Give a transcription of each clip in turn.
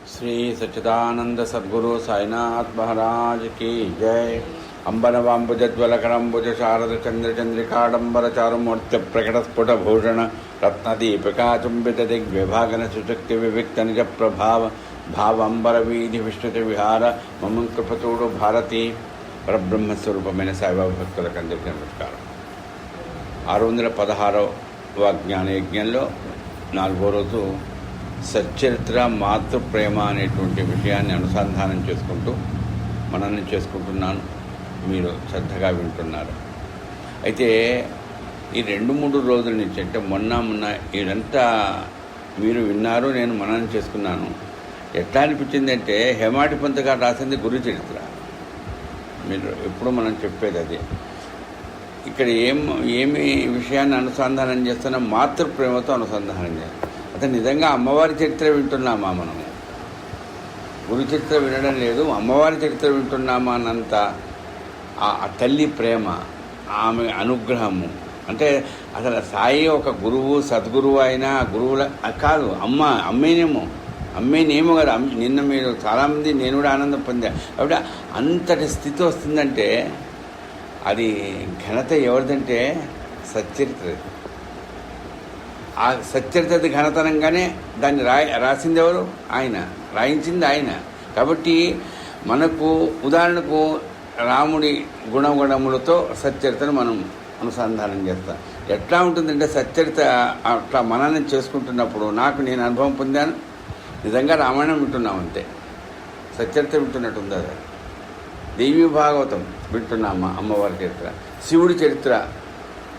श्री सच्चिदानंद सद्गुरु साईनाथ महाराज की जय। अंबनवांबुजज्वलकरंबुज शारद चंद्र चंद्रिकाडंबर चारुमूर्ति प्रकट स्फुट भूषण रत्नदीपिका चुंबित दिग्विभागन सुशक्ति विविक्त निज प्रभाव भाव अंबर वीधि विष्णुति विहार मम कृपचूडु भारती परब्रह्म स्वरूपమైన సాయిబాబా భక్తులకు అందరికీ నమస్కారం। 616వ జ్ఞాన యజ్ఞంలో 4వ రోజు సచ్చరిత్ర మాతృప్రేమ అనేటువంటి విషయాన్ని అనుసంధానం చేసుకుంటూ మనల్ని చేసుకుంటున్నాను। మీరు శ్రద్ధగా వింటున్నారు। అయితే ఈ 2-3 రోజుల నుంచి అంటే మొన్న ఇదంతా మీరు విన్నారు, నేను మననం చేసుకున్నాను। ఎట్లా అనిపించిందంటే హేమాటి పంత్ గారు రాసింది గురు చరిత్ర, మీరు ఎప్పుడు మనం చెప్పేది అదే। ఇక్కడ ఏమి విషయాన్ని అనుసంధానం చేస్తున్నా, మాతృప్రేమతో అనుసంధానం చేస్తాం। అతను నిజంగా అమ్మవారి చరిత్ర వింటున్నామా మనము? గురు చరిత్ర వినడం లేదు, అమ్మవారి చరిత్ర వింటున్నామా అన్నంత ఆ తల్లి ప్రేమ, ఆమె అనుగ్రహము। అంటే అసలు సాయి ఒక గురువు, సద్గురువు అయినా గురువుల కాదు, అమ్మేనేమో కదా। నిన్న మీరు చాలామంది, నేను కూడా ఆనందం పొందా। కాబట్టి అంతటి స్థితి వస్తుందంటే అది ఘనత ఎవరిదంటే సచ్చరిత్ర। ఆ సచ్చరిత్ర ఘనతనంగానే దాన్ని రాసింది ఎవరు? ఆయన, రాయించింది ఆయన। కాబట్టి మనకు ఉదాహరణకు రాముడి గుణగుణములతో సచ్చరిత్రను మనం అనుసంధానం చేస్తాం। ఎట్లా ఉంటుందంటే సచ్చరిత్ర అట్లా మననం చేసుకుంటున్నప్పుడు నేను అనుభవం పొందాను। నిజంగా రామాయణం వింటున్నాం అంతే, సచ్చరిత్ర వింటున్నట్టు ఉంది। అది దేవీ భాగవతం వింటున్నామా, అమ్మవారి చరిత్ర, శివుడి చరిత్ర,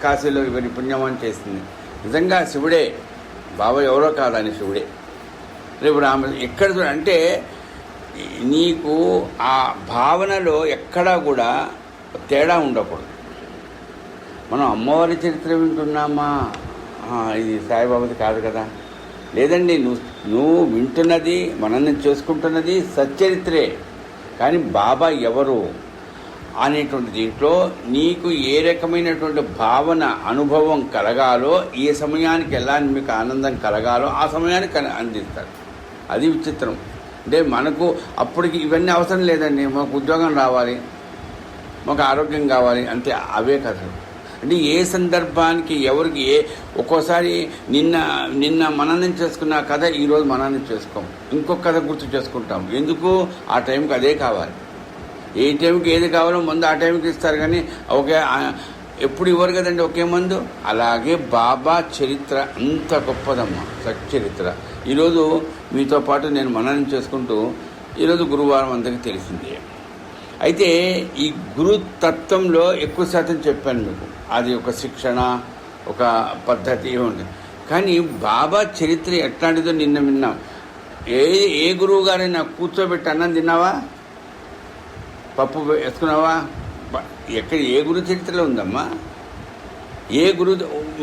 కాశీలో ఇవన్నీ పుణ్యమని చేసింది। నిజంగా శివుడే, బాబా ఎవరో కాదని శివుడే। రేపు ఎక్కడ అంటే నీకు ఆ భావనలో ఎక్కడా కూడా తేడా ఉండకూడదు। మనం అమ్మవారి చరిత్ర వింటున్నామా, ఇది సాయిబాబాది కాదు కదా, లేదండి, నువ్వు వింటున్నది, మనల్ని చేసుకుంటున్నది సచ్చరిత్రే। కానీ బాబా ఎవరు అనేటువంటి దీంట్లో నీకు ఏ రకమైనటువంటి భావన, అనుభవం కలగాలో, ఏ సమయానికి ఎలా మీకు ఆనందం కలగాలో ఆ సమయానికి అందిస్తాడు। అది విచిత్రం। అంటే మనకు అప్పటికి ఇవన్నీ అవసరం లేదండి, మాకు ఉద్యోగం రావాలి, మాకు ఆరోగ్యం కావాలి, అంతే, అవే కథలు। అంటే ఏ సందర్భానికి ఎవరికి ఒక్కోసారి నిన్న మననం చేసుకున్న కథ ఈరోజు మననం చేసుకోం, ఇంకొక కథ గుర్తు చేసుకుంటాం। ఎందుకు? ఆ టైంకి అదే కావాలి, ఏ టైంకి ఏది కావాలో మందు ఆ టైంకి ఇస్తారు, కానీ ఒకే ఎప్పుడు ఇవ్వరు కదండి ఒకే మందు। అలాగే బాబా చరిత్ర అంత గొప్పదమ్మా, సచ్చరిత్ర। ఈరోజు మీతో పాటు నేను మననం చేసుకుంటూ ఈరోజు గురువారం అందరికీ తెలిసిందే। అయితే ఈ గురుతత్వంలో ఎక్కువ శాతం చెప్పాను మీకు, అది ఒక శిక్షణ, ఒక పద్ధతి ఉంటుంది। కానీ బాబా చరిత్ర ఎట్లాంటిదో నిన్న విన్నాం। ఏ గురువు గారైనా కూర్చోబెట్టి అన్నం తిన్నావా, పప్పు వేసుకున్నావా? ఏ గురు చరిత్రలో ఉందమ్మా? ఏ గురు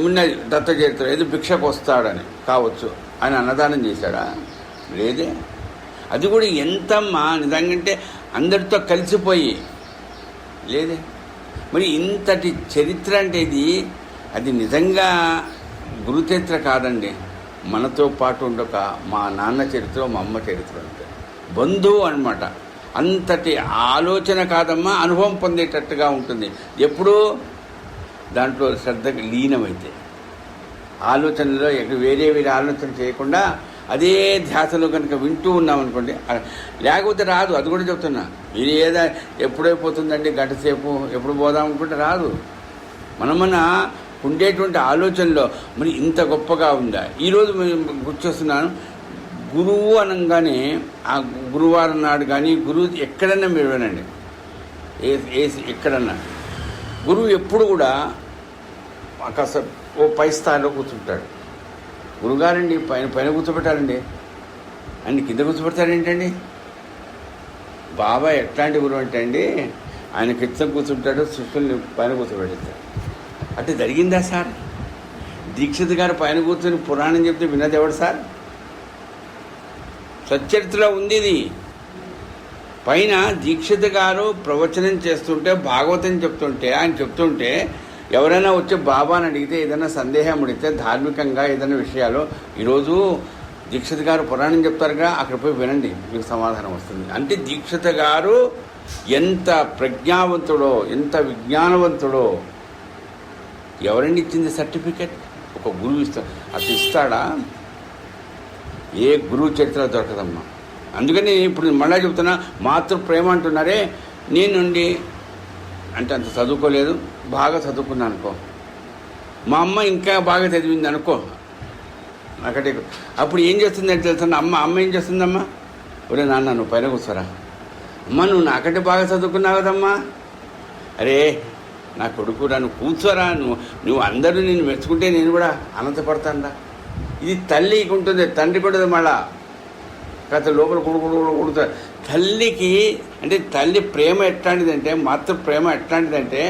ఉన్నది? దత్త చరిత్ర ఏదో భిక్షకు వస్తాడని కావచ్చు, ఆయన అన్నదానం చేశాడా? లేదే। అది కూడా ఎంతమ్మా నిజంగా అందరితో కలిసిపోయి లేదే। మరి ఇంతటి చరిత్ర అంటే అది నిజంగా గురు చరిత్ర కాదండి, మనతో పాటు ఉండక మా నాన్న చరిత్ర, మా అమ్మ చరిత్ర అంటే బంధువు అనమాట। అంతటి ఆలోచన కాదమ్మా, అనుభవం పొందేటట్టుగా ఉంటుంది ఎప్పుడు దాంట్లో శ్రద్ధగా లీనమైతే, ఆలోచనలో వేరే ఆలోచన చేయకుండా అదే ధ్యాసలో కనుక వింటూ ఉన్నామనుకోండి, లేకపోతే రాదు। అది కూడా చెప్తున్నా, ఇది ఎప్పుడైపోతుందండి, గంట సేపు ఎప్పుడు పోదాం అనుకుంటే రాదు। మన ఉండేటువంటి ఆలోచనలో మరి ఇంత గొప్పగా ఉందా? ఈరోజు గుర్తొస్తున్నాను, గురువు అనగానే ఆ గురువారం నాడు కానీ గురువు ఎక్కడన్నా మీరు వినండి, ఎక్కడన్నా గురువు ఎప్పుడు కూడా కాస్త ఓ పై స్థాయిలో కూర్చుంటాడు। గురుగారండి పైన కూర్చోబెట్టాలండి, ఆయన కింద కూర్చోబెడతాడేంటండి? బాబా ఎట్లాంటి గురువు అంటే అండి, ఆయన కింద కూర్చుంటాడు, శిష్యుల్ని పైన కూర్చోబెడతాడు। అంటే జరిగిందా సార్? దీక్షిత్ గారు పైన కూర్చొని పురాణం చెప్తే విన్నది ఎవడు సార్? సచ్చరిత్రలో ఉంది ఇది। పైన దీక్షిత్ గారు ప్రవచనం చేస్తుంటే, భాగవతం చెప్తుంటే, ఆయన చెప్తుంటే ఎవరైనా వచ్చి బాబాని అడిగితే, ఏదైనా సందేహం అడిగితే ధార్మికంగా ఏదైనా విషయాలు, ఈరోజు దీక్షిత్ గారు పురాణం చెప్తారుగా, అక్కడ పోయి వినండి, మీకు సమాధానం వస్తుంది. అంటే దీక్షిత్ గారు ఎంత ప్రజ్ఞావంతుడో, ఎంత విజ్ఞానవంతుడో. ఎవరండి ఇచ్చింది సర్టిఫికెట్? ఒక గురువు ఇస్తాడు. అట్లా ఇస్తాడా? ఏ గురువు చరిత్ర దొరకదమ్మా. అందుకని ఇప్పుడు మళ్ళా చెప్తున్నా, మాతృ ప్రేమ అంటున్నారే. నేనుండి అంటే అంత చదువుకోలేదు, బాగా చదువుకున్నాను అనుకో, మా అమ్మ ఇంకా బాగా చదివింది అనుకో, నాకంటే అప్పుడు ఏం చేస్తుందంటే తెలుసా, అమ్మ ఏం చేస్తుందమ్మా, ఒరే నాన్న నువ్వు పైన కూర్చోరా, అమ్మ నువ్వు నాకంటే బాగా చదువుకున్నావు కదమ్మా, అరే నా కొడుకురా నువ్వు కూర్చోరా, నువ్వు అందరూ నేను మెచ్చుకుంటే నేను కూడా ఆనందపడతానురా. ఇది తల్లికి ఉంటుంది, తండ్రికి ఉంటుంది. మళ్ళా కాస్త లోపల కొడుకుతారు. తల్లికి అంటే తల్లి ప్రేమ ఎట్లాంటిదంటే, మాతృ ప్రేమ ఎట్లాంటిదంటే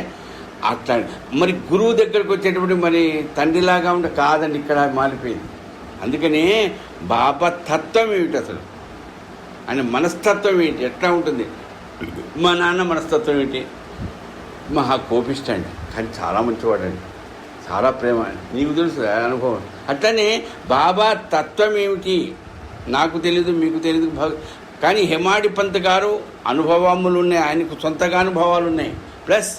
అట్లా. మరి గురువు దగ్గరకు వచ్చేటప్పుడు మరి తండ్రిలాగా ఉంటే కాదండి, ఇక్కడ మారిపోయింది. అందుకని బాబా తత్వం ఏమిటి అసలు, ఆయన మనస్తత్వం ఏంటి, ఎట్లా ఉంటుంది? మా నాన్న మనస్తత్వం ఏంటి? మహా కోపిష్ట అండి, కానీ చాలా మంచివాడండి, చాలా ప్రేమ. నీకు తెలుసు అనుభవం. అట్లనే బాబా తత్వం ఏమిటి నాకు తెలీదు, మీకు తెలీదు. కానీ హేమాడి పంత్ గారు అనుభవములు ఉన్నాయి, ఆయనకు సొంతగా అనుభవాలు ఉన్నాయి. ప్లస్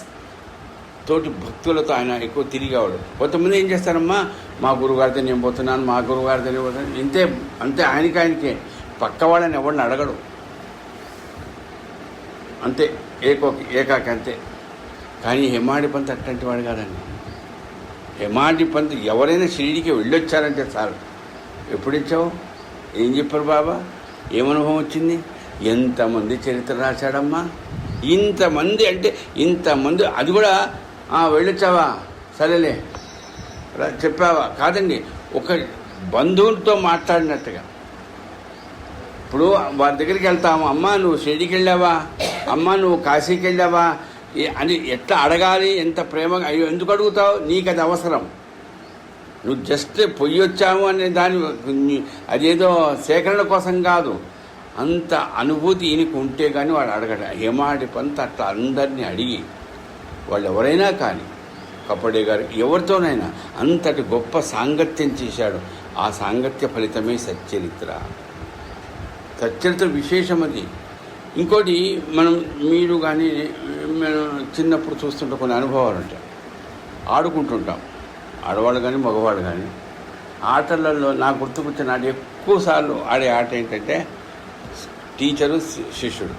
తోటి భక్తులతో ఆయన ఎక్కువ తిరిగేవాడు. కొంతమంది ఏం చేస్తారమ్మా, మా గురుగారితో నేను పోతున్నాను, మా గురుగారితో నేను పోతున్నాను, ఇంతే అంతే. ఆయనకే పక్క వాళ్ళని ఎవరిని అడగడు, అంతే, ఏకాకి అంతే. కానీ హేమాడి పంత్ అట్లాంటి వాడు కాదండి. హేమాడి పంత్ ఎవరైనా షిరిడీకి వెళ్ళొచ్చారంటే చాలు, ఎప్పుడు ఇచ్చావు, ఏం చెప్పారు బాబా, ఏమనుభవం వచ్చింది, ఎంతమంది చరిత్ర రాశాడమ్మా, ఇంతమంది అంటే ఇంతమంది. అది కూడా వెళ్ళొచ్చావా, సరేలే చెప్పావా, కాదండి, ఒక బంధువులతో మాట్లాడినట్టుగా. ఇప్పుడు వారి దగ్గరికి వెళ్తాము, అమ్మ నువ్వు షిరిడీకి వెళ్ళావా, అమ్మ నువ్వు కాశీకి వెళ్ళావా అని ఎట్లా అడగాలి, ఎంత ప్రేమగా. అయ్యో ఎందుకు అడుగుతావు, నీకు అది అవసరం. నువ్వు జస్ట్ పొయ్యి వచ్చాము అనే దాని అదేదో సేకరణ కోసం కాదు, అంత అనుభూతి ఈయనకు ఉంటే కానీ వాడు అడగడు. హేమాడి పంత్ అట్లా అందరినీ అడిగి, వాళ్ళు ఎవరైనా కానీ, కపడే గారు ఎవరితోనైనా అంతటి గొప్ప సాంగత్యం చేశాడు. ఆ సాంగత్య ఫలితమే సచ్చరిత్ర. సచ్చరిత్ర విశేషం అది. ఇంకోటి, మీరు కానీ మనం చిన్నప్పుడు చూస్తుంటే కొన్ని అనుభవాలు ఉంటాయి. ఆడుకుంటుంటాం, ఆడవాళ్ళు కానీ మగవాళ్ళు కానీ. ఆటలలో నాకు గుర్తుకొచ్చిన ఆట, ఎక్కువసార్లు ఆడే ఆట ఏంటంటే టీచరు శిష్యుడు.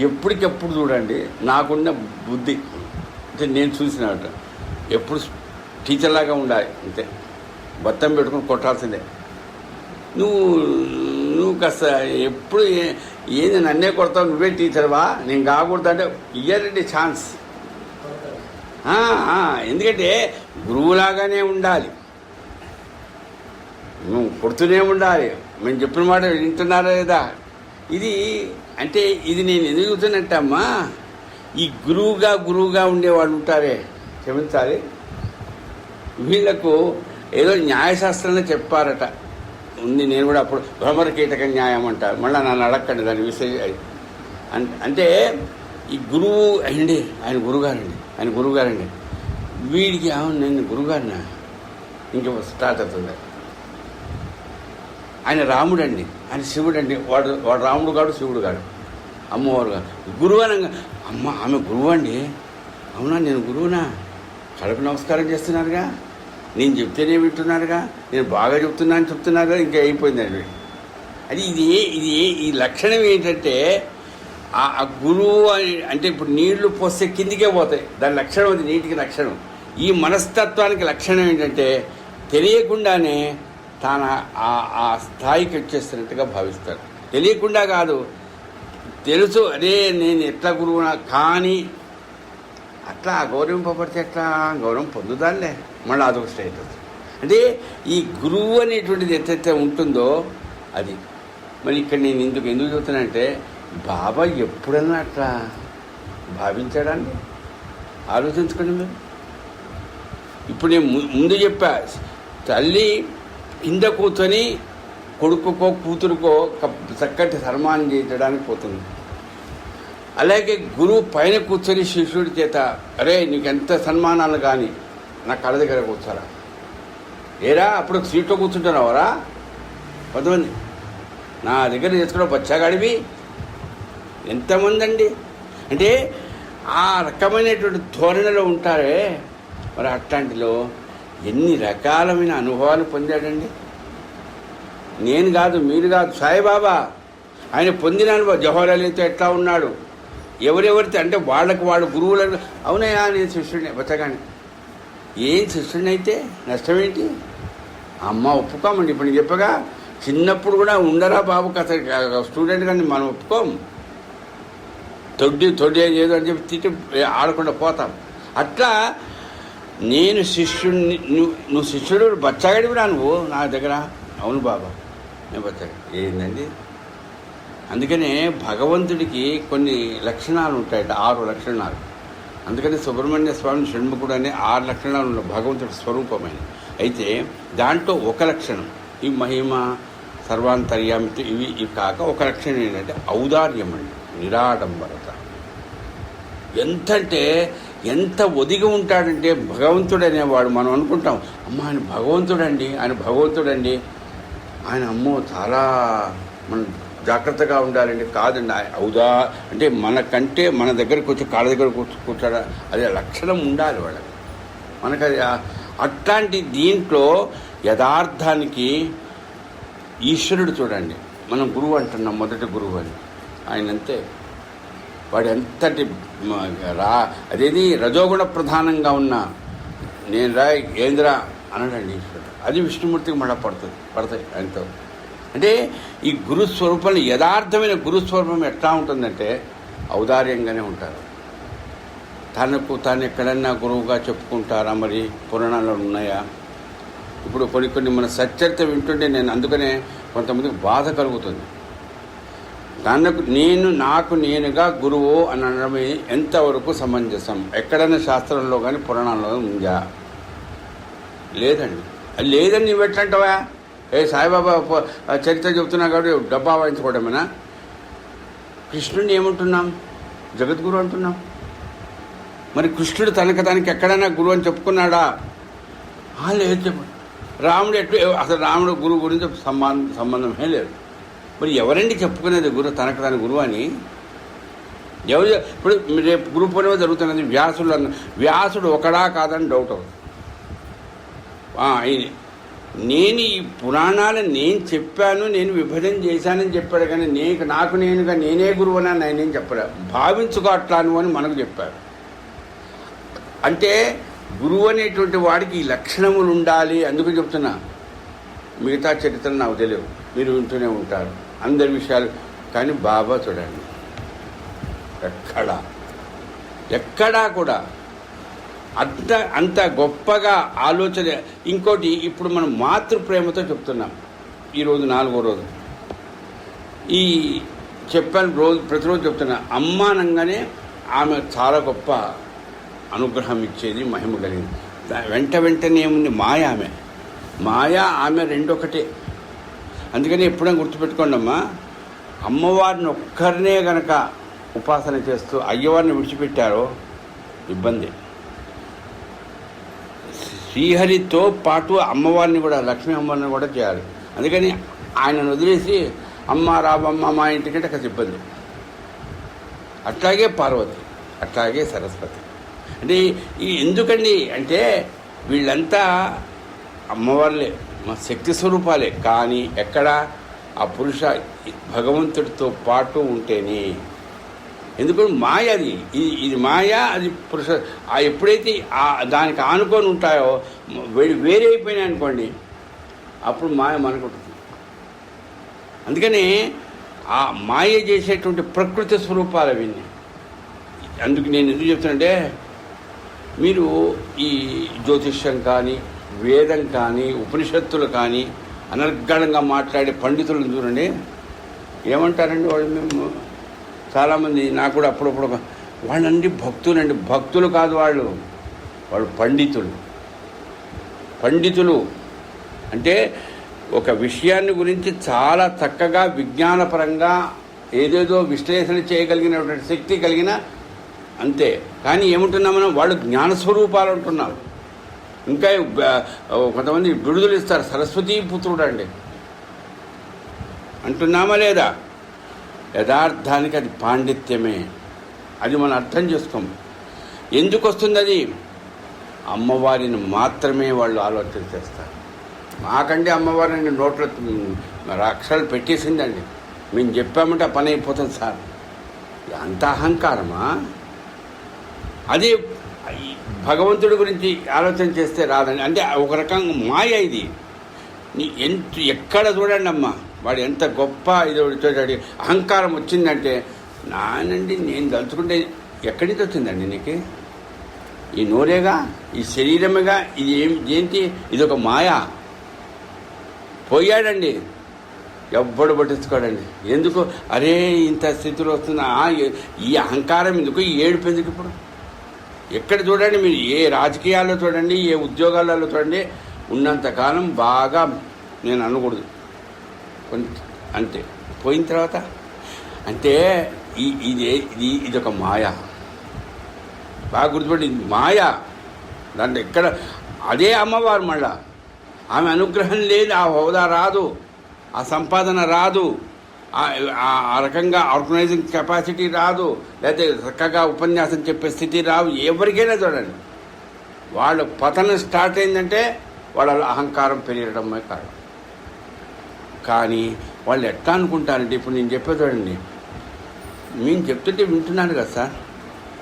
ఎప్పటికెప్పుడు చూడండి, నాకున్న బుద్ధి అంటే నేను చూసిన ఆట ఎప్పుడు టీచర్లాగా ఉండాలి, అంతే. బత్తం పెట్టుకుని కొట్టాల్సిందే. నువ్వు కాస్త ఎప్పుడు ఏంది నన్నే కొడతావు, నువ్వే టీచర్వా, నేను కాకూడదు అంటే ఇయ్యారండి ఛాన్స్. ఎందుకంటే గురువులాగానే ఉండాలి, నువ్వు కొడుతూనే ఉండాలి, మేము చెప్పిన మాట వింటున్నారా లేదా. ఇది అంటే ఇది నేను ఎందుకు చెబుతున్నట్టమ్మా, ఈ గురువుగా ఉండేవాళ్ళు ఉంటారే, క్షమించాలి, వీళ్లకు ఏదో న్యాయశాస్త్రంలో చెప్పారట, ఉంది. నేను కూడా అప్పుడు భ్రమర కీటక న్యాయం అంటారు, మళ్ళీ నన్ను అడగండి దాని విషయం. అంటే ఈ గురువు అండి, ఆయన గురువుగారండి, వీడికి నేను గురువుగారినా ఇంక స్టార్ట్ అవుతుంది. ఆయన రాముడు అండి, ఆయన శివుడు అండి, వాడు రాముడు కాడు, శివుడు కాడు, అమ్మవారు కాదు. గురువు అనగా అమ్మ ఆమె గురువు అండి, అవునా నేను గురువునా, కడుపు నమస్కారం చేస్తున్నారుగా, నేను చెప్తేనే వింటున్నారుగా, నేను బాగా చెప్తున్నారుగా, ఇంకా అయిపోయిందండి. అది ఈ లక్షణం ఏంటంటే, ఆ గురువు అంటే ఇప్పుడు నీళ్లు పోస్తే కిందికే పోతాయి, దాని లక్షణం అది, నీటికి లక్షణం. ఈ మనస్తత్వానికి లక్షణం ఏంటంటే తెలియకుండానే తాను ఆ స్థాయికి వచ్చేస్తున్నట్టుగా భావిస్తాడు. తెలియకుండా కాదు, తెలుసు, అదే నేను ఎట్లా గురువునా, కానీ అట్లా గౌరవింపబడితే ఎట్లా గౌరవం పొందుదాలే, మళ్ళీ అదొక స్టేటస్. అంటే ఈ గురువు అనేటువంటిది ఎట్లయితే ఉంటుందో అది. మరి ఇక్కడ నేను ఎందుకు చెబుతున్నానంటే, బాబా ఎప్పుడన్నా అట్లా భావించాడండి, ఆలోచించుకోండి మీరు. ఇప్పుడు నేను ముందు చెప్పా, తల్లి కింద కూర్చొని కొడుకుకో కూతురుకో చక్కటి సన్మానం చేయడానికి పోతుంది. అలాగే గురువు పైన కూర్చొని శిష్యుడి చేత, అరే నీకెంత సన్మానాలు కానీ నా కళ్ళ దగ్గర కూర్చోరా, ఏరా అప్పుడు సీట్లో కూర్చుంటున్నావరా, కొంతమంది నా దగ్గర చేసుకున్న బచ్చాగాడివి ఎంతమంది అండి. అంటే ఆ రకమైనటువంటి ధోరణిలో ఉంటారే. మరి అట్లాంటిలో ఎన్ని రకాలమైన అనుభవాలు పొందాడండి. నేను కాదు, మీరు కాదు, సాయిబాబా ఆయన పొందిన అనుభవం. జవహర్లాల్తో ఎట్లా ఉన్నాడు, ఎవరెవరితో అంటే వాళ్ళకి వాడు గురువులను. అవునయ్యా నేను శిష్యుడిని, బచ్చగాని ఏం శిష్యుడిని అయితే నష్టమేంటి? అమ్మ ఒప్పుకోమండి. ఇప్పుడు నేను చెప్పగా చిన్నప్పుడు కూడా ఉండరా బాబు కథ స్టూడెంట్ కానీ మనం ఒప్పుకోం. తొడ్డి ఏదో అని చెప్పి తిట్టి ఆడకుండా పోతాం. అట్లా నేను శిష్యుడిని, నువ్వు శిష్యుడు బచ్చాగడి కూడా నువ్వు నా దగ్గర. అవును బాబా నేను బచ్చాగడి. ఏందండి? అందుకనే భగవంతుడికి కొన్ని లక్షణాలు ఉంటాయట, 6 లక్షణాలు. అందుకని సుబ్రహ్మణ్య స్వామి షణ్ముఖుడు అనే 6 లక్షణాలు ఉన్నాయి భగవంతుడి స్వరూపమైన. అయితే దాంట్లో ఒక లక్షణం ఈ మహిమ సర్వాంతర్యామితో ఇవి కాక ఒక లక్షణం ఏంటంటే ఔదార్యం అండి, నిరాడంబరత. ఎంతంటే ఎంత ఒదిగి ఉంటాడంటే భగవంతుడు అనేవాడు. మనం అనుకుంటాం అమ్మ ఆయన భగవంతుడండి, ఆయన భగవంతుడండి, ఆయన అమ్మో చాలా మనం జాగ్రత్తగా ఉండాలండి. కాదండి, అంటే మనకంటే మన దగ్గరకు వచ్చి కాళ్ళ దగ్గర కూర్చోడా అదే లక్షణం ఉండాలి వాళ్ళకి. మనకు అది అట్లాంటి దీంట్లో యథార్థానికి ఈశ్వరుడు చూడండి. మనం గురువు అంటున్నాం, మొదటి గురువు అని. ఆయన అంతే, వాడు ఎంతటి అదేది రజోగుణ ప్రధానంగా ఉన్న నేను ఏంద్రా అనడండి ఈశ్వరుడు. అది విష్ణుమూర్తికి మళ్ళీ పడతాయి ఆయనతో. అంటే ఈ గురుస్వరూపంలో యథార్థమైన గురుస్వరూపం ఎట్లా ఉంటుందంటే ఔదార్యంగానే ఉంటారు. తనకు తాను ఎక్కడన్నా గురువుగా చెప్పుకుంటారా? మరి పురాణాల్లో ఉన్నాయా? ఇప్పుడు కొన్ని మన సచ్చరిత వింటుంటే నేను అందుకనే కొంతమందికి బాధ కలుగుతుంది. నాకు నేనుగా గురువు అని అనడమే ఎంతవరకు సమంజసం? ఎక్కడైనా శాస్త్రంలో కానీ పురాణాల్లో ఉందా? లేదండి. అది లేదని నువ్వు ఎట్లంటావా? సాయిబాబా చరిత్ర చెబుతున్నా కాబట్టి డబ్బా వాయించుకోవడమేనా? కృష్ణుడిని ఏమంటున్నాం? జగద్గురు అంటున్నాం. మరి కృష్ణుడు తనకి ఎక్కడైనా గురువు అని చెప్పుకున్నాడా? లేదు చెప్పు. రాముడు అసలు రాముడు గురువు గురించి సంబంధమే లేదు. మరి ఎవరండి చెప్పుకునేది గురువు తన గురువు అని? ఎవరు? ఇప్పుడు రేపు గురు పూర్ణిమ జరుగుతున్నది. వ్యాసుడు ఒకడా కాదని డౌట్ అవుతుంది. ఆయన నేను ఈ పురాణాలను నేను చెప్పాను, నేను విభజన చేశానని చెప్పాడు. కానీ నాకు నేనుగా నేనే గురువు అని ఆయనేం చెప్పలే. భావించుకో అట్లాను అని మనకు చెప్పారు. అంటే గురువు అనేటువంటి వాడికి ఈ లక్షణములు ఉండాలి. అందుకు చెప్తున్నా. మిగతా చరిత్రలు నాకు తెలియవు, మీరు వింటూనే ఉంటారు అందరి విషయాలు. కానీ బాబా చూడండి, ఎక్కడా కూడా అంత గొప్పగా ఆలోచన. ఇంకోటి, ఇప్పుడు మనం మాతృప్రేమతో చెప్తున్నాం. ఈరోజు 4వ రోజు ఈ చెప్పాను, ప్రతిరోజు చెప్తున్నా. అమ్మ అనగానే ఆమె చాలా గొప్ప అనుగ్రహం ఇచ్చేది, మహిమ కలిగింది. వెంటనే ఏముంది? మాయ ఆమె రెండొకటే. అందుకని ఎప్పుడైనా గుర్తుపెట్టుకోండి అమ్మా, అమ్మవారిని ఒక్కరినే గనక ఉపాసన చేస్తూ అయ్యవారిని విడిచిపెట్టారో ఇబ్బంది. శ్రీహరితో పాటు అమ్మవారిని కూడా, లక్ష్మీ అమ్మవారిని కూడా చేయాలి. అందుకని ఆయనను వదిలేసి అమ్మ రాబమ్మ మా ఇంటికంటే కాస్త ఇబ్బంది. అట్లాగే పార్వతి, అట్లాగే సరస్వతి. అంటే ఎందుకండి అంటే వీళ్ళంతా అమ్మవార్లే, మా శక్తి స్వరూపాలే. కానీ ఎక్కడ ఆ పురుష భగవంతుడితో పాటు ఉంటేనే. ఎందుకంటే మాయ అది, ఇది మాయ, అది పురుష. ఎప్పుడైతే దానికి ఆనుకొని ఉంటాయో వేరే అయిపోయినాయి అనుకోండి, అప్పుడు మాయ మనకుంటుంది. అందుకని ఆ మాయ చేసేటువంటి ప్రకృతి స్వరూపాలు అవన్నీ. అందుకు నేను ఎందుకు చెప్తానంటే, మీరు ఈ జ్యోతిష్యం కానీ, వేదం కానీ, ఉపనిషత్తులు కానీ అనర్గళంగా మాట్లాడే పండితులను చూడండి. ఏమంటారండి వాళ్ళు? మేము చాలామంది, నాకు కూడా అప్పుడప్పుడు వాళ్ళండి భక్తులండి. భక్తులు కాదు వాళ్ళు పండితులు. అంటే ఒక విషయాన్ని గురించి చాలా చక్కగా విజ్ఞానపరంగా ఏదేదో విశ్లేషణ చేయగలిగినటువంటి శక్తి కలిగిన అంతే. కానీ ఏముంటున్నాం మనం? వాళ్ళు జ్ఞానస్వరూపాలు అంటున్నారు. ఇంకా కొంతమంది బిడుదలు ఇస్తారు. సరస్వతీ పుత్రుడు అండి. అంటున్నామా లేదా? యథార్థానికి అది పాండిత్యమే. అది మనం అర్థం చేసుకోం. ఎందుకు వస్తుంది అది? అమ్మవారిని మాత్రమే వాళ్ళు ఆలోచన చేస్తారు. మాకంటే అమ్మవారిని నోట్లో అక్షరాలు పెట్టేసిందండి, మేము చెప్పామంటే ఆ పని అయిపోతుంది సార్. అంత అహంకారమా? అదే భగవంతుడి గురించి ఆలోచన చేస్తే రాదండి. అంటే ఒక రకంగా మాయ ఇది. ఎక్కడ చూడండి అమ్మ, వాడు ఎంత గొప్ప ఇది చూడండి, అహంకారం వచ్చిందంటే నానండి నేను తలుచుకుంటే ఎక్కడి నుంచి వచ్చిందండి నీకు? ఈ నోరేగా, ఈ శరీరమేగా, ఇది ఏంటి? ఇది ఒక మాయ. పోయాడండి, ఎవ్వడు పట్టించుకోడండి. ఎందుకు? అరే ఇంత స్థితిలో వస్తున్నా, ఈ అహంకారం ఎందుకు, ఈ ఏడుపు ఎందుకు? ఇప్పుడు ఎక్కడ చూడండి మీరు, ఏ రాజకీయాల్లో చూడండి, ఏ ఉద్యోగాలలో చూడండి, ఉన్నంతకాలం బాగా నేను అనకూడదు అంతే. పోయిన తర్వాత అంటే ఇది ఒక మాయ. బాగా గుర్తుపడి, మాయ. దాంట్లో ఎక్కడ అదే అమ్మవారు. మళ్ళా ఆమె అనుగ్రహం లేదు, ఆ హోదా రాదు, ఆ సంపాదన రాదు, ఆ రకంగా ఆర్గనైజింగ్ కెపాసిటీ రాదు, లేకపోతే చక్కగా ఉపన్యాసం చెప్పే స్థితి రాదు. ఎవరికైనా చూడండి, వాళ్ళ పతనం స్టార్ట్ అయిందంటే వాళ్ళ అహంకారం పెరగడమే కాదు. కానీ వాళ్ళు ఎట్లా అనుకుంటారంటే, ఇప్పుడు నేను చెప్పే చూడండి, మేము చెప్తుంటే వింటున్నాను కదా సార్,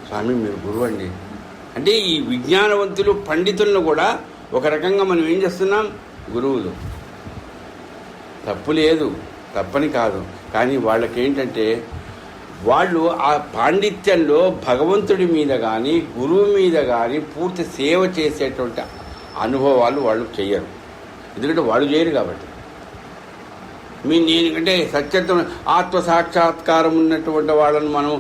స్వామి మీరు గురువు అండి అంటే, ఈ విజ్ఞానవంతులు పండితులను కూడా ఒక రకంగా మనం ఏం చేస్తున్నాం, గురువులు. తప్పు లేదు, తప్పని కాదు. కానీ వాళ్ళకేంటంటే, వాళ్ళు ఆ పాండిత్యంలో భగవంతుడి మీద కానీ గురువు మీద కానీ పూర్తి సేవ చేసేటువంటి అనుభవాలు వాళ్ళు చెయ్యరు. ఎందుకంటే వాళ్ళు చేయరు కాబట్టి. నేనంటే సత్యత్వం, ఆత్మసాక్షాత్కారం ఉన్నటువంటి వాళ్ళని మనం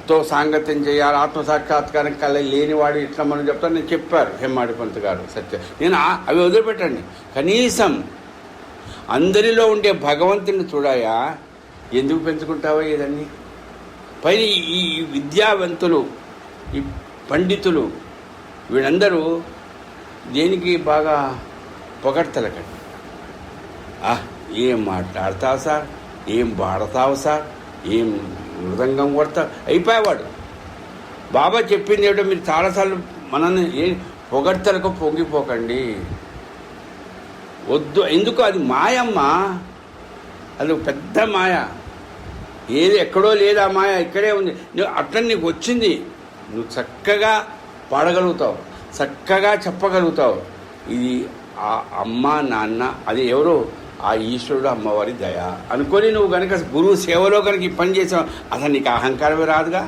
తో సాంగత్యం చేయాలి. ఆత్మసాక్షాత్కారం లేనివాడు ఇట్లా మనం చెప్తాను. నేను చెప్పారు హెమ్మాడి పంత్ గారు సత్యం. నేను అవి వదిలిపెట్టండి, కనీసం అందరిలో ఉండే భగవంతుని చూడాయా, ఎందుకు పెంచుకుంటావా ఇదన్నీ? పైన ఈ విద్యావంతులు, ఈ పండితులు, వీళ్ళందరూ దేనికి బాగా పొగడ్తలకండి. ఏం మాట్లాడతావు సార్, ఏం పాడతావు సార్, ఏం మృదంగం కొడతావు, అయిపోయేవాడు. బాబా చెప్పింది ఏమిటో మీరు చాలాసార్లు మనల్ని పొగడ్తలకు పొంగిపోకండి, వద్దు. ఎందుకు? అది మాయమ్మ, అది పెద్ద మాయ. ఏది ఎక్కడో లేదా మాయ, ఇక్కడే ఉంది. నువ్వు అట్లా నీకు వచ్చింది, నువ్వు చక్కగా పాడగలుగుతావు, చక్కగా చెప్పగలుగుతావు. ఇది ఆ అమ్మ నాన్న, అది ఎవరో ఆ ఈశ్వరుడు అమ్మవారి దయ అనుకొని నువ్వు కనుక గురువు సేవలో కనుక ఈ పని చేసావు, అసలు నీకు అహంకారమే రాదుగా.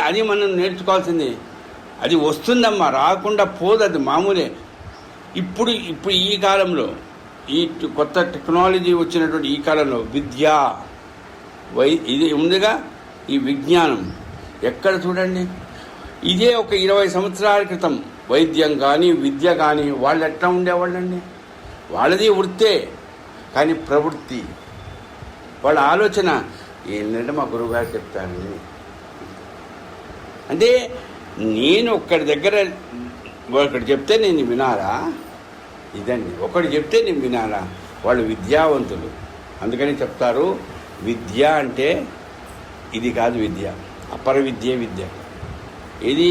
అది మనం నేర్చుకోవాల్సింది. అది వస్తుందమ్మా, రాకుండా పోదు, అది మామూలే. ఇప్పుడు ఈ కాలంలో, ఈ కొత్త టెక్నాలజీ వచ్చినటువంటి ఈ కాలంలో విద్య ఇది ఉందిగా, ఈ విజ్ఞానం ఎక్కడ చూడండి. ఇదే ఒక 20 సంవత్సరాల క్రితం వైద్యం కానీ విద్య కానీ వాళ్ళు ఎట్లా ఉండేవాళ్ళండి? వాళ్ళది వృత్తే, కానీ ప్రవృత్తి, వాళ్ళ ఆలోచన ఏంటంటే మా గురువుగారు చెప్తాను అంటే, నేను ఒక్కడి దగ్గర ఒకటి చెప్తే నేను వినాలా? ఇదండి, ఒకటి చెప్తే నేను వినాలా? వాళ్ళు విద్యావంతులు, అందుకని చెప్తారు విద్య అంటే ఇది కాదు విద్య, అపర విద్య. ఇది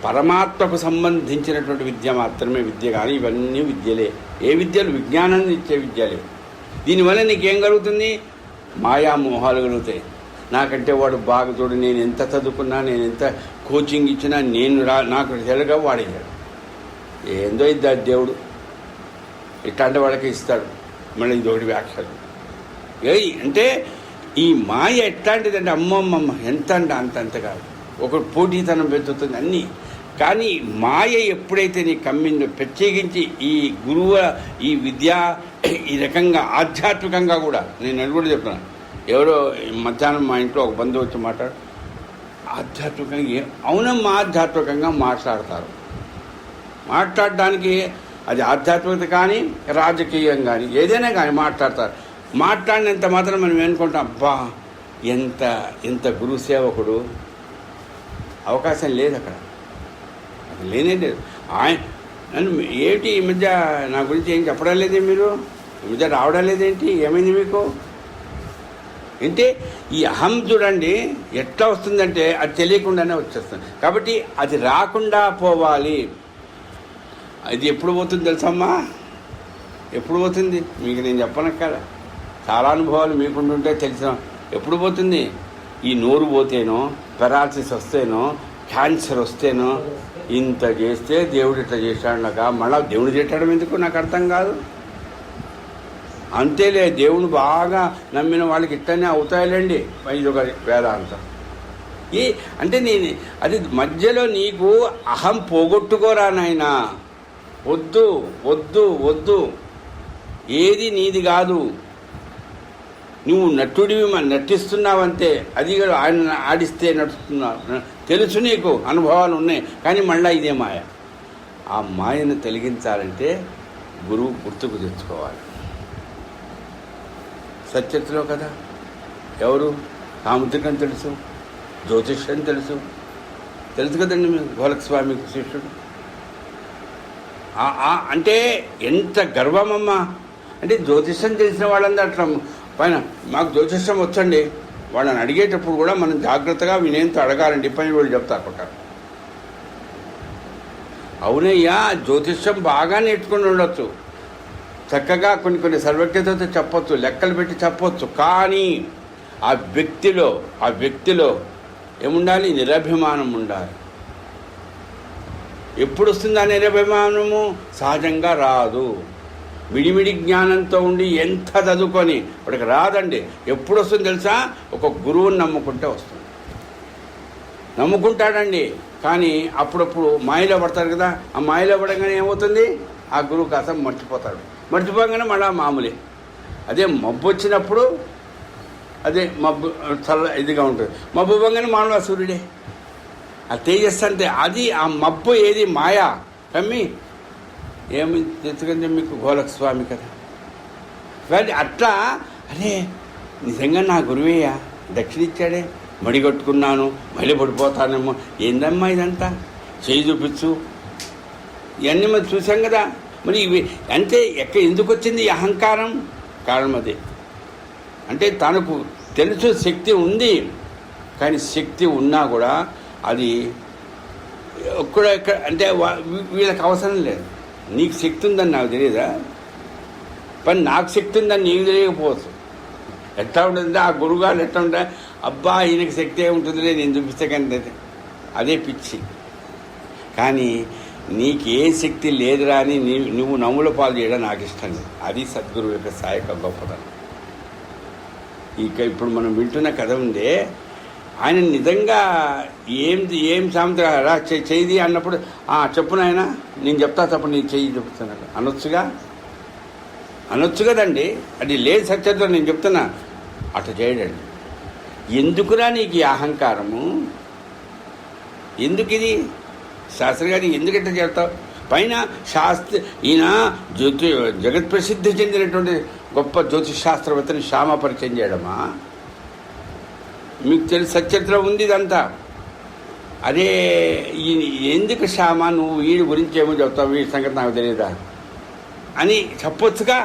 పరమాత్మకు సంబంధించినటువంటి విద్య మాత్రమే విద్య, కానీ ఇవన్నీ విద్యలే. ఏ విద్యలు? విజ్ఞానాన్ని ఇచ్చే విద్యలే. దీనివల్ల నీకేం కలుగుతుంది? మాయామోహాలు కలుగుతాయి. నాకంటే వాడు బాగా చూడు, నేను ఎంత చదువుకున్నా, నేను ఎంత కోచింగ్ ఇచ్చినా, నాకు తెలుగా వాడేయాడు. ఏందో ఇద్దా దేవుడు, ఇట్లాంటి వాళ్ళకి ఇస్తాడు. మళ్ళీ ఇది ఒకటి వ్యాఖ్యలు. అంటే ఈ మాయ ఎట్లాంటిదంటే, అమ్మమ్మమ్మ ఎంత అంటే అంత కాదు. ఒక పోటీతనం పెంచుతుంది అన్నీ. కానీ మాయ ఎప్పుడైతే నీ కమ్మిందో, ప్రత్యేకించి ఈ గురువు, ఈ విద్య, ఈ రకంగా ఆధ్యాత్మికంగా కూడా, నేను కూడా చెప్తున్నాను. ఎవరో మధ్యాహ్నం మా ఇంట్లో ఒక బంధువు వచ్చి ఆధ్యాత్మికంగా అవునమ్మా, ఆధ్యాత్మికంగా మాట్లాడడానికి అది ఆధ్యాత్మికత కానీ రాజకీయం కానీ ఏదైనా కానీ మాట్లాడతారు. మాట్లాడినంత మాత్రం మనం ఏమనుకుంటాం, అబ్బా ఎంత గురు సేవకుడు. అవకాశం లేదు అక్కడ, అది లేనే లేదు. నన్ను ఏమిటి ఈ మధ్య నా గురించి ఏం చెప్పడం లేదే మీరు? ఈ మధ్య రావడం లేదేంటి? ఏమైంది మీకు? అంటే ఈ అహం చూడండి ఎట్లా వస్తుందంటే అది తెలియకుండానే వచ్చేస్తుంది. కాబట్టి అది రాకుండా పోవాలి. అది ఎప్పుడు పోతుంది తెలుసమ్మా? ఎప్పుడు పోతుంది మీకు నేను చెప్పనక్కల. చాలా అనుభవాలు మీకుంటుంటే తెలిసిన. ఎప్పుడు పోతుంది? ఈ నోరు పోతేనో, పెరాలసిస్ వస్తేనో, క్యాన్సర్ వస్తేనో, ఇంత చేస్తే దేవుడు ఇట్లా చేశాడు నాకు, మళ్ళీ దేవుడు చేయడం ఎందుకు నాకు అర్థం కాదు. అంతేలే, దేవుడు బాగా నమ్మిన వాళ్ళకి ఇట్టనే అవుతాయిలేండి. ఇది ఒక వేదాంతం. అంటే నేను అది మధ్యలో నీకు అహం పోగొట్టుకోరా నాయనా. వద్దు వద్దు వద్దు, ఏది నీది కాదు. నువ్వు నటుడివి నటిస్తున్నావంతే. అది ఆయన ఆడిస్తే నడుస్తున్నావు తెలుసు, నీకు అనుభవాలు ఉన్నాయి. కానీ మళ్ళీ ఇదే మాయ. ఆ మాయను తొలగించాలంటే గురువు గుర్తుకు తెచ్చుకోవాలి. సత్యతలో కదా ఎవరు? సాముద్రికం తెలుసు, జ్యోతిష్యం తెలుసు కదండి మీకు. గోలకస్వామికి శిష్యుడు అంటే ఎంత గర్వమమ్మా. అంటే జ్యోతిష్యం తెలిసిన వాళ్ళందరూ అట్లా పైన మాకు జ్యోతిష్యం వచ్చండి వాళ్ళని అడిగేటప్పుడు కూడా మనం జాగ్రత్తగా వినేంత అడగాలండి. పని వాళ్ళు చెప్తారు. అవునయ్యా, జ్యోతిష్యం బాగా నేర్చుకుని ఉండొచ్చు, చక్కగా కొన్ని సర్వజ్ఞతతో చెప్పొచ్చు, లెక్కలు పెట్టి చెప్పొచ్చు. కానీ ఆ వ్యక్తిలో ఏముండాలి? నిరభిమానం ఉండాలి. ఎప్పుడు వస్తుంది ఆ నిరభిమానము? సహజంగా రాదు. విడివిడి జ్ఞానంతో ఉండి ఎంత చదువుకొని వాడికి రాదండి. ఎప్పుడు వస్తుంది తెలుసా? ఒక గురువుని నమ్ముకుంటే వస్తుంది. నమ్ముకుంటాడండి, కానీ అప్పుడప్పుడు మాయలో పడతారు కదా. ఆ మాయలో పడగానే ఏమవుతుంది? ఆ గురువు కాస్త మర్చిపోతాడు. మర్చిపోగానే మళ్ళీ మామూలే. అదే మబ్బు వచ్చినప్పుడు అదే మబ్బు ఇదిగా ఉంటుంది. మబ్బు పోగానే మామూలుగా సూర్యుడే. ఆ తేజస్సు అంతే. అది ఆ మబ్బు ఏది? మాయా కమ్మి ఏమి తెచ్చుకుంటే మీకు గోలకస్వామి కదా. కానీ అట్లా అరే నిజంగా నా గురువేయ్యా, దక్షిణ ఇచ్చాడే, మడిగొట్టుకున్నాను, మళ్ళీ పడిపోతానేమో, ఏందమ్మా ఇదంతా, చేయి చూపించు, ఇవన్నీ మనం చూసాం కదా. మరి ఇవి అంటే ఎందుకు వచ్చింది ఈ అహంకారం? కారణం అదే. అంటే తనకు తెలుసు శక్తి ఉంది, కానీ శక్తి ఉన్నా కూడా అది అంటే వీళ్ళకి అవసరం లేదు. నీకు శక్తి ఉందని నాకు తెలియదా? పని నాకు శక్తి ఉందని నీకు తెలియకపోవచ్చు. ఎట్లా ఉంటుంది ఆ గురువుగారు? ఎట్లా ఉంటా? అబ్బా ఈయనకి శక్తి ఏముంటుందిలే, నేను చూపిస్తే కానీ అదే పిచ్చి. కానీ నీకే శక్తి లేదురా అని నువ్వు నవ్వుల పాలు చేయడం నాకు ఇష్టం లేదు. అది సద్గురువు యొక్క సాయక గొప్పతనం. ఇప్పుడు మనం వింటున్న కథ ఉందే, ఆయన నిజంగా ఏం సామెత చేయి అన్నప్పుడు చెప్పు నాయన నేను చెప్తా తప్ప నీ చెయ్యి చెప్తున్నాడు అనొచ్చు కదండి. అది లేదు సత్యంతో నేను చెప్తున్నా. అట్లా చేయడండి. ఎందుకురా నీకు ఈ అహంకారము? ఎందుకు ఇది? శాస్త్రి గారు ఎందుకంటే చెప్తావు? పైన ఈయన జగత్ ప్రసిద్ధి చెందినటువంటి గొప్ప జ్యోతిష్ శాస్త్రవేత్తని శ్యామ పరిచయం చేయడమా? మీకు తెలిసి సచరిత్ర ఉంది ఇదంతా. అదే ఎందుకు శ్యామ నువ్వు వీడి గురించి ఏమో చెప్తావు, వీడి సంగతి నాకు తెలియదా అని చెప్పొచ్చుగా.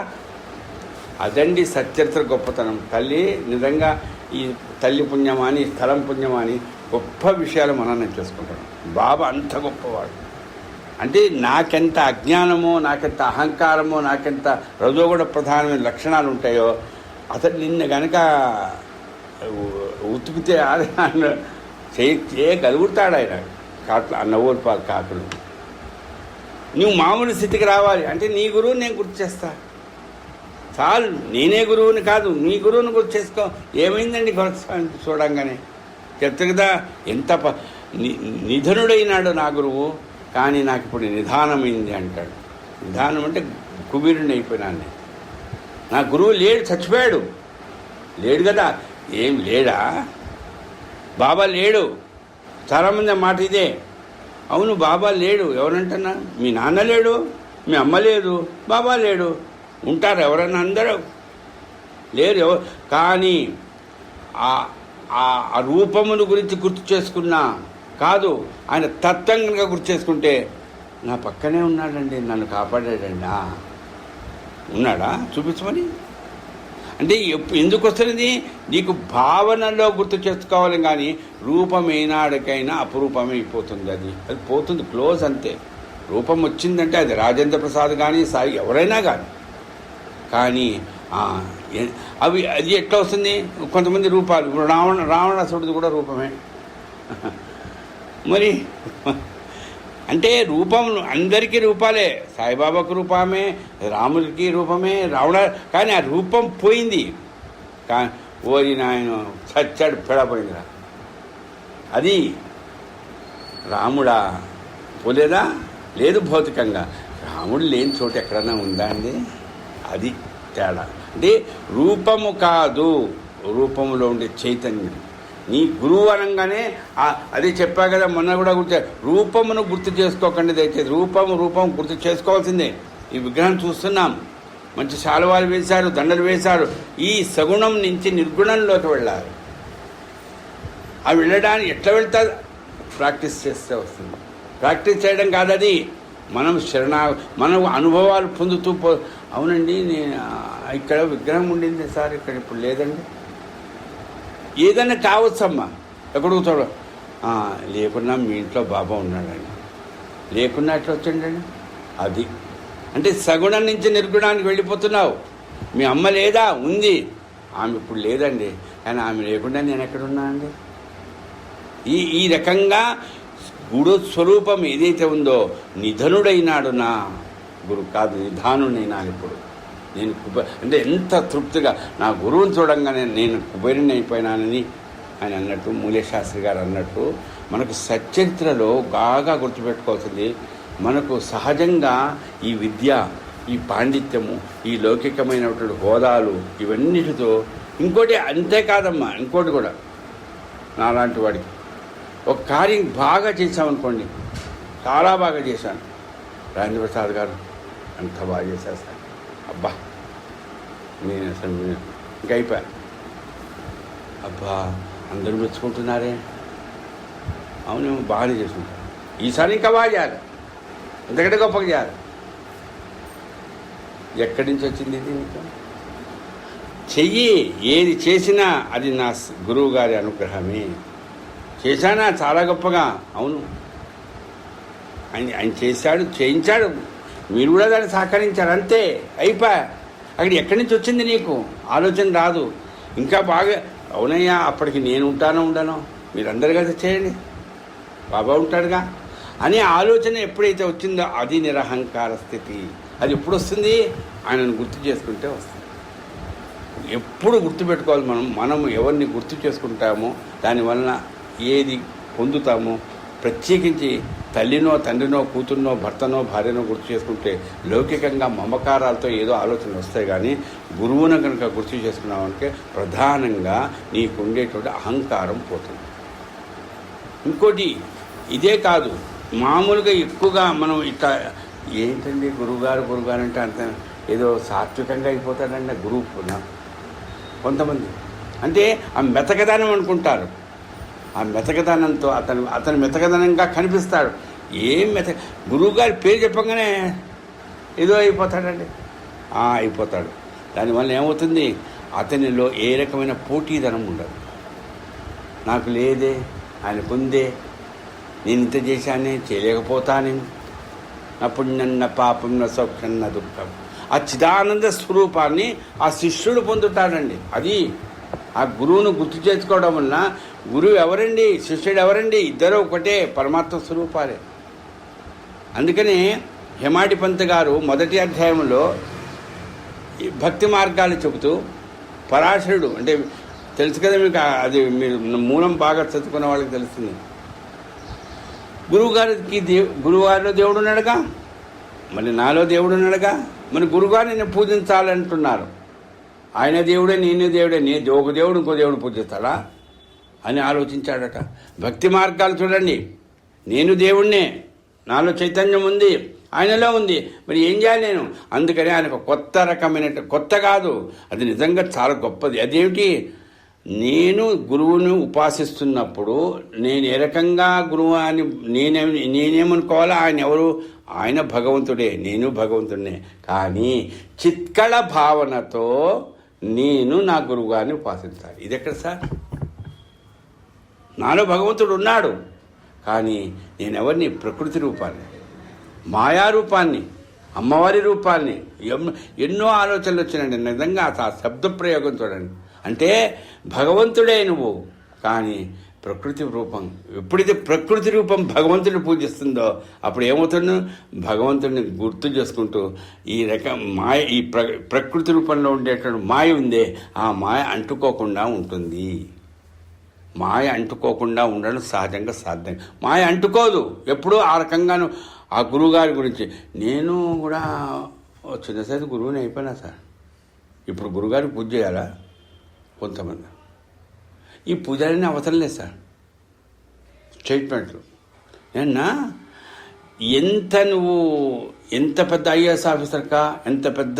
అదండి సచరిత్ర గొప్పతనం. తల్లి నిజంగా ఈ తల్లి పుణ్యమాని, స్థలం పుణ్యమాని గొప్ప విషయాలు మనం చేసుకుంటాం. బాబా అంత గొప్పవాడు. అంటే నాకెంత అజ్ఞానమో, నాకెంత అహంకారమో, నాకెంత రజోగుణ ప్రధానమైన లక్షణాలు ఉంటాయో, అతడు నిన్న కనుక ఉతుకుతే చేయగలుగుతాడు ఆయన. కాట్ల నవ్వుల పాలు కాకులు. నువ్వు మామూలు స్థితికి రావాలి అంటే నీ గురువుని నేను గుర్తు చేస్తా చాలు. నేనే గురువుని కాదు, నీ గురువుని గుర్తు చేసుకో. ఏమైందండి గొడవస్వామి చూడంగానే చెప్తా కదా, ఎంత నిధనుడైనాడు నా గురువు, కానీ నాకు ఇప్పుడు నిధానమైంది అంటాడు. నిధానం అంటే కుబీరుని అయిపోయినాను. నా గురువు లేడు, చచ్చిపోయాడు. లేడు కదా, ఏం లేడా? బాబా లేడు. చాలామంది మాట ఇదే. అవును బాబా లేడు ఎవరంటున్నా? మీ నాన్న లేడు, మీ అమ్మ లేదు, బాబా లేడు. ఉంటారు ఎవరన్నా? అందరూ లేరు. కానీ ఆ రూపమును గురించి గుర్తు చేసుకున్నా కాదు, ఆయన తత్వంగా గుర్తు చేసుకుంటే నా పక్కనే ఉన్నాడండి, నన్ను కాపాడాడండి. ఉన్నాడా? చూపించమని. అంటే ఎందుకు వస్తున్నది? నీకు భావనలో గుర్తు చేసుకోవాలి, కానీ రూపం ఏనాడికైనా అపురూపమే అయిపోతుంది. అది పోతుంది, క్లోజ్ అంతే. రూపం వచ్చిందంటే అది రాజేంద్ర ప్రసాద్ కానీ సాయి ఎవరైనా కానీ అది ఎట్లా వస్తుంది? కొంతమంది రూపాలు, ఇప్పుడు రావణాసురుడిది కూడా రూపమే. మరి అంటే రూపం అందరికీ రూపాలే. సాయిబాబాకు రూపమే, రాముడికి రూపమే, కానీ ఆ రూపం పోయింది. ఓరి నాయన చచ్చాడు, పెడపోయిందిరా. అది రాముడా పోలేదా? లేదు. భౌతికంగా రాముడు లేని చోటు ఎక్కడన్నా ఉందా అండి? అది తేడా. అంటే రూపము కాదు, రూపంలో ఉండే చైతన్యం. నీ గురువు అనగానే అదే చెప్పా కదా మొన్న కూడా రూపమును గుర్తు చేసుకోకండి దయచేసి. రూపం గుర్తు చేసుకోవాల్సిందే. ఈ విగ్రహం చూస్తున్నాం, మంచి శాలువాలు వేశారు, దండలు వేశారు. ఈ సగుణం నుంచి నిర్గుణంలోకి వెళ్ళాలి. అవి వెళ్ళడానికి ఎట్లా వెళ్తారు? ప్రాక్టీస్ చేస్తే వస్తుంది. ప్రాక్టీస్ చేయడం కాదు అది, మనం అనుభవాలు పొందుతూ అవునండి నేను ఇక్కడ విగ్రహం ఉండింది సార్, ఇక్కడ ఇప్పుడు లేదండి. ఏదైనా కావచ్చమ్మా. ఎక్కడికి చూడ లేకున్నా మీ ఇంట్లో బాబా ఉన్నాడండి, లేకున్నా ఎట్లా వచ్చండి. అది అంటే సగుణం నుంచి నిర్గుణానికి వెళ్ళిపోతున్నావు. మీ అమ్మ లేదా? ఉంది. ఆమె ఇప్పుడు లేదండి, కానీ ఆమె లేకుండా నేను ఎక్కడున్నా అండి. ఈ రకంగా గురు స్వరూపం ఏదైతే ఉందో, నిధనుడైనాడు నా గురు కాదు, నిధానుడైనాడు. ఇప్పుడు నేను అంటే ఎంత తృప్తిగా నా గురువుని చూడంగానే నేను కుబేరుని అయిపోయినానని ఆయన అన్నట్టు, మూలేశాస్త్రి గారు అన్నట్టు, మనకు సచ్చరిత్రలో బాగా గుర్తుపెట్టుకోవాల్సింది, మనకు సహజంగా ఈ విద్య, ఈ పాండిత్యము, ఈ లౌకికమైనటువంటి హోదాలు ఇవన్నిటితో ఇంకోటి అంతేకాదమ్మా, ఇంకోటి కూడా నాలాంటి వాడికి ఒక కార్యం బాగా చేశామనుకోండి, చాలా బాగా చేశాను. రాజేంద్ర ప్రసాద్ గారు అంత బాగా చేశారు సార్, అబ్బా నేను అసలు ఇంకా అయిపోయా, అబ్బా అందరూ మెచ్చుకుంటున్నారే, అవునేమో బాగానే చేసుకుంటారు, ఈసారి ఇంకా బాగా చేయాలి, ఎంతకంటే గొప్పగా చేయాలి. ఎక్కడి నుంచి వచ్చింది ఇది? నీకు చెయ్యి, ఏది చేసినా అది నా గురువు గారి అనుగ్రహమే. చేశానా చాలా గొప్పగా, అవును ఆయన చేశాడు, చేయించాడు, మీరు కూడా దాన్ని సహకరించారు, అంతే అయిపోయా. అక్కడ ఎక్కడి నుంచి వచ్చింది నీకు ఆలోచన రాదు. ఇంకా బాగా అవునయ్యా అప్పటికి నేను ఉంటానో ఉండనో, మీరందరూ కలిసి చేయండి, బాబా ఉంటాడుగా అనే ఆలోచన ఎప్పుడైతే వచ్చిందో అది నిరహంకార స్థితి. అది ఎప్పుడు వస్తుంది? ఆయనను గుర్తు చేసుకుంటే వస్తుంది. ఎప్పుడు గుర్తుపెట్టుకోవాలి, మనం ఎవరిని గుర్తు చేసుకుంటామో దానివలన ఏది పొందుతామో. ప్రత్యేకించి తల్లినో తండ్రినో కూతుర్నో భర్తనో భార్యనో గుర్తు చేసుకుంటే లౌకికంగా మమకారాలతో ఏదో ఆలోచనలు వస్తాయి, కానీ గురువును కనుక గుర్తు చేసుకున్నామంటే ప్రధానంగా నీకు ఉండేటువంటి అహంకారం పోతుంది. ఇంకోటి ఇదే కాదు, మామూలుగా ఎక్కువగా మనం ఇట్లా ఏంటండి గురువుగారు అంటే అంత ఏదో సాత్వికంగా అయిపోతాడండి గురువు. కొంతమంది అంటే ఆ మెతకదనం అనుకుంటారు, ఆ మెతకదనంతో అతను మెతకదనంగా కనిపిస్తాడు. గురువుగారి పేరు చెప్పగానే ఏదో అయిపోతాడండి, అయిపోతాడు. దానివల్ల ఏమవుతుంది? అతనిలో ఏ రకమైన పోటీదనం ఉండదు. నాకు లేదే, ఆయనకుందే, నేను ఇంత చేశానే, చేయలేకపోతానే, నా పుణ్యం నా పాపం నా సౌఖ్యం నా దుఃఖం. ఆ చిదానంద స్వరూపాన్ని ఆ శిష్యుడు పొందుతాడండి. అది ఆ గురువును గుర్తు చేసుకోవడం వలన, గురువు ఎవరండి, శిష్యుడు ఎవరండి, ఇద్దరు ఒకటే పరమాత్మ స్వరూపాలే. అందుకనే హేమాడి పంత్ గారు మొదటి అధ్యాయంలో భక్తి మార్గాలు చెబుతూ, పరాశరుడు అంటే తెలుసు కదా మీకు, అది మీరు మూలం బాగా చదువుకున్న వాళ్ళకి తెలుస్తుంది. గురువుగారిలో దేవుడు ఉన్నాడుగా, మరి నాలో దేవుడు ఉన్నాడుగా, మరి గురువుగారిని నేను పూజించాలంటున్నారు. ఆయన దేవుడే, నేను దేవుడే, ఒక దేవుడు ఇంకో దేవుడు పూజిస్తాడా అని ఆలోచించాడట. భక్తి మార్గాలు చూడండి, నేను దేవుణ్ణే, నాలో చైతన్యం ఉంది, ఆయనలో ఉంది, మరి ఏం చేయాలి నేను? అందుకని ఆయనకు కొత్త రకమైన, కొత్త కాదు, అది నిజంగా చాలా గొప్పది. అదేమిటి? నేను గురువుని ఉపాసిస్తున్నప్పుడు నేను ఏ రకంగా గురువు అని నేనేమనుకోవాలా? ఆయన ఎవరు? ఆయన భగవంతుడే, నేను భగవంతుడినే. కానీ చిత్కళ భావనతో నేను నా గురువుగారిని ఉపాసించాలి. ఇది ఎక్కడ సార్? నాలో భగవంతుడు ఉన్నాడు, కానీ నేనెవరిని? ప్రకృతి రూపాన్ని, మాయారూపాన్ని, అమ్మవారి రూపాన్ని. ఎన్నో ఆలోచనలు వచ్చినాయండి. నిజంగా ఆ శబ్ద ప్రయోగం చూడండి. అంటే భగవంతుడే నువ్వు, కానీ ప్రకృతి రూపం. ఎప్పుడైతే ప్రకృతి రూపం భగవంతుడిని పూజిస్తుందో అప్పుడు ఏమవుతుందో? భగవంతుడిని గుర్తు చేసుకుంటూ ఈ రకం మాయ, ఈ ప్రకృతి రూపంలో ఉండేటువంటి మాయ ఉందే, ఆ మాయ అంటుకోకుండా ఉంటుంది. మాయ అంటుకోకుండా ఉండడం సహజంగా సాధ్యం. మాయ అంటుకోదు ఎప్పుడూ ఆ రకంగాను. ఆ గురువుగారి గురించి నేను కూడా చిన్న సైజు గురువుని అయిపోయినా సార్. ఇప్పుడు గురువుగారికి పూజ చేయాలా? కొంతమంది ఈ పూజలన్నీ అవసరం లేదు సార్. స్టేట్మెంట్లు ఏమన్నా ఎంత పెద్ద ఐఏఎస్ ఆఫీసర్కా, ఎంత పెద్ద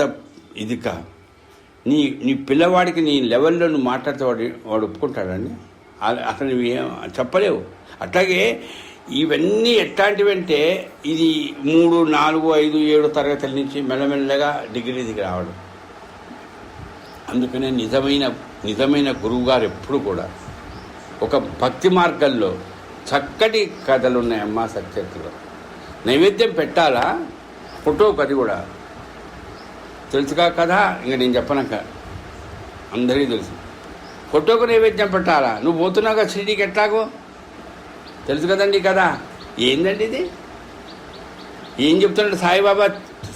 ఇదికా, నీ పిల్లవాడికి నీ లెవెల్లో నువ్వు మాట్లాడితే వాడు ఒప్పుకుంటాడండి? అసలు నువ్వు చెప్పలేవు. అట్లాగే ఇవన్నీ ఎట్లాంటివంటే ఇది 3, 4, 5, 7 తరగతుల నుంచి మెల్లమెల్లగా డిగ్రీ దిగి రావడం. అందుకనే నిజమైన గురువుగారు ఎప్పుడు కూడా ఒక భక్తి మార్గంలో చక్కటి కథలు ఉన్నాయమ్మా. సత్యత్తులో నైవేద్యం పెట్టాలా? ఫోటోకి అది కూడా తెలుసుగా కదా, ఇంక నేను చెప్పనాక అందరికీ తెలుసు. ఫోటోకు నైవేద్యం పెట్టాలా? నువ్వు పోతున్నావుగా షిరిడీకి, ఎట్లాగో తెలుసు కదండి కదా. ఏందండి ఇది? ఏం చెప్తున్నాడు సాయిబాబా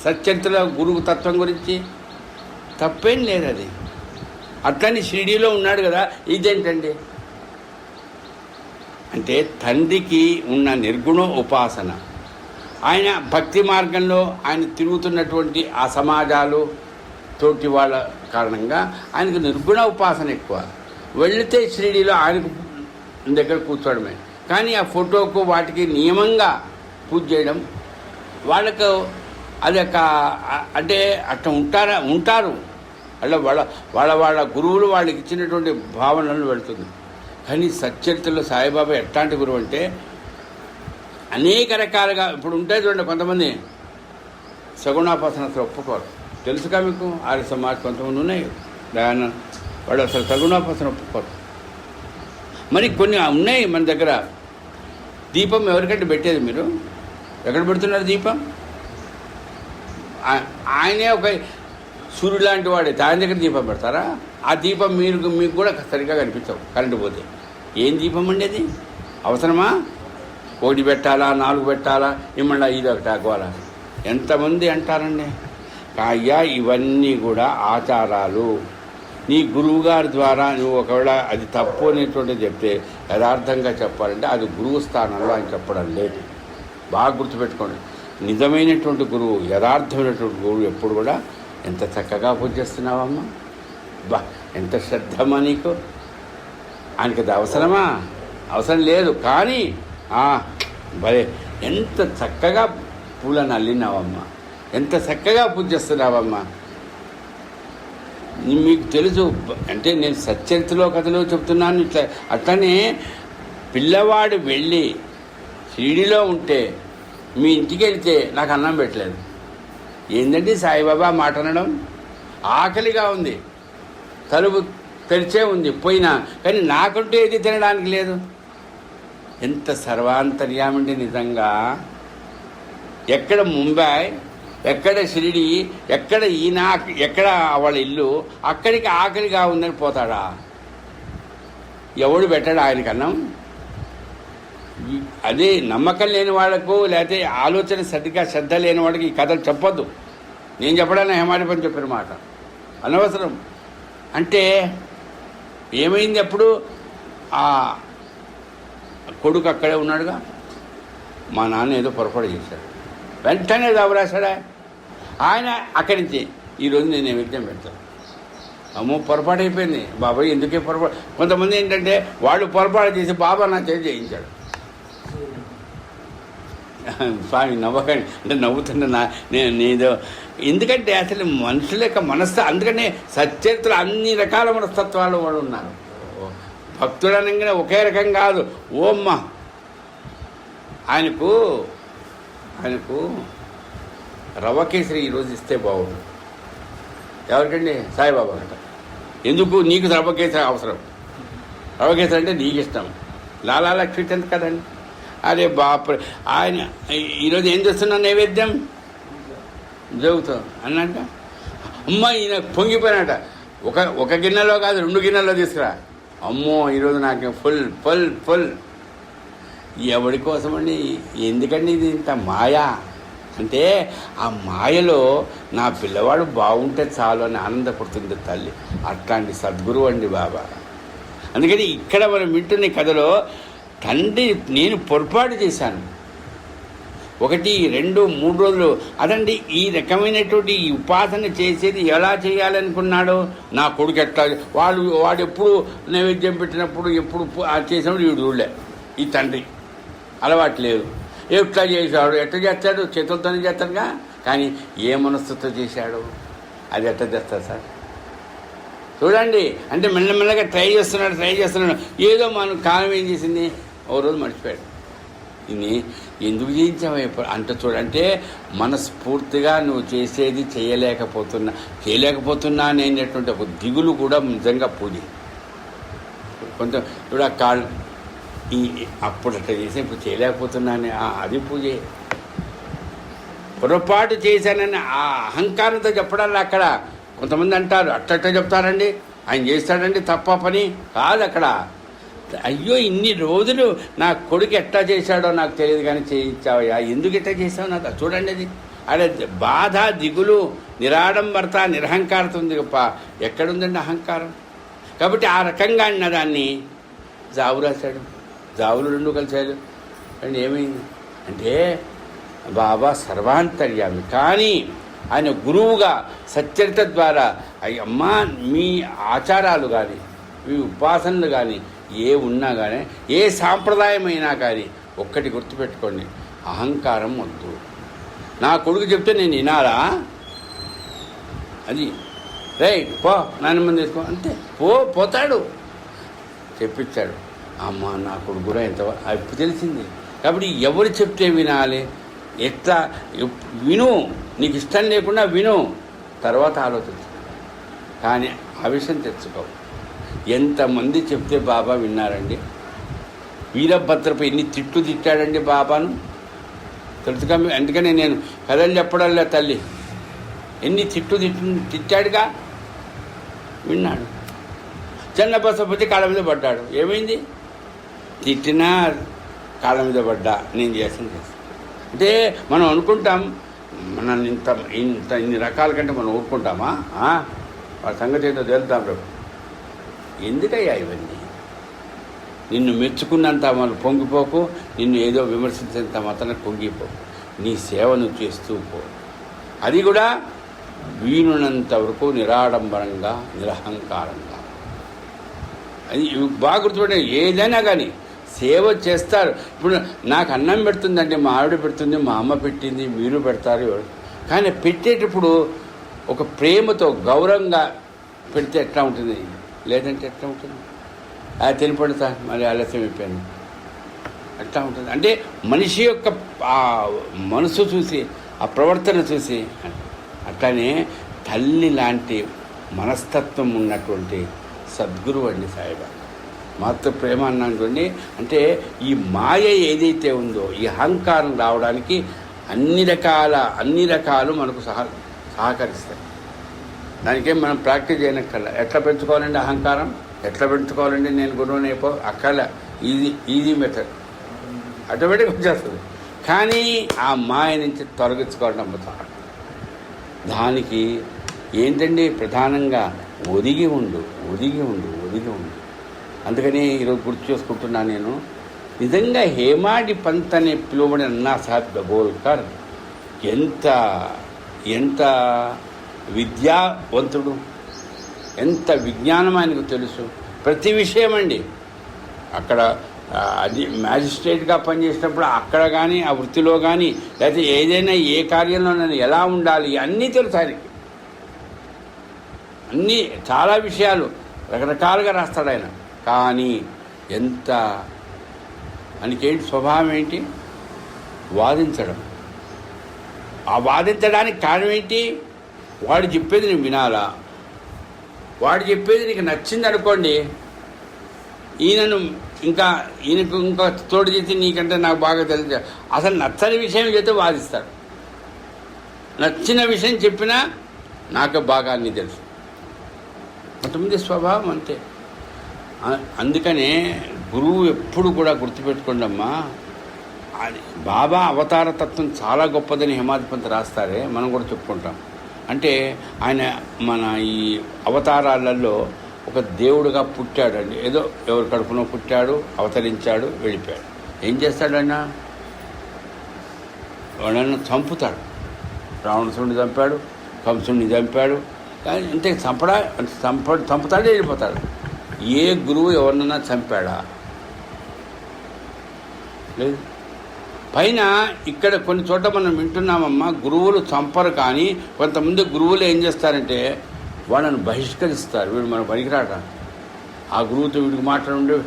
సత్యత్తుల గురువు తత్వం గురించి? తప్పేం లేదు అది. అట్లని షిరిడీలో ఉన్నాడు కదా, ఇదేంటండి అంటే తండ్రికి ఉన్న నిర్గుణ ఉపాసన. ఆయన భక్తి మార్గంలో ఆయన తిరుగుతున్నటువంటి ఆ సమాజాలు తోటి వాళ్ళ కారణంగా ఆయనకు నిర్గుణ ఉపాసన ఎక్కువ. వెళితే షిరిడీలో ఆయనకు దగ్గర కూర్చోవడమే, కానీ ఆ ఫోటోకు వాటికి నియమంగా పూజ చేయడం వాళ్ళకు అది అంటే అట్లా ఉంటారు అలా వాళ్ళ గురువులు వాళ్ళకి ఇచ్చినటువంటి భావనలు వెళుతుంది. కానీ సచ్చరిత్రలో సాయిబాబా ఎట్లాంటి గురువు అంటే అనేక రకాలుగా ఇప్పుడు ఉంటాయి చూడండి. కొంతమంది సగుణాపాసన అసలు ఒప్పుకోరు, తెలుసుగా మీకు. ఆర్య సమాజ్ కొంతమంది ఉన్నాయి దయానంద, వాళ్ళు అసలు సగుణాపాసన ఒప్పుకోరు. మరి కొన్ని ఉన్నాయి మన దగ్గర. దీపం ఎవరికంటే పెట్టేది మీరు? ఎక్కడ పెడుతున్నారు దీపం? ఆయనే ఒక సూర్యుడు లాంటి వాడే, ఆయన దగ్గర దీపం పెడతారా? ఆ దీపం మీకు కూడా సరిగ్గా కనిపించవు కరెంటు పోతే. ఏం దీపం అండి అది? అవసరమా? 1 పెట్టాలా, 4 పెట్టాలా, ఇమ్మన్నా ఇది ఒకటి ఆగోవాలా? ఎంతమంది అంటారండి. అయ్యా ఇవన్నీ కూడా ఆచారాలు. నీ గురువుగారి ద్వారా నువ్వు ఒకవేళ అది తప్పు అనేటువంటిది చెప్తే యథార్థంగా చెప్పాలంటే అది గురువు స్థానంలో ఆయన చెప్పడం లేదు. బాగా గుర్తుపెట్టుకోండి. నిజమైనటువంటి గురువు, యథార్థమైనటువంటి గురువు ఎప్పుడు కూడా ఎంత చక్కగా పూజ చేస్తున్నావమ్మా, బా ఎంత శ్రద్ధమ్మా నీకు. ఆయనకి అది అవసరమా? అవసరం లేదు. కానీ భలే ఎంత చక్కగా పూలను అల్లినావమ్మా, ఎంత చక్కగా పూజ చేస్తున్నావమ్మా. మీకు తెలుసు అంటే నేను సచ్చరిత్రలో కథలో చెప్తున్నాను. ఇట్లా అట్లనే పిల్లవాడు వెళ్ళి షిరిడీలో ఉంటే మీ ఇంటికి వెళ్తే నాకు అన్నం పెట్టలేదు. ఏంటంటే సాయిబాబా మాట అనడం. ఆకలిగా ఉంది, తలుపు తెరిచే ఉంది, పోయినా కానీ నాకంటూ ఏది తినడానికి లేదు. ఎంత సర్వాంతర్యామండి నిజంగా. ఎక్కడ ముంబై, ఎక్కడ షిరిడి, ఎక్కడ ఈయన, ఎక్కడ వాళ్ళ ఇల్లు, అక్కడికి ఆకలిగా ఉందని పోతాడా? ఎవడు పెట్టాడు ఆయనకి అన్నం? అదే నమ్మకం లేని వాళ్లకు, లేకపోతే ఆలోచన సరిగ్గా శ్రద్ధ లేని వాడికి ఈ కథలు చెప్పొద్దు. నేను చెప్పడానికి హేమాడిపని చెప్పిన మాట అనవసరం. అంటే ఏమైంది? అప్పుడు ఆ కొడుకు అక్కడే ఉన్నాడుగా, మా నాన్న ఏదో పొరపాటు చేశాడు, వెంటనే దాబరాశాడా ఆయన. అక్కడి నుంచి ఈరోజు నేను నైవేద్యం పెడతాను. అమ్మో పొరపాటు అయిపోయింది బాబాయ్, ఎందుకే పొరపాటు. కొంతమంది ఏంటంటే వాళ్ళు పొరపాటు చేసి బాబా నా చేసి చేయించాడు. స్వామి నవ్వకండి అంటే నవ్వుతున్నా నేనేదో. ఎందుకంటే అసలు మనుషుల యొక్క మనస్సు, అందుకనే సచరిత్రలో అన్ని రకాల మనస్తత్వాలు వాళ్ళు ఉన్నారు. భక్తుడు అనగానే ఒకే రకం కాదు. ఓమ్మ ఆయనకు రవ్వ కేసరి ఈరోజు ఇస్తే బాగుండు. ఎవరికండి? సాయిబాబా అంట. ఎందుకు? నీకు రవ్వ కేసరి అవసరం. రవ్వ కేసరి అంటే నీకు ఇష్టం. లాలా లక్ష్మీ చంద్ కదండి. అరే బాపు, ఆయన ఈరోజు ఏం చేస్తున్నా నైవేద్యం జరుగుతాం అన్నట్ట. అమ్మ ఈయన పొంగిపోయినట. ఒక గిన్నెలో కాదు 2 గిన్నెలో తీసుకురా. అమ్మో ఈరోజు నాకు ఫుల్ ఫుల్ ఫుల్. ఎవడి కోసమండి? ఎందుకండి ఇది ఇంత మాయా అంటే? ఆ మాయలో నా పిల్లవాడు బాగుంటే చాలు అని ఆనందపడుతుంది తల్లి. అట్లాంటి సద్గురువు అండి బాబా. అందుకని ఇక్కడ మనం వింటున్న కథలో తండ్రి నేను పొరపాటు చేశాను, 1, 2, 3 రోజులు అదండి. ఈ రకమైనటువంటి ఈ ఉపాసన చేసేది ఎలా చేయాలనుకున్నాడో నా కొడుకు ఎట్లా వాడు ఎప్పుడు నైవేద్యం పెట్టినప్పుడు ఎప్పుడు చేసినప్పుడు వీడు చూడలే. ఈ తండ్రి అలవాటు లేదు. ఎట్లా చేశాడు? ఎట్లా చేస్తాడు? చేతులతోనే చేస్తాడుగా. కానీ ఏ మనస్సుతో చేశాడు? అది ఎట్లా చేస్తాడు సార్? చూడండి. అంటే మెల్లమెల్లగా ట్రై చేస్తున్నాడు. ఏదో మన కాలం ఏం చేసింది, ఓ రోజు మర్చిపోయాడు. ఇది ఎందుకు చేయించావు అంటే చూడంటే మనస్ఫూర్తిగా నువ్వు చేసేది చేయలేకపోతున్నా అనేటువంటి ఒక దిగులు కూడా నిజంగా పూజ. కొంచెం ఇప్పుడు ఆ కాళ్ళు అప్పుడు అట్లా చేసి ఇప్పుడు చేయలేకపోతున్నానే, అది పూజే. పొరపాటు చేశానని ఆ అహంకారంతో చెప్పడాలి. అక్కడ కొంతమంది అంటారు అట్ట చెప్తారండి, ఆయన చేస్తాడండి తప్ప పని కాదు అక్కడ. అయ్యో ఇన్ని రోజులు నా కొడుకు ఎట్లా చేశాడో నాకు తెలియదు కానీ చేయించావయ్యా, ఎందుకు ఎట్లా చేసావు నాకు చూడండి. అది అదే బాధ, దిగులు, నిరాడంబరత, నిరహంకారత ఉంది గొప్ప. ఎక్కడుందండి అహంకారం? కాబట్టి ఆ రకంగా అన్న దాన్ని జావు రాశాడు. జావులు 2 కలిశాడు. అండ్ ఏమైంది అంటే బాబా సర్వాంతర్యామి. కానీ ఆయన గురువుగా సచ్చరిత ద్వారా అమ్మా మీ ఆచారాలు కానీ మీ ఉపాసనలు కానీ ఏ ఉన్నా కానీ ఏ సాంప్రదాయమైనా కానీ ఒక్కటి గుర్తుపెట్టుకోండి, అహంకారం వద్దు. నా కొడుకు చెప్తే నేను వినాలా? అది రైట్ పో నాన్నమ్మ తీసుకో అంతే. పోతాడు. చెప్పించాడు. అమ్మ నా కొడుకు కూడా ఎంత ఇప్పుడు తెలిసింది. కాబట్టి ఎవరు చెప్తే వినాలి? ఎట్లా విను, నీకు ఇష్టం లేకుండా విను, తర్వాత ఆలోచించు. కానీ ఆ విషయం తెచ్చుకో. ఎంతమంది చెప్తే బాబా విన్నారండి? వీరభద్రపై ఎన్ని తిట్లు తిట్టాడండి బాబాను తెలుసుగా. అందుకనే నేను కథలు చెప్పడంలే తల్లి, ఎన్ని తిట్టాడుగా, విన్నాడు. చిన్నబసపతి కాళ్ళ మీద పడ్డాడు. ఏమైంది? తిట్టినా కాళ్ళ మీద పడ్డా, నేను చేస్తాను. అంటే మనం అనుకుంటాం మనల్ని ఇన్ని రకాల కంటే మనం ఊరుకుంటామా? వాళ్ళ సంగతి ఏంటో తెలుద్దాం రేపు. ఎందుకయ్యా ఇవన్నీ? నిన్ను మెచ్చుకున్నంత మనం పొంగిపోకు, నిన్ను ఏదో విమర్శించినంత మాత్రం పొంగిపోకు. నీ సేవను చేస్తూ పో. అది కూడా వీణునంత వరకు నిరాడంబరంగా, నిరహంకారంగా. అది బాగా గుర్తుపెట్టే. ఏదైనా కానీ సేవ చేస్తారు. ఇప్పుడు నాకు అన్నం పెడుతుందంటే మా ఆవిడ పెడుతుంది, మా అమ్మ పెట్టింది, మీరు పెడతారు. కానీ పెట్టేటప్పుడు ఒక ప్రేమతో గౌరవంగా పెడితే ఎట్లా ఉంటుంది? లేదంటే ఎట్లా ఉంటుంది? అది తినపడతా మరి ఆలస్యం అయిపోయాను ఎట్లా ఉంటుంది? అంటే మనిషి యొక్క ఆ మనసు చూసి, ఆ ప్రవర్తన చూసి. అట్లానే తల్లి లాంటి మనస్తత్వం ఉన్నటువంటి సద్గురువు అండి సాయిబాబా. మాతృ ప్రేమ అన్నాను చూడండి. అంటే ఈ మాయ ఏదైతే ఉందో, ఈ అహంకారం రావడానికి అన్ని రకాలు మనకు సహకరిస్తాయి. దానికేం మనం ప్రాక్టీస్ చేయనక్కర్లా. ఎట్లా పెంచుకోవాలండి అహంకారం? ఎట్లా పెంచుకోవాలండి నేను గురువుని అయిపో అక్కర్లా. ఈజీ మెథడ్, ఆటోమేటిక్గా వచ్చేస్తుంది. కానీ ఆ మాయ నుంచి తొలగించుకోవడం దానికి ఏంటండి ప్రధానంగా ఒదిగి ఉండు. అందుకని ఈరోజు గుర్తు చేసుకుంటున్నాను నేను. నిజంగా హేమాడి పంత్ అనే పిలువబడిన అన్నా సాహెబ్ దాబోల్కర్ ఎంత విద్యావంతుడు, ఎంత విజ్ఞానం ఆయనకు తెలుసు. ప్రతి విషయం అండి. అక్కడ అది మ్యాజిస్ట్రేట్గా పనిచేసినప్పుడు అక్కడ కానీ ఆ వృత్తిలో కానీ లేకపోతే ఏదైనా ఏ కార్యంలోనైనా ఎలా ఉండాలి అన్నీ తెలుసు ఆయనకి. అన్నీ చాలా విషయాలు రకరకాలుగా రాస్తాడు ఆయన. కానీ ఎంత ఆయనకేంటి స్వభావం ఏంటి? వాదించడం. ఆ వాదించడానికి కారణం ఏంటి? వాడు చెప్పేది నేను వినాలా, వాడు చెప్పేది నీకు నచ్చింది అనుకోండి, ఈయనకు ఇంకా తోడు చేసి నీకంటే నాకు బాగా తెలుసు. అసలు నచ్చని విషయం చేస్తే వాదిస్తాడు. నచ్చిన విషయం చెప్పినా నాకు బాగా అన్నీ తెలుసు. కొంతమంది స్వభావం అంతే. అందుకనే గురువు ఎప్పుడు కూడా గుర్తుపెట్టుకోండమ్మా, అది బాబా అవతార తత్వం చాలా గొప్పదని హేమాధిపంత్ రాస్తారే, మనం కూడా చెప్పుకుంటాం. అంటే ఆయన మన ఈ అవతారాలలో ఒక దేవుడుగా పుట్టాడండి. ఏదో ఎవరి కడుపునో పుట్టాడు, అవతరించాడు, వెళ్ళిపోయాడు. ఏం చేస్తాడన్నా? వాళ్ళని చంపుతాడు. రావణుసుడిని చంపాడు, కంసుడిని చంపాడు. కానీ అంటే చంపుతాడే వెళ్ళిపోతాడు. ఏ గురువు ఎవరినన్నా చంపాడా? లేదు. పైన ఇక్కడ కొన్ని చోట్ల మనం వింటున్నామమ్మా, గురువులు చంపరు, కానీ కొంతమంది గురువులు ఏం చేస్తారంటే వాళ్ళని బహిష్కరిస్తారు. వీడు మన పనికిరాట, ఆ గురువుతో వీడికి మాట్లాడుండే.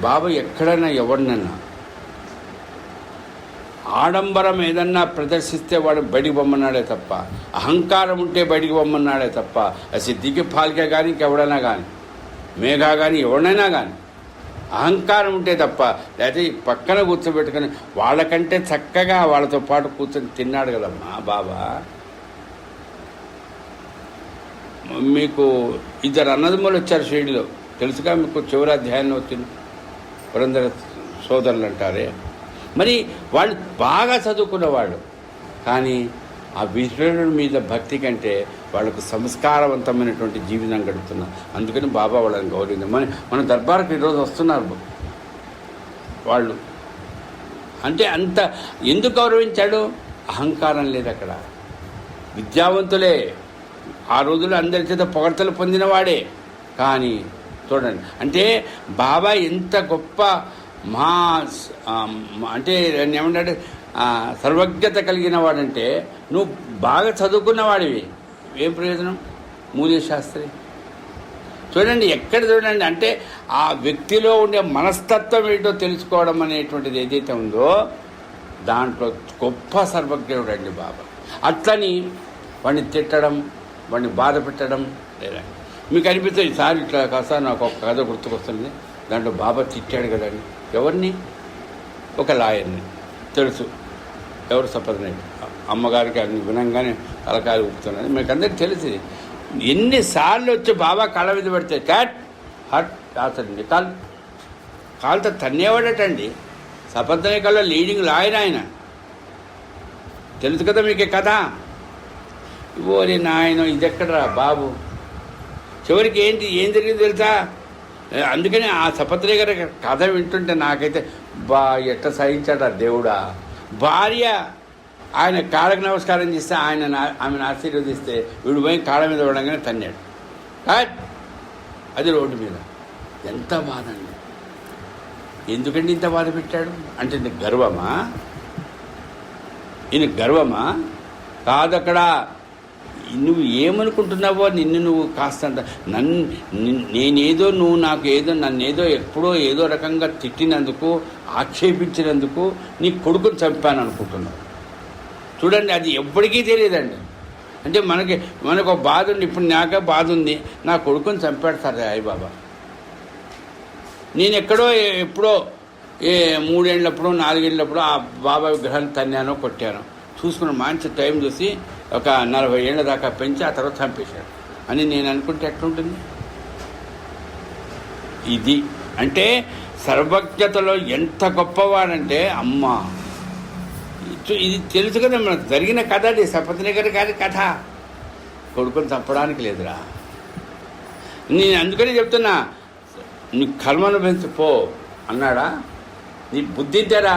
బాబా ఎక్కడైనా ఎవరినన్నా ఆడంబరం ఏదన్నా ప్రదర్శిస్తే వాడు బయటికి పొమ్మన్నాడే తప్ప, అహంకారం ఉంటే బయటికి పొమ్మన్నాడే తప్ప, సిద్ధికి పాలిక కానీ ఇంకెవడైనా కానీ, మేఘా కానీ ఎవడైనా కానీ అహంకారం ఉంటే తప్ప, లేకపోతే పక్కన కూర్చోబెట్టుకొని వాళ్ళకంటే చక్కగా వాళ్ళతో పాటు కూర్చొని తిన్నాడు కదమ్మా బాబా. మీకు ఇద్దరు అన్నదమ్ములు వచ్చారు షిరిడీలో, తెలుసుగా మీకు. చివరి అధ్యాయంలో వచ్చింది పురంధర సోదరులు అంటారే. మరి వాళ్ళు బాగా చదువుకున్నవాళ్ళు, కానీ ఆ ఈశ్వరుడి మీద భక్తి కంటే వాళ్ళకు సంస్కారవంతమైనటువంటి జీవితం గడుపుతున్నారు. అందుకని బాబా వాళ్ళని గౌరవించారు. మన దర్బార్కి ఈరోజు వస్తున్నారు వాళ్ళు. అంటే అంత ఎందుకు గౌరవించాడు? అహంకారం లేదు అక్కడ. విద్యావంతులే, ఆ రోజుల్లో అందరి చేత పొగడ్తలు పొందినవాడే. కానీ చూడండి, అంటే బాబా ఎంత గొప్ప అంటే ఏమంటాడు, సర్వజ్ఞత కలిగిన వాడంటే, నువ్వు బాగా చదువుకున్నవాడివి, ఏం ప్రయోజనం? మూల్య శాస్త్రి చూడండి, ఎక్కడ చూడండి. అంటే ఆ వ్యక్తిలో ఉండే మనస్తత్వం ఏంటో తెలుసుకోవడం అనేటువంటిది ఏదైతే ఉందో దాంట్లో గొప్ప సర్వజ్ఞుడు అండి బాబా. అట్లని వాడిని తిట్టడం, వాడిని బాధ పెట్టడం లేదా. మీకు అనిపిస్తుంది ఈసారి ఇట్లా కాస్త నాకు ఒక కథ గుర్తుకొస్తుంది. దాంట్లో బాబా తిట్టాడు కదండి. ఎవరిని? ఒక లాయర్ని. తెలుసు ఎవరు? సపదనాయుడు. అమ్మగారికి అన్ని వినంగానే తలకాయలు ఊపుతున్నాడు. మీకు అందరికీ తెలిసి ఎన్నిసార్లు వచ్చి బాబా కళ్ళ మీద పెడితే క్యాట్ హట్ రాసండి కాలుతో తన్నేవాడటండి. సపదనాయకుల్లో లీడింగ్ లాయర్ ఆయన. తెలుసు కదా మీకు కథ. ఓరి నాయన, ఇది ఎక్కడరా బాబు. చివరికి ఏం జరిగింది తెలుసా? అందుకని ఆ సపత్రి గారి కథ వింటుంటే నాకైతే ఎట్ట సహించాడు ఆ దేవుడా. భార్య ఆయన కాళ్ళకు నమస్కారం చేస్తే ఆమెను ఆశీర్వదిస్తే వీడు పోయి కాళ్ళ మీద పడంగానే తన్నాడు. అది రోడ్డు మీద. ఎంత బాధ అండి. ఎందుకండి ఇంత బాధ పెట్టాడు? అంటే నీకు గర్వమా? ఈయన గర్వమా? కాదు. అక్కడ నువ్వు ఏమనుకుంటున్నావో నిన్ను నువ్వు కాస్తంత నేనేదో నువ్వు నాకు ఏదో నన్నేదో ఎప్పుడో ఏదో రకంగా తిట్టినందుకు, ఆక్షేపించినందుకు నీ కొడుకుని చంపాను అనుకుంటున్నావు. చూడండి, అది ఎప్పటికీ తెలియదండి. అంటే మనకు ఒక బాధ ఉంది. ఇప్పుడు నాకే బాధ ఉంది, నా కొడుకుని చంపాడు సార్ బాబా. నేను ఎప్పుడో 3 ఏళ్ళప్పుడు 4 ఏళ్ళప్పుడు ఆ బాబా విగ్రహాన్ని తన్నానో కొట్టానో చూసుకున్న మంచి టైం చూసి ఒక 40 ఏళ్ళ దాకా పెంచి ఆ తర్వాత చంపేశాడు అని నేను అనుకుంటే ఎట్లుంటుంది? ఇది అంటే సర్వజ్ఞతలో ఎంత గొప్పవాడంటే అమ్మ. ఇది తెలుసు కదా, మనకు జరిగిన కథ. అది సపత్నగర్ గారి కథ. కొడుకుని చంపడానికి లేదురా. నేను అందుకనే చెప్తున్నా, నీ కర్మను పెంచిపో అన్నాడా? నీ బుద్ధి ఇంతేరా,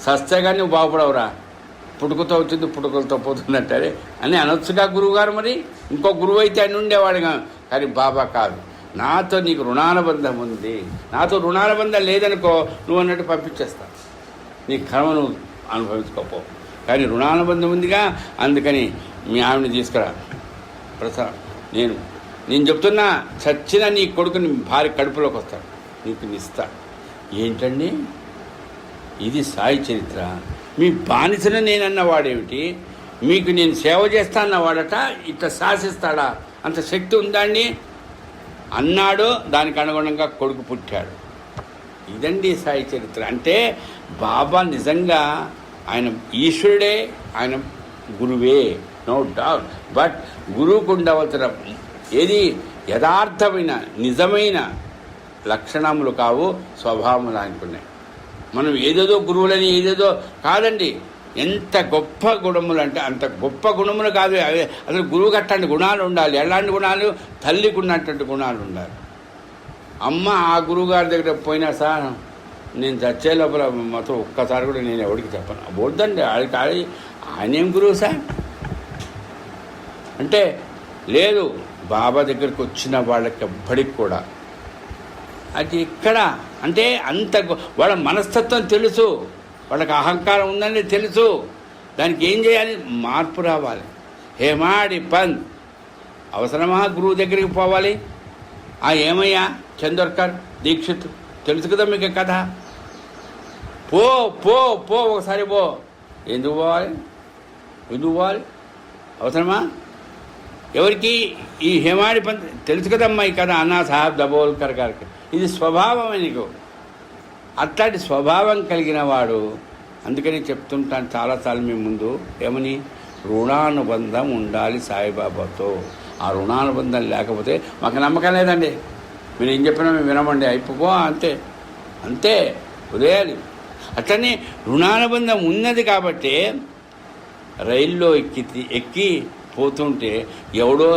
సస్తేగా నువ్వు బాగుపడవురా. పుట్టుకతో వచ్చింది పుట్టుకలతో పోతున్నట్టే అని అనొచ్చుగా గురువుగారు. మరి ఇంకో గురువు అయితే అని ఉండేవాడుగా. కానీ బాబా కాదు, నాతో నీకు రుణానుబంధం ఉంది, నాతో రుణానుబంధం లేదనుకో నువ్వు అన్నట్టు పంపించేస్తా, నీ కర్మ నువ్వు అనుభవించుకోపో. కానీ రుణానుబంధం ఉందిగా, అందుకని మీ ఆవిడని తీసుకురా ప్రసాద్. నేను చెప్తున్నా, చచ్చిన నీ కొడుకుని భార్య కడుపులోకి వస్తాడు. నీకు నిస్తా. ఏంటండి ఇది సాయి చరిత్ర? మీ బానిసను నేనన్నవాడేమిటి, మీకు నేను సేవ చేస్తా అన్నవాడట ఇట్లా శాసిస్తాడా? అంత శక్తి ఉందా అండి అన్నాడు. దానికి అనుగుణంగా కొడుకు పుట్టాడు. ఇదండి సాయి చరిత్ర. అంటే బాబా నిజంగా ఆయన ఈశ్వరుడే, ఆయన గురువే, నో డౌట్. బట్ గురువుకు ఉండవలసిన ఏది యథార్థమైన నిజమైన లక్షణములు కావు, స్వభావములు అనుకున్నాయి. మనం ఏదేదో గురువులని ఏదేదో కాదండి. ఎంత గొప్ప గుణములు అంటే అంత గొప్ప గుణములు కాదు అవి. అసలు గురువుకి అట్లాంటి గుణాలు ఉండాలి. ఎలాంటి గుణాలు? తల్లికి ఉన్నటువంటి గుణాలు ఉండాలి. అమ్మ ఆ గురువుగారి దగ్గర పోయినా సార్ నేను చచ్చే లోపల మొత్తం ఒక్కసారి కూడా నేను ఎవరికి చెప్పను. వద్దండి, ఆయనేం గురువు సార్ అంటే లేదు. బాబా దగ్గరికి వచ్చిన వాళ్ళకి ఎప్పటికి కూడా అది ఇక్కడ అంటే అంత వాళ్ళ మనస్తత్వం తెలుసు, వాళ్ళకి అహంకారం ఉందని తెలుసు. దానికి ఏం చేయాలి? మార్పు రావాలి. హేమాడి పంత్ అవసరమా గురువు దగ్గరికి పోవాలి? ఏమయ్యా చందోర్కర్ దీక్షిత్ తెలుసు కదా మీకు కథ. పో పో పో ఒకసారి పో. ఎందుకు పోవాలి? అవసరమా? ఎవరికి? ఈ హేమాడి పంత్ తెలుసు కదమ్మా ఈ కథ. అన్నా సాహెబ్ దబోల్కర్ గారికి ఇది స్వభావం. నీకు అట్లాంటి స్వభావం కలిగిన వాడు. అందుకని చెప్తుంటాను చాలాసార్లు మీ ముందు, ఏమని? రుణానుబంధం ఉండాలి సాయిబాబాతో. ఆ రుణానుబంధం లేకపోతే మాకు నమ్మకం లేదండి. మీరు ఏం చెప్పినా మేము వినమండి, అయిపో అంతే అంతే ఉదయాలి. అట్లనే రుణానుబంధం ఉన్నది కాబట్టి రైల్లో ఎక్కి పోతుంటే ఎవడో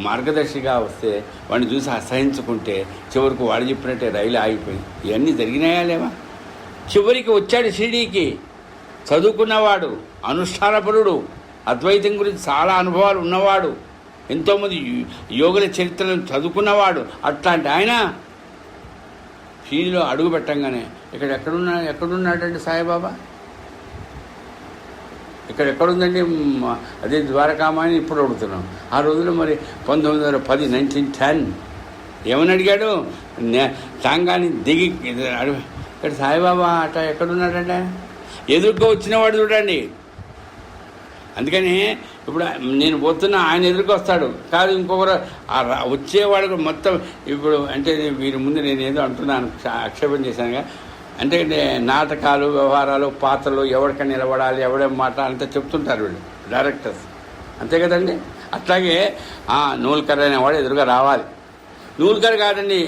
మార్గదర్శిగా వస్తే వాడిని చూసి అసహించుకుంటే చివరికి వాడు చెప్పినట్టే రైలు ఆగిపోయింది. ఇవన్నీ జరిగినాయా లేవా? చివరికి వచ్చాడు షిరిడీకి, చదువుకున్నవాడు, అనుష్ఠానపరుడు, అద్వైతం గురించి చాలా అనుభవాలు ఉన్నవాడు, ఎంతోమంది యోగుల చరిత్రలను చదువుకున్నవాడు. అట్లాంటి ఆయన షిరిడీలో అడుగు పెట్టంగానే ఎక్కడున్నాడండి సాయిబాబా? ఎక్కడుందండి? అదే ద్వారకామాని ఇప్పుడు అడుగుతున్నాం. ఆ రోజుల్లో మరి 1910 1910 ఏమని అడిగాడు? టాంగాని దిగి ఇక్కడ సాయిబాబా అట ఎక్కడున్నాడంటే ఎదురుగా వచ్చినవాడు చూడండి. అందుకని ఇప్పుడు నేను పోతున్నా, ఆయన ఎదురుకు వస్తాడు కాదు ఇంకొకరు వచ్చేవాడు మొత్తం. ఇప్పుడు అంటే వీరి ముందు నేను ఏదో అంటున్నాను, ఆక్షేపం చేశానుగా. అంటే నాటకాలు, వ్యవహారాలు, పాత్రలు, ఎవరికైనా నిలబడాలి, ఎవడేం మాట అంతా చెప్తుంటారు వీళ్ళు డైరెక్టర్స్, అంతే కదండి. అట్లాగే నూల్కర్ అనేవాడు ఎదురుగా రావాలి. నూల్కర్ కాదండి,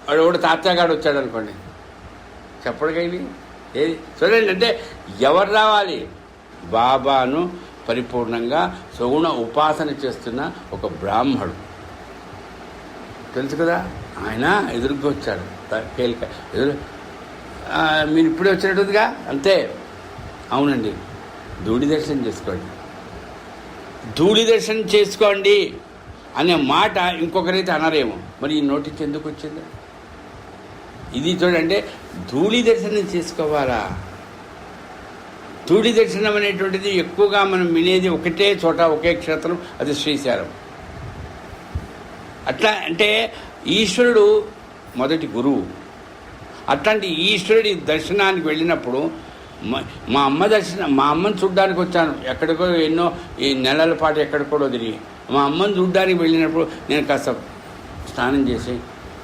వాడు ఎవడు తాత్యాగాడు వచ్చాడు అనుకోండి, చెప్పడికైంది ఏది చూడండి. అంటే ఎవరు రావాలి? బాబాను పరిపూర్ణంగా సగుణ ఉపాసన చేస్తున్న ఒక బ్రాహ్మడు తెలుసు కదా, ఆయన ఎదురుగా వచ్చాడు. మీరు ఇప్పుడే వచ్చినట్టుగా అంతే. అవునండి, ధూళి దర్శనం చేసుకోండి, ధూళి దర్శనం చేసుకోండి అనే మాట ఇంకొకరైతే అనరేమో. మరి ఈ నోటికి ఎందుకు వచ్చింది? ఇది చూడండి, ధూళి దర్శనం చేసుకోవాలా? ధూళి దర్శనం అనేటువంటిది ఎక్కువగా మనం వినేది ఒకటే చోట, ఒకే క్షేత్రం, అది శ్రీశైలం. అట్లా అంటే ఈశ్వరుడు మొదటి గురువు. అట్లాంటి ఈశ్వరుడి దర్శనానికి వెళ్ళినప్పుడు మా అమ్మని చూడ్డానికి వచ్చాను. ఎక్కడికో ఎన్నో ఈ నెలల పాటు ఎక్కడికో తిరిగి మా అమ్మని చూడ్డానికి వెళ్ళినప్పుడు నేను కాస్త స్నానం చేసి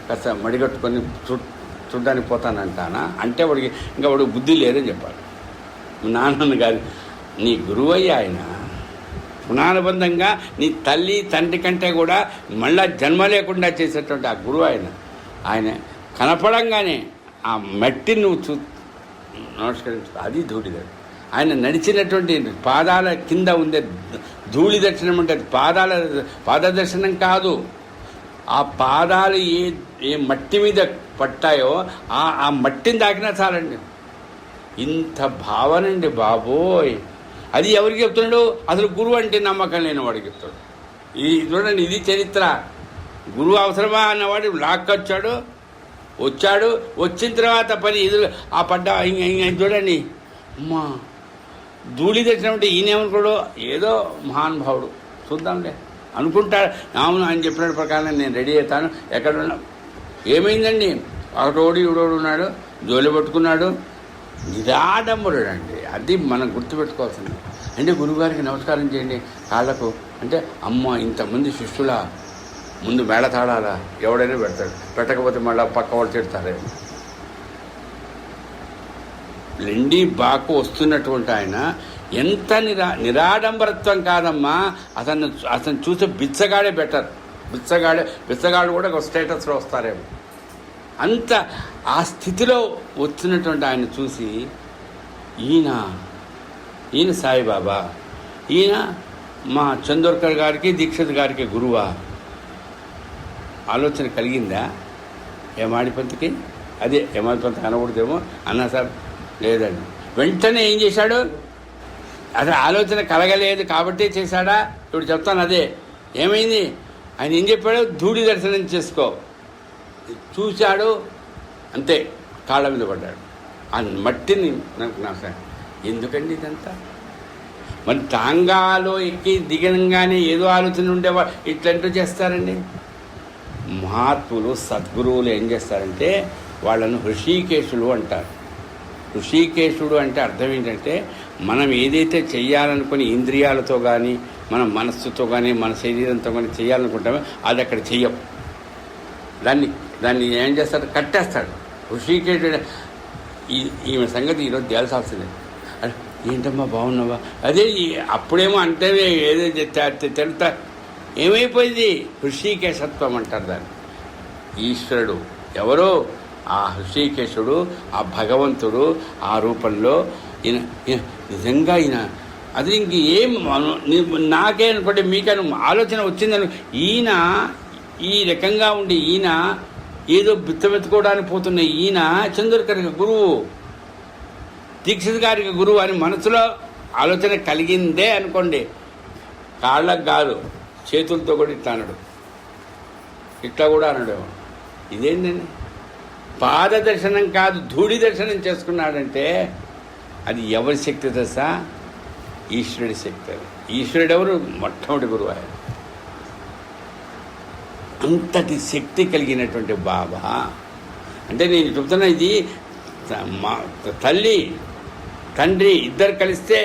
కాస్త మడిగట్టుకొని చూడ్డానికి పోతానంటానా అంటే వాడికి ఇంకా వాడికి బుద్ధి లేదని చెప్పాలి. నాన్నని కాదు, నీ గురువయ్య ఆయన. రుణానుబంధంగా నీ తల్లి తండ్రి కంటే కూడా మళ్ళా జన్మ లేకుండా చేసేటువంటి ఆ గురువు ఆయన కనపడంగానే ఆ మట్టి నువ్వు నమస్కరించు, అది ధూళి దర్శనం. ఆయన నడిచినటువంటి పాదాల కింద ఉండే ధూళి దర్శనం అంటే అది పాద దర్శనం కాదు. ఆ పాదాలు ఏ మట్టి మీద పట్టాయో ఆ మట్టిని తాకినా చాలండి. ఇంత భావనండి బాబోయ్. అది ఎవరికి చెప్తున్నాడు? అసలు గురువు అంటే నమ్మకం లేని వాడికి చెప్తాడు. చూడండి, ఇది చరిత్ర. గురువు అవసరమా అన్నవాడు లాక్కొచ్చాడు, వచ్చిన తర్వాత పని ఎదురు ఆ పడ్డా ఇంక చూడండి. అమ్మా, ధూళి దర్శనం అంటే ఈయనేమనుకోడు, ఏదో మహానుభావుడు చూద్దాంలే అనుకుంటాడు. అవును, ఆయన చెప్పినట్టు ప్రకారం నేను రెడీ అవుతాను. ఎక్కడున్నా ఏమైందండి? ఒకటోడు ఇవిడోడు ఉన్నాడు, జోలి పట్టుకున్నాడు. నిరాడంబరుడు అండి. అది మనం గుర్తుపెట్టుకోవాల్సింది. అంటే గురువుగారికి నమస్కారం చేయండి కాళ్ళకు అంటే, అమ్మ ఇంతమంది శిష్యుల ముందు మేళతాడాలా, ఎవడైనా పెడతాడు, పెట్టకపోతే మళ్ళీ పక్క వాళ్ళు తిడతారేమో. లెండి బాకు వస్తున్నటువంటి ఆయన ఎంత నిరాడంబరత్వం కాదమ్మా. అతను చూసే బిచ్చగాడే బెటర్. బిచ్చగాడు కూడా ఒక స్టేటస్లో వస్తారేమో. అంత ఆ స్థితిలో వచ్చినటువంటి ఆయన చూసి ఈయన సాయిబాబా, ఈయన మా చందోర్కర్ గారికి దీక్షిత్ గారికి గురువా ఆలోచన కలిగిందా యమాడిపంత్కి? అదే యమాడిపంత్ అనకూడదేమో అన్నా సార్, లేదండి. వెంటనే ఏం చేశాడు? అసలు ఆలోచన కలగలేదు కాబట్టి చేశాడా? ఇప్పుడు చెప్తాను. అదే ఏమైంది, ఆయన ఏం చెప్పాడు? ధూళి దర్శనం చేసుకో. చూశాడు, అంతే, కాళ్ళ మీద పడ్డాడు. ఆ మట్టిని నాకు ఎందుకండి ఇదంతా? మరి టాంగాలో ఎక్కి దిగనంగానే ఏదో ఆలోచన ఉండేవా ఇట్లంటూ చేస్తారండి. మహాత్ములు సద్గురువులు ఏం చేస్తారంటే వాళ్ళను హృషికేశులు అంటారు. హృషికేశుడు అంటే అర్థం ఏంటంటే, మనం ఏదైతే చెయ్యాలనుకుని ఇంద్రియాలతో కానీ మన మనస్సుతో కానీ మన శరీరంతో కానీ చేయాలనుకుంటామో అది అక్కడ చెయ్యం. దాన్ని ఏం చేస్తాడు? కట్టేస్తాడు. హృషికేశుడు ఈమె సంగతి ఈరోజు తేల్చాల్సిందే. అరే ఏంటమ్మా బాగున్నావా? అదే అప్పుడేమో అంటే ఏదో తెలుతా, ఏమైపోయింది? హృషికేశత్వం అంటారు దాన్ని. ఈశ్వరుడు ఎవరో ఆ హృషికేశుడు, ఆ భగవంతుడు ఆ రూపంలో ఈయన నిజంగా ఈయన అది ఇంక ఏం నాకే అనుకుంటే మీకైనా ఆలోచన వచ్చిందని ఈయన ఈ రకంగా ఉండి ఈయన ఏదో బిత్తమెత్తుకోవడానికి పోతున్న ఈయన చంద్రకర్కి గురువు, దీక్షిత్ గారికి గురువు అని మనసులో ఆలోచన కలిగిందే అనుకోండి. కాళ్ళకు కాదు, చేతులతో కూడా ఇట్లా అనడు, ఇట్లా కూడా అనడు. ఇదేంటండి? పాద దర్శనం కాదు, ధూళి దర్శనం చేసుకున్నాడంటే అది ఎవరి శక్తి తెలుసా? ఈశ్వరుడి శక్తి. ఈశ్వరుడు ఎవరు? మొట్టమొదటి గురువు ఆయన. అంతటి శక్తి కలిగినటువంటి బాబా అంటే నేను చెప్తున్నా, ఇది తల్లి తండ్రి ఇద్దరు కలిస్తే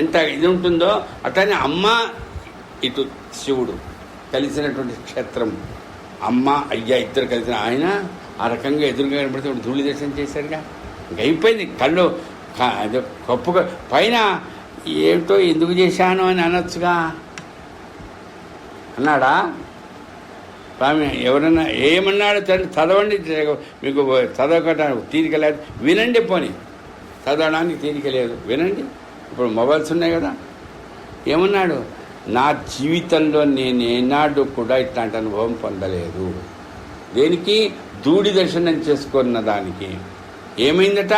ఎంత ఇది ఉంటుందో అట్లానే అమ్మ ఇటు శివుడు కలిసినటువంటి క్షేత్రం. అమ్మ అయ్యా ఇద్దరు కలిసిన ఆయన ఆ రకంగా ఎదురుగా కనబడితే ధూళి దర్శనం చేశారుగా. ఇంక అయిపోయింది. కళ్ళు అదే కప్పుగా పైన ఏమిటో ఎందుకు చేశాను అని అనొచ్చుగా. అన్నాడా స్వామి? ఎవరన్నా ఏమన్నాడు? చదవండి, మీకు చదవకడానికి తీరిక లేదు, వినండి. పోనీ చదవడానికి తీరిక లేదు, వినండి. ఇప్పుడు మొబైల్స్ ఉన్నాయి కదా. ఏమన్నాడు? నా జీవితంలో నేను ఏనాడు కూడా ఇట్లాంటి అనుభవం పొందలేదు. దేనికి? ధూళి దర్శనం చేసుకున్న దానికి. ఏమైందట?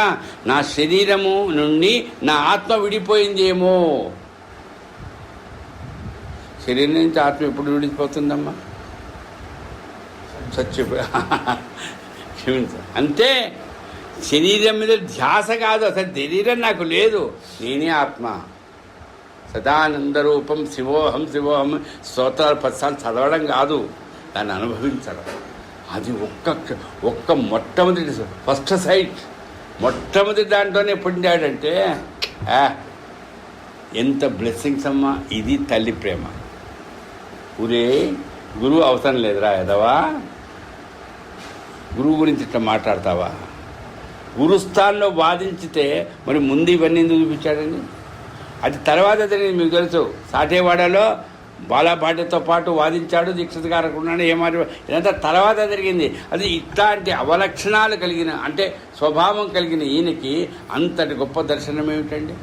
నా శరీరము నుండి నా ఆత్మ విడిపోయిందేమో. శరీరం నుంచి ఆత్మ ఎప్పుడు విడిపోతుందమ్మా? అంతే. శరీరం మీద ధ్యాస కాదు, అసలు శరీరం నాకు లేదు, నేనే ఆత్మ. సదానంద రూపం శివోహం శివోహం స్తోత్రాలు 10 సార్లు చదవడం కాదు, దాన్ని అనుభవించడం. అది ఒక్క మొట్టమొదటి ఫస్ట్ సైట్, మొట్టమొదటి దాంట్లోనే పొందాడంటే ఎంత బ్లెస్సింగ్స్ అమ్మా. ఇది తల్లి ప్రేమ. ఊరే గురువు అవసరం లేదురా ఎదవా, గురువు గురించి ఇట్లా మాట్లాడతావా? గురుస్థానంలో వాదించితే మరి ముందు ఇవన్నీ ఎందుకు చూపించాడండి? అది తర్వాత జరిగింది. మీకు తెలుసు, సాటేవాడలో బాలాపాటితో పాటు వాదించాడు, దీక్షిత్ గారు ఉన్నాడు, ఏమారి ఇదంతా తర్వాత జరిగింది. అది ఇట్లాంటి అవలక్షణాలు కలిగిన అంటే స్వభావం కలిగిన ఈయనకి అంతటి గొప్ప దర్శనం ఏమిటండి?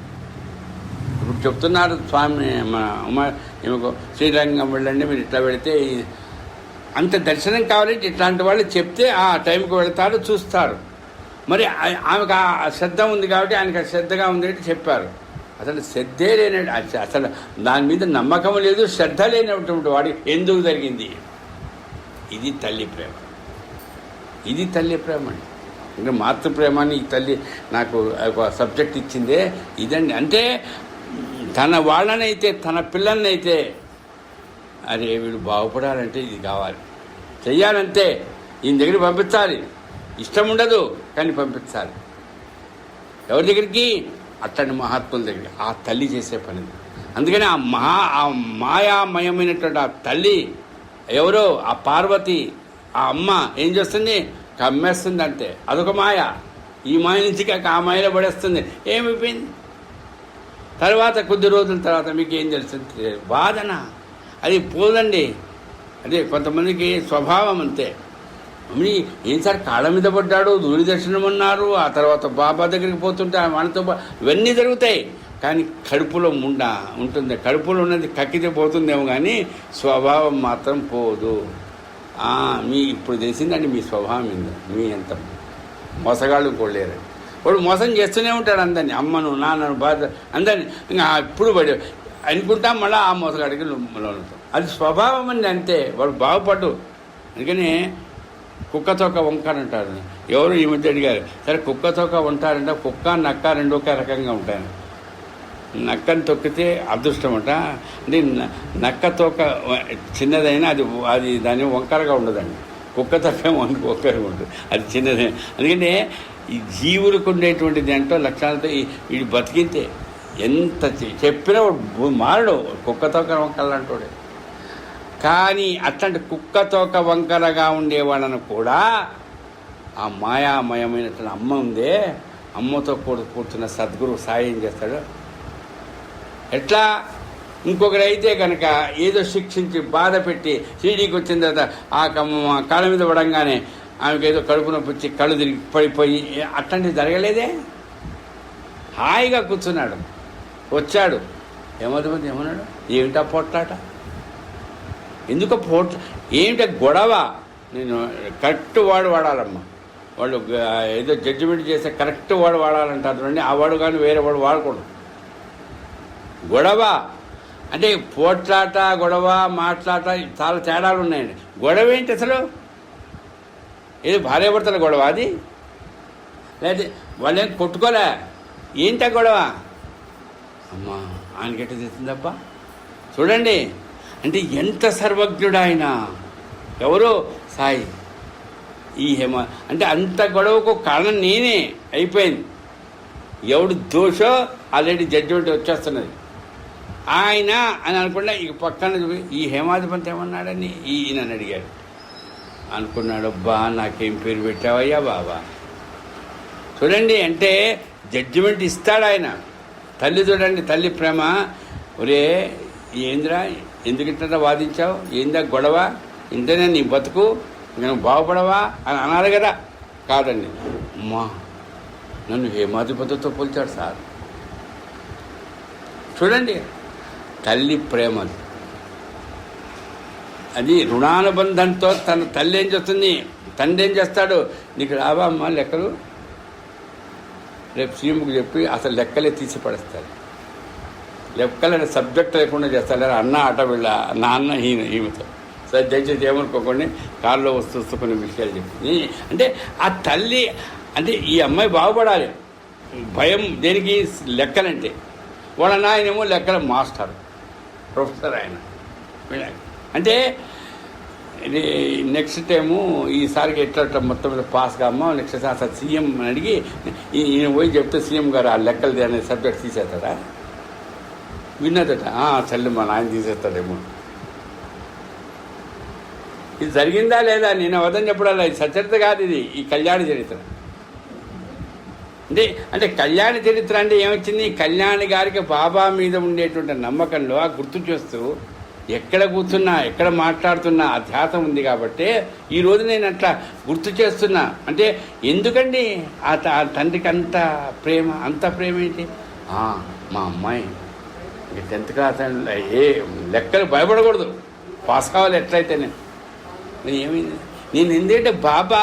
ఇప్పుడు చెప్తున్నారు స్వామి ఈమెకు శ్రీరంగం వెళ్ళండి, మీరు ఇట్లా వెళితే అంత దర్శనం కావాలంటే ఇట్లాంటి వాళ్ళు చెప్తే ఆ టైంకి వెళతారు, చూస్తారు. మరి ఆమెకు ఆ శ్రద్ధ ఉంది కాబట్టి ఆయనకు ఆ శ్రద్ధగా ఉంది అంటే చెప్పారు. అసలు శ్రద్ధే లేని, అసలు దాని మీద నమ్మకం లేదు, శ్రద్ధ లేనటువంటి వాడికి ఎందుకు జరిగింది? ఇది తల్లి ప్రేమ. ఇది తల్లి ప్రేమ అండి. అంటే మాతృప్రేమాన్ని ఈ తల్లి నాకు ఒక సబ్జెక్ట్ ఇచ్చిందే ఇదండి. అంటే తన వాళ్ళనైతే తన పిల్లలనైతే అరే వీడు బాగుపడాలంటే ఇది కావాలి, చెయ్యాలంటే ఈయన దగ్గర పంపించాలి. ఇష్టం ఉండదు, కానీ పంపించాలి. ఎవరి దగ్గరికి? అట్లాంటి మహాత్ముల దగ్గరికి. ఆ తల్లి చేసే పని. అందుకని ఆ మాయామయమైనటువంటి ఆ తల్లి ఎవరో, ఆ పార్వతి, ఆ అమ్మ ఏం చేస్తుంది? కమ్మేస్తుంది అంతే. అదొక మాయ. ఈ మాయ నుంచి కాక ఆ మాయలో పడేస్తుంది. ఏమైపోయింది? తర్వాత కొద్ది రోజుల తర్వాత మీకు ఏం తెలుస్తుంది? వాదన. అది పోదండి. అదే కొంతమందికి స్వభావం అంతే. ఏం సార్ కాళ్ళ మీద పడ్డాడు, దూరి దర్శనం అన్నారు, ఆ తర్వాత బాబా దగ్గరికి పోతుంటే మనతో ఇవన్నీ జరుగుతాయి. కానీ కడుపులో ఉంటుంది. కడుపులో ఉన్నది కక్కితే పోతుందేమో, కానీ స్వభావం మాత్రం పోదు. మీ ఇప్పుడు తెలిసిందండి మీ స్వభావం ఏందో. మీ ఎంత మోసగాళ్ళు కొడలేరు. వాడు మోసం చేస్తూనే ఉంటాడు అందరినీ, అమ్మను నాన్నను బాధ అందరినీ. ఇంకా ఇప్పుడు పడి అనుకుంటాం, మళ్ళీ ఆ మోసగాడికి లోనుతాం. అది స్వభావం అండి, అంతే. వాడు బాగుపడ్డు. అందుకని కుక్కతోక వంకారు అంటారు. ఎవరు ఈ మధ్య అడిగారు, సరే కుక్కతోక ఉంటారంటే కుక్క నక్క రెండు ఒకే రకంగా ఉంటాయి. నక్కని తొక్కితే అదృష్టం అంట. అంటే నక్క తోక చిన్నదైనా అది దాని వంకరగా ఉండదండి. కుక్క తోక వంకరగా ఉంటుంది, అది చిన్నదైనా. అందుకనే ఈ జీవులకు ఉండేటువంటి దాంట్లో లక్షణాలతో వీడు బతికితే ఎంత చెప్పినా మారడు. కుక్క తోక వంకరలు అంటాడు. కానీ అట్లాంటి కుక్క తోక వంకరగా ఉండేవాళ్ళను కూడా ఆ మాయామయమైనటువంటి అమ్మ ఉందే, అమ్మతో కూర్చున్న సద్గురు సాయం చేస్తాడు. ఎట్లా? ఇంకొకరైతే కనుక ఏదో శిక్షించి బాధ పెట్టి షిరిడీకి వచ్చిన తర్వాత ఆ కాళ్ళ మీద పడంగానే ఆమెకు ఏదో కడుపు నొప్పి వచ్చి కళ్ళు తిరిగి పడిపోయి అట్లాంటివి జరగలేదే. హాయిగా కూర్చున్నాడు. వచ్చాడు, ఏమవుతుంది ఏమన్నాడు? ఏమిటా పోట్లాట? ఎందుకు ఏమిటా గొడవ? నేను కరెక్ట్ వాడు వాడాలమ్మా. వాళ్ళు ఏదో జడ్జిమెంట్ చేస్తే కరెక్ట్ వాడు వాడాలంటారు. ఆ వాడు కానీ వేరే వాడు వాడకూడదు. గొడవ అంటే పోట్లాట, గొడవ, మాట్లాట చాలా తేడాలు ఉన్నాయండి. గొడవ ఏంటి అసలు? ఏది భార్యాభర్తల గొడవ అది? లేదా వాళ్ళేం కొట్టుకోలే? ఏంటా గొడవ? అమ్మా ఆయనకెట్ట తెచ్చిందప్ప. చూడండి, అంటే ఎంత సర్వజ్ఞుడు ఆయన. ఎవరు? సాయి. ఈ అంటే అంత గొడవకు కారణం నేనే అయిపోయింది. ఎవడు దోషో ఆల్రెడీ జడ్జిమెంట్ వచ్చేస్తున్నది. ఆయన అని అనుకున్నా ఇక పక్కన ఈ హేమాధిపతి ఏమన్నాడని ఈయన అడిగాడు. అనుకున్నాడు, అబ్బా నాకేం పేరు పెట్టావయ్యా బాబా. చూడండి, అంటే జడ్జిమెంట్ ఇస్తాడు ఆయన. తల్లి చూడండి, తల్లి ప్రేమ. ఒరే ఏంద్రా, ఎందుకు ఇంత వాదించావు? ఏందా గొడవ? ఇంతనే నీ బతుకు, నేను బాగుపడవా అని అన్నారు కదా. కాదండి, అమ్మా నన్ను హేమాధిపతితో పోల్చాడు సార్. చూడండి, తల్లి ప్రేమ అది రుణానుబంధంతో. తన తల్లి ఏం చేస్తుంది, తండ్రి ఏం చేస్తాడు? నీకు రావా అమ్మ లెక్కలు? రేపు సీఎంకి చెప్పి అసలు లెక్కలే తీసి పడేస్తారు. లెక్కలు సబ్జెక్ట్ లేకుండా చేస్తారు. అన్న అట వీళ్ళ నాన్న ఈమెతో. సరే దయచేసి ఏమనుకోకండి, కారులో వస్తూ కొన్ని విషయాలు చెప్పి. అంటే ఆ తల్లి అంటే ఈ అమ్మాయి బాగుపడాలి. భయం దేనికి? లెక్కలంటే. వాళ్ళ నాయనేమో లెక్కల మాస్టర్, ప్రొఫెసర్ ఆయన. అంటే ఇది నెక్స్ట్ టైము ఈసారికి ఎట్లా మొత్తం మీద పాస్ కామ్మా, నెక్స్ట్ అసలు సీఎం అని అడిగి ఈయన పోయి చెప్తే సీఎం గారు ఆ లెక్కలు అనే సబ్జెక్ట్ తీసేస్తాడా? విన్నదట. చల్లి మా నాయన తీసేస్తాడేమో. ఇది జరిగిందా లేదా? నేను అవదని చెప్పడాలి. ఇది సచరిత కాదు, ఇది ఈ కళ్యాణ చరిత్ర. అంటే కళ్యాణ చరిత్ర అంటే ఏమొచ్చింది? కళ్యాణి గారికి బాబా మీద ఉండేటువంటి నమ్మకంలో ఆ గుర్తు చేస్తూ ఎక్కడ కూర్చున్నా, ఎక్కడ మాట్లాడుతున్నా ఆ ధ్యాసం ఉంది. కాబట్టి ఈరోజు నేను అట్లా గుర్తు చేస్తున్నా. అంటే ఎందుకండి ఆ తండ్రికి అంత ప్రేమ? అంత ప్రేమ ఏంటి? మా అమ్మాయి 10th క్లాస్ ఏ లెక్కలు భయపడకూడదు, పాస్ కావాలి ఎట్లయితే. నేను ఏమైంది? నేను ఎందుకంటే బాబా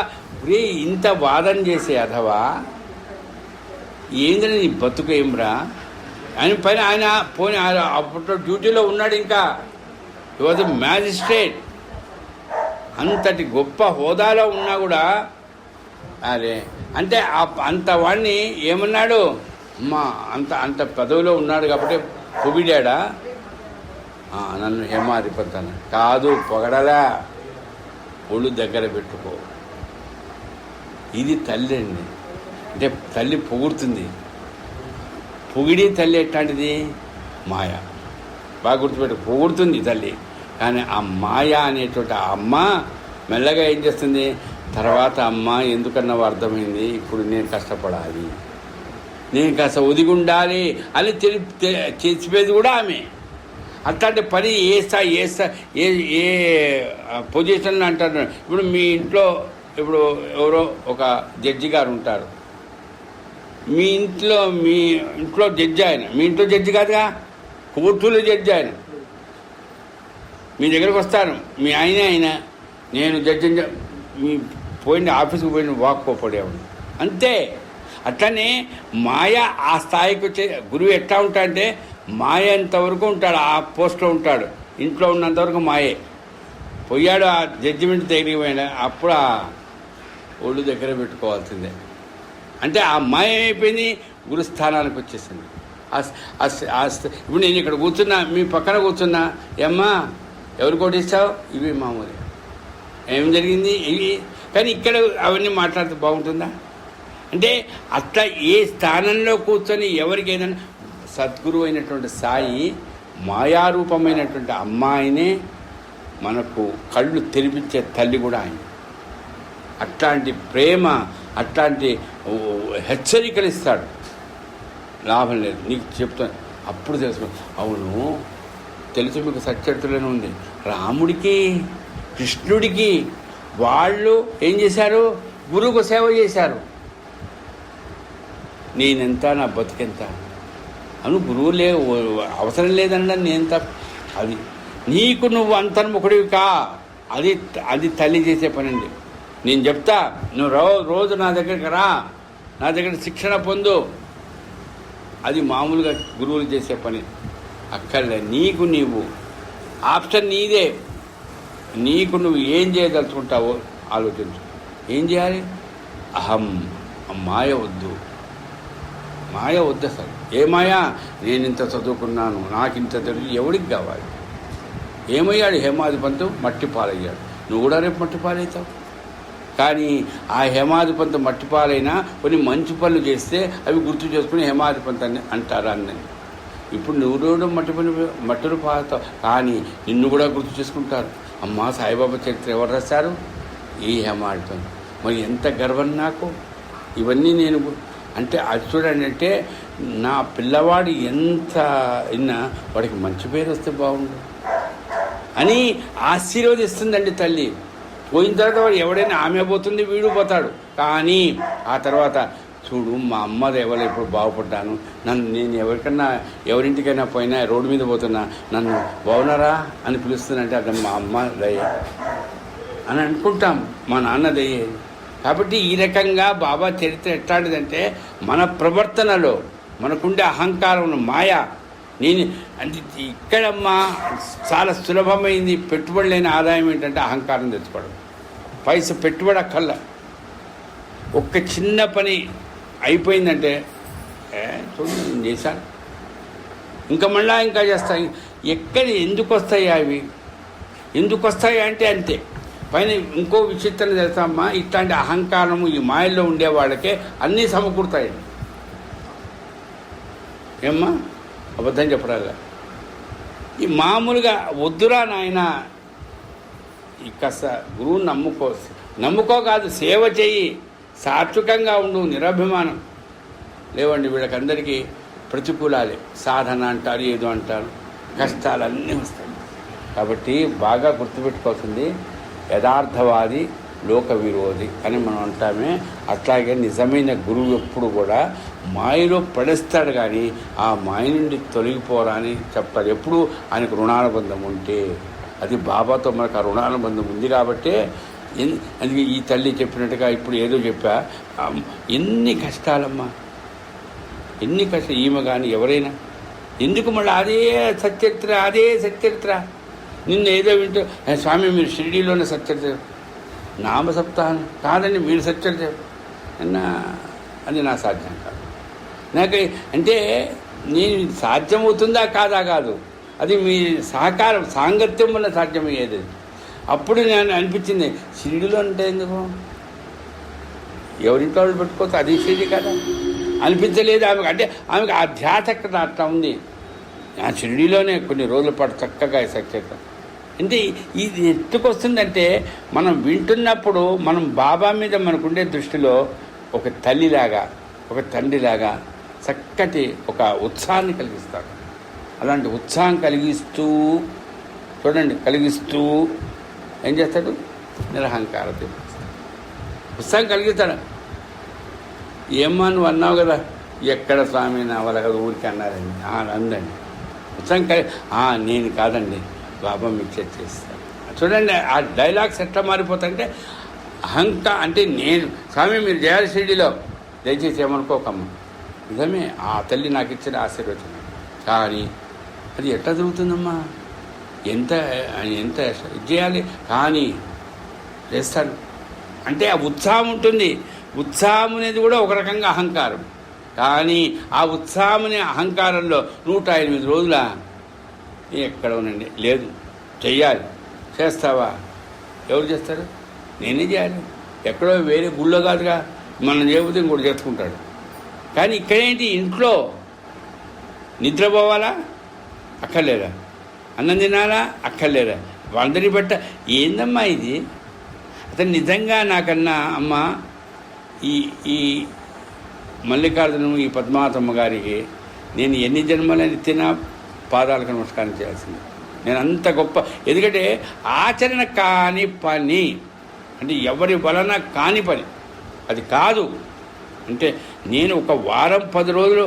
ఇంత వాదన చేసే అథవా ఏందని నీ బతుకు ఏమ్రా ఆయన పైన. ఆయన పోనీ అప్పట్లో డ్యూటీలో ఉన్నాడు. ఇంకా ఈ వాజ్ మ్యాజిస్ట్రేట్. అంతటి గొప్ప హోదాలో ఉన్నా కూడా అరే అంటే అంత వాడిని ఏమన్నాడు? అమ్మా అంత పదవిలో ఉన్నాడు కాబట్టి పొగిడాడా? నన్ను హేమాధిపతి అన్న కాదు, పొగడలా. ఒళ్ళు దగ్గర పెట్టుకో. ఇది తల్లి అండి. అంటే తల్లి పొగుడుతుంది. పొగిడి తల్లి ఎట్లాంటిది? మాయ. బాగా గుర్తుపెట్టు, పొగుడుతుంది తల్లి. కానీ ఆ మాయ అనేటువంటి ఆ అమ్మ మెల్లగా ఏం చేస్తుంది? తర్వాత అమ్మ ఎందుకన్నావు అర్థమైంది, ఇప్పుడు నేను కష్టపడాలి, నేను కాస్త ఒదిగి ఉండాలి అని చెప్పేది కూడా ఆమె. అట్లాంటి పని ఏ స్థాయి ఏ ఏ పొజిషన్లో అంటారు. ఇప్పుడు మీ ఇంట్లో ఇప్పుడు ఎవరో ఒక జడ్జి గారు ఉంటారు. మీ ఇంట్లో జడ్జి ఆయన. మీ ఇంట్లో జడ్జి కాదుగా, కోర్టులో జడ్జి ఆయన. మీ దగ్గరకు వస్తాను, మీ ఆయన నేను జడ్జి, మీ పోయిన ఆఫీస్కి పోయిన వాక్కోపడేవాడు అంతే. అట్లనే మాయ ఆ స్థాయికి వచ్చే గురువు ఎట్లా ఉంటాడంటే మాయ అంతవరకు ఉంటాడు, ఆ పోస్ట్లో ఉంటాడు. ఇంట్లో ఉన్నంతవరకు మాయే. పోయాడు ఆ జడ్జిమెంట్ దగ్గరికి పోయాడు, అప్పుడు ఆ ఒళ్ళు దగ్గర పెట్టుకోవాల్సిందే. అంటే ఆ మాయ ఏమైపోయింది? గురుస్థానానికి వచ్చేసింది. ఇప్పుడు నేను ఇక్కడ కూర్చున్నా, మీ పక్కన కూర్చున్నా, ఏమ్మా ఎవరు కొట్టిస్తావు? ఇవి మామూలు. ఏం జరిగింది? ఇవి. కానీ ఇక్కడ అవన్నీ మాట్లాడితే బాగుంటుందా? అంటే అట్లా ఏ స్థానంలో కూర్చొని ఎవరికి ఏదైనా సద్గురువు అయినటువంటి సాయి మాయారూపమైనటువంటి అమ్మాయినే మనకు కళ్ళు తెరిపించే తల్లి కూడా ఆయన. అట్లాంటి ప్రేమ, అట్లాంటి హెచ్చరికలు ఇస్తాడు. లాభం లేదు, నీకు చెప్తాను. అప్పుడు తెలుసు, అవును తెలుసు మీకు సచ్చరిత్రలోనే ఉంది. రాముడికి కృష్ణుడికి వాళ్ళు ఏం చేశారు? గురువుకు సేవ చేశారు. నేనెంత, నా బతికెంత? అను గురువు అవసరం లేదండి, నేనెంత. అది నీకు నువ్వు అంతర్ముఖుడివి కా, అది తల్లి చేసే పనండి. నేను చెప్తా, నువ్వు రోజు నా దగ్గరికి రా, నా దగ్గర శిక్షణ పొందు. అది మామూలుగా గురువులు చేసే పని. అక్కర్లే, నీకు నీవు ఆప్షన్ నీదే. నీకు నువ్వు ఏం చేయదలుచుకుంటావో ఆలోచించు. ఏం చేయాలి? అహం, మాయ వద్దు, మాయ వద్దు అసలు. ఏ మాయా? నేను ఇంత చదువుకున్నాను, నాకు ఇంత తెలుసు, ఎవడికి కావాలి? ఏమయ్యాడు హేమాధిపంతు? మట్టి పాలయ్యాడు. నువ్వు కూడా రేపు మట్టి పాలవుతావు. కానీ ఆ హేమాధిపంతు మట్టి పాలైనా కొన్ని మంచి పనులు చేస్తే అవి గుర్తు చేసుకుని హేమాధిపంతు అని అంటారు అన్నది. ఇప్పుడు నువ్వు రోడ్డు మట్టును పాలుతావు, కానీ నిన్ను కూడా గుర్తు చేసుకుంటారు. అమ్మా సాయిబాబా చరిత్ర ఎవరు రాశారు? ఈ హేమాధిపంతు. మరి ఎంత గర్వం నాకు. ఇవన్నీ నేను అంటే అది చూడండి, అంటే నా పిల్లవాడు ఎంత విన్నా వాడికి మంచి పేరు వస్తే బాగుండు అని ఆశీర్వదిస్తుందండి తల్లి. పోయిన తర్వాత వాడు ఎవడైనా ఆమె పోతుంది, వీడు పోతాడు. కానీ ఆ తర్వాత చూడు, మా అమ్మ దేవల ఇప్పుడు బాగుపడ్డాను, నేను ఎవరింటికైనా పోయినా రోడ్డు మీద పోతున్నా, నన్ను బాగున్నారా అని పిలుస్తుందంటే అది మా అమ్మ దయ అని అనుకుంటాం, మా నాన్న దయ. కాబట్టి ఈ రకంగా బాబా చరిత్ర ఎట్లాంటిదంటే మన ప్రవర్తనలో మనకుండే అహంకారం, మాయ. నేను అంటే ఇక్కడమ్మా చాలా సులభమైంది పెట్టుబడి లేని ఆదాయం ఏంటంటే అహంకారం తెచ్చుకోవడం. పైసా పెట్టుబడి అక్కర్లా. ఒక్క చిన్న పని అయిపోయిందంటే చూడండి నేను చేశాను, ఇంకా మళ్ళా ఇంకా చేస్తాయి. ఎందుకు వస్తాయి అవి? ఎందుకు వస్తాయి అంటే అంతే. పైన ఇంకో విచిత్రం చేస్తామా, ఇట్లాంటి అహంకారము ఈ మాయల్లో ఉండే వాళ్ళకే అన్నీ సమకూరుతాయండి. ఏమ్మా అబద్ధం చెప్పడాగా ఈ మామూలుగా వద్దురా నాయన, ఈ కాస్త గురువుని నమ్ముకో కాదు, సేవ చెయ్యి, సాత్వికంగా ఉండు, నిరభిమానం. లేవండి వీళ్ళకందరికీ ప్రతికూలాలే. సాధన అంటారు, ఏదో అంటారు, కష్టాలన్నీ వస్తాయి. కాబట్టి బాగా గుర్తుపెట్టుకోవాల్సింది, యథార్థవాది లోక విరోధి అని మనం అంటామే. అట్లాగే నిజమైన గురువు ఎప్పుడు కూడా మాయలో పడేస్తాడు, కానీ ఆ మాయ నుండి తొలగిపోరా అని చెప్తాడు. ఎప్పుడు ఆయనకు రుణానుబంధం ఉంటే, అది బాబాతో మనకు ఆ రుణానుబంధం ఉంది. కాబట్టే అందుకే ఈ తల్లి చెప్పినట్టుగా ఇప్పుడు ఏదో చెప్పా, ఎన్ని కష్టాలమ్మా, ఎన్ని కష్టాలు. ఈమె కానీ ఎవరైనా ఎందుకు మళ్ళీ అదే సచ్చరిత్ర. నిన్న ఏదో వింటూ స్వామి మీరు షిరిడీలోనే సచ్చరిత్ర, నామ సప్తాహం కాదండి, మీరు సచ్చరిత్ర అన్నా, అది నా సాధ్యం కాదు. నాకు అంటే నేను సాధ్యమవుతుందా కాదు, అది మీ సహకారం సాంగత్యం వల్ల సాధ్యమయ్యేది. అప్పుడు నేను అనిపించింది, షిరిడీలో అంటే ఎందుకు ఎవరింట్లో వాళ్ళు పెట్టుకోవచ్చు, అది షిరిడి కదా అనిపించలేదు ఆమెకు. అంటే ఆమెకు ఆ ధ్యాస అక్కడ అట్లా ఉంది. ఆ షిరిడిలోనే కొన్ని రోజుల పాటు చక్కగా సత్యత అంటే ఇది ఎత్తుకొస్తుందంటే మనం వింటున్నప్పుడు మనం బాబా మీద మనకుండే దృష్టిలో ఒక తల్లిలాగా ఒక తండ్రిలాగా చక్కటి ఒక ఉత్సాహాన్ని కలిగిస్తాడు. అలాంటి ఉత్సాహం కలిగిస్తూ చూడండి, కలిగిస్తూ ఏం చేస్తాడు? నిరహంకారత ఉత్సాహం కలిగిస్తాడు. ఏమ్మా నువ్వు అన్నావు కదా, ఎక్కడ స్వామి నా వల్ల కదా ఊరికి అన్నారండి. అందండి ఉత్సాహం నేను కాదండి, బాబా మీకు చేస్తాను. చూడండి ఆ డైలాగ్స్ ఎట్లా మారిపోతాయంటే అంటే నేను స్వామి మీరు చేయాలి షిరిడిలో, దయచేసి ఏమనుకోకమ్మా, నిజమే ఆ తల్లి నాకు ఇచ్చిన ఆశీర్వచనం. కానీ అది ఎట్లా జరుగుతుందమ్మా, ఎంత ఎంత ఇది చేయాలి, కానీ చేస్తాను అంటే ఆ ఉత్సాహం ఉంటుంది. ఉత్సాహం అనేది కూడా ఒక రకంగా అహంకారం. కానీ ఆ ఉత్సాహం అనే అహంకారంలో 108 రోజుల ఎక్కడ ఉనండి లేదు, చెయ్యాలి. చేస్తావా? ఎవరు చేస్తారు? నేనే చేయాలి. ఎక్కడో వేరే గుళ్ళో కాదుగా, మనం చేయకపోతే ఇంకోటి చేసుకుంటాడు. కానీ ఇక్కడేంటి, ఇంట్లో నిద్రపోవాలా అక్కర్లేదా, అన్నం తినాలా అక్కర్లేదా, అందరి బట్ట ఏందమ్మా ఇది. అతను నిజంగా నాకన్నా అమ్మ ఈ మల్లికార్జును ఈ పద్మావతమ్మ గారికి నేను ఎన్ని జన్మలని తినా పాదాలకు నమస్కారం చేయాల్సింది. నేను అంత గొప్ప, ఎందుకంటే ఆచరణ కాని పని అంటే ఎవరి వలన కాని పని అది కాదు. అంటే నేను ఒక వారం 10 రోజులు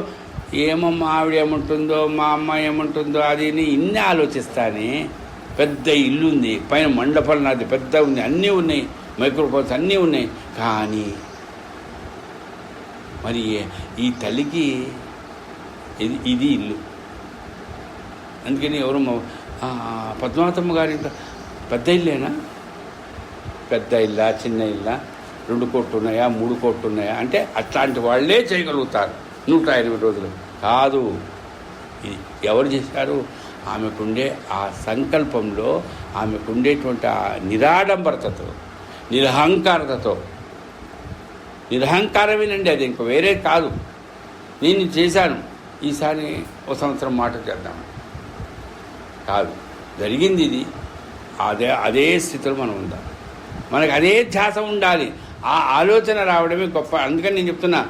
ఏమమ్మా ఆవిడ ఏముంటుందో, మా అమ్మ ఏముంటుందో అది ఇన్ని ఆలోచిస్తానే. పెద్ద ఇల్లు ఉంది, పైన మండపం నాది పెద్ద ఉంది, అన్నీ ఉన్నాయి, మైక్రోఫోన్స్ అన్నీ ఉన్నాయి. కానీ మరి ఈ తల్లికి ఇది ఇల్లు. అందుకని ఎవరు పద్మావతమ్మ గారి పెద్ద ఇల్లేనా, పెద్ద ఇల్లా చిన్న ఇల్లా, 2 కోట్లు ఉన్నాయా 3 కోట్లు ఉన్నాయా అంటే అట్లాంటి వాళ్ళే చేయగలుగుతారు 108 రోజులు. కాదు, ఇది ఎవరు చేశారు? ఆమెకుండే ఆ సంకల్పంలో, ఆమెకుండేటువంటి ఆ నిరాడంబరతతో, నిరహంకారతతో. నిరహంకారమేనండి అది, ఇంక వేరే కాదు. నేను చేశాను, ఈసారి ఒక సంవత్సరం మాట చేద్దాం కాదు, జరిగింది ఇది. అదే స్థితిలో మనం ఉందాం, మనకు అదే ధ్యాస ఉండాలి. ఆ ఆలోచన రావడమే గొప్ప. అందుకని నేను చెప్తున్నా,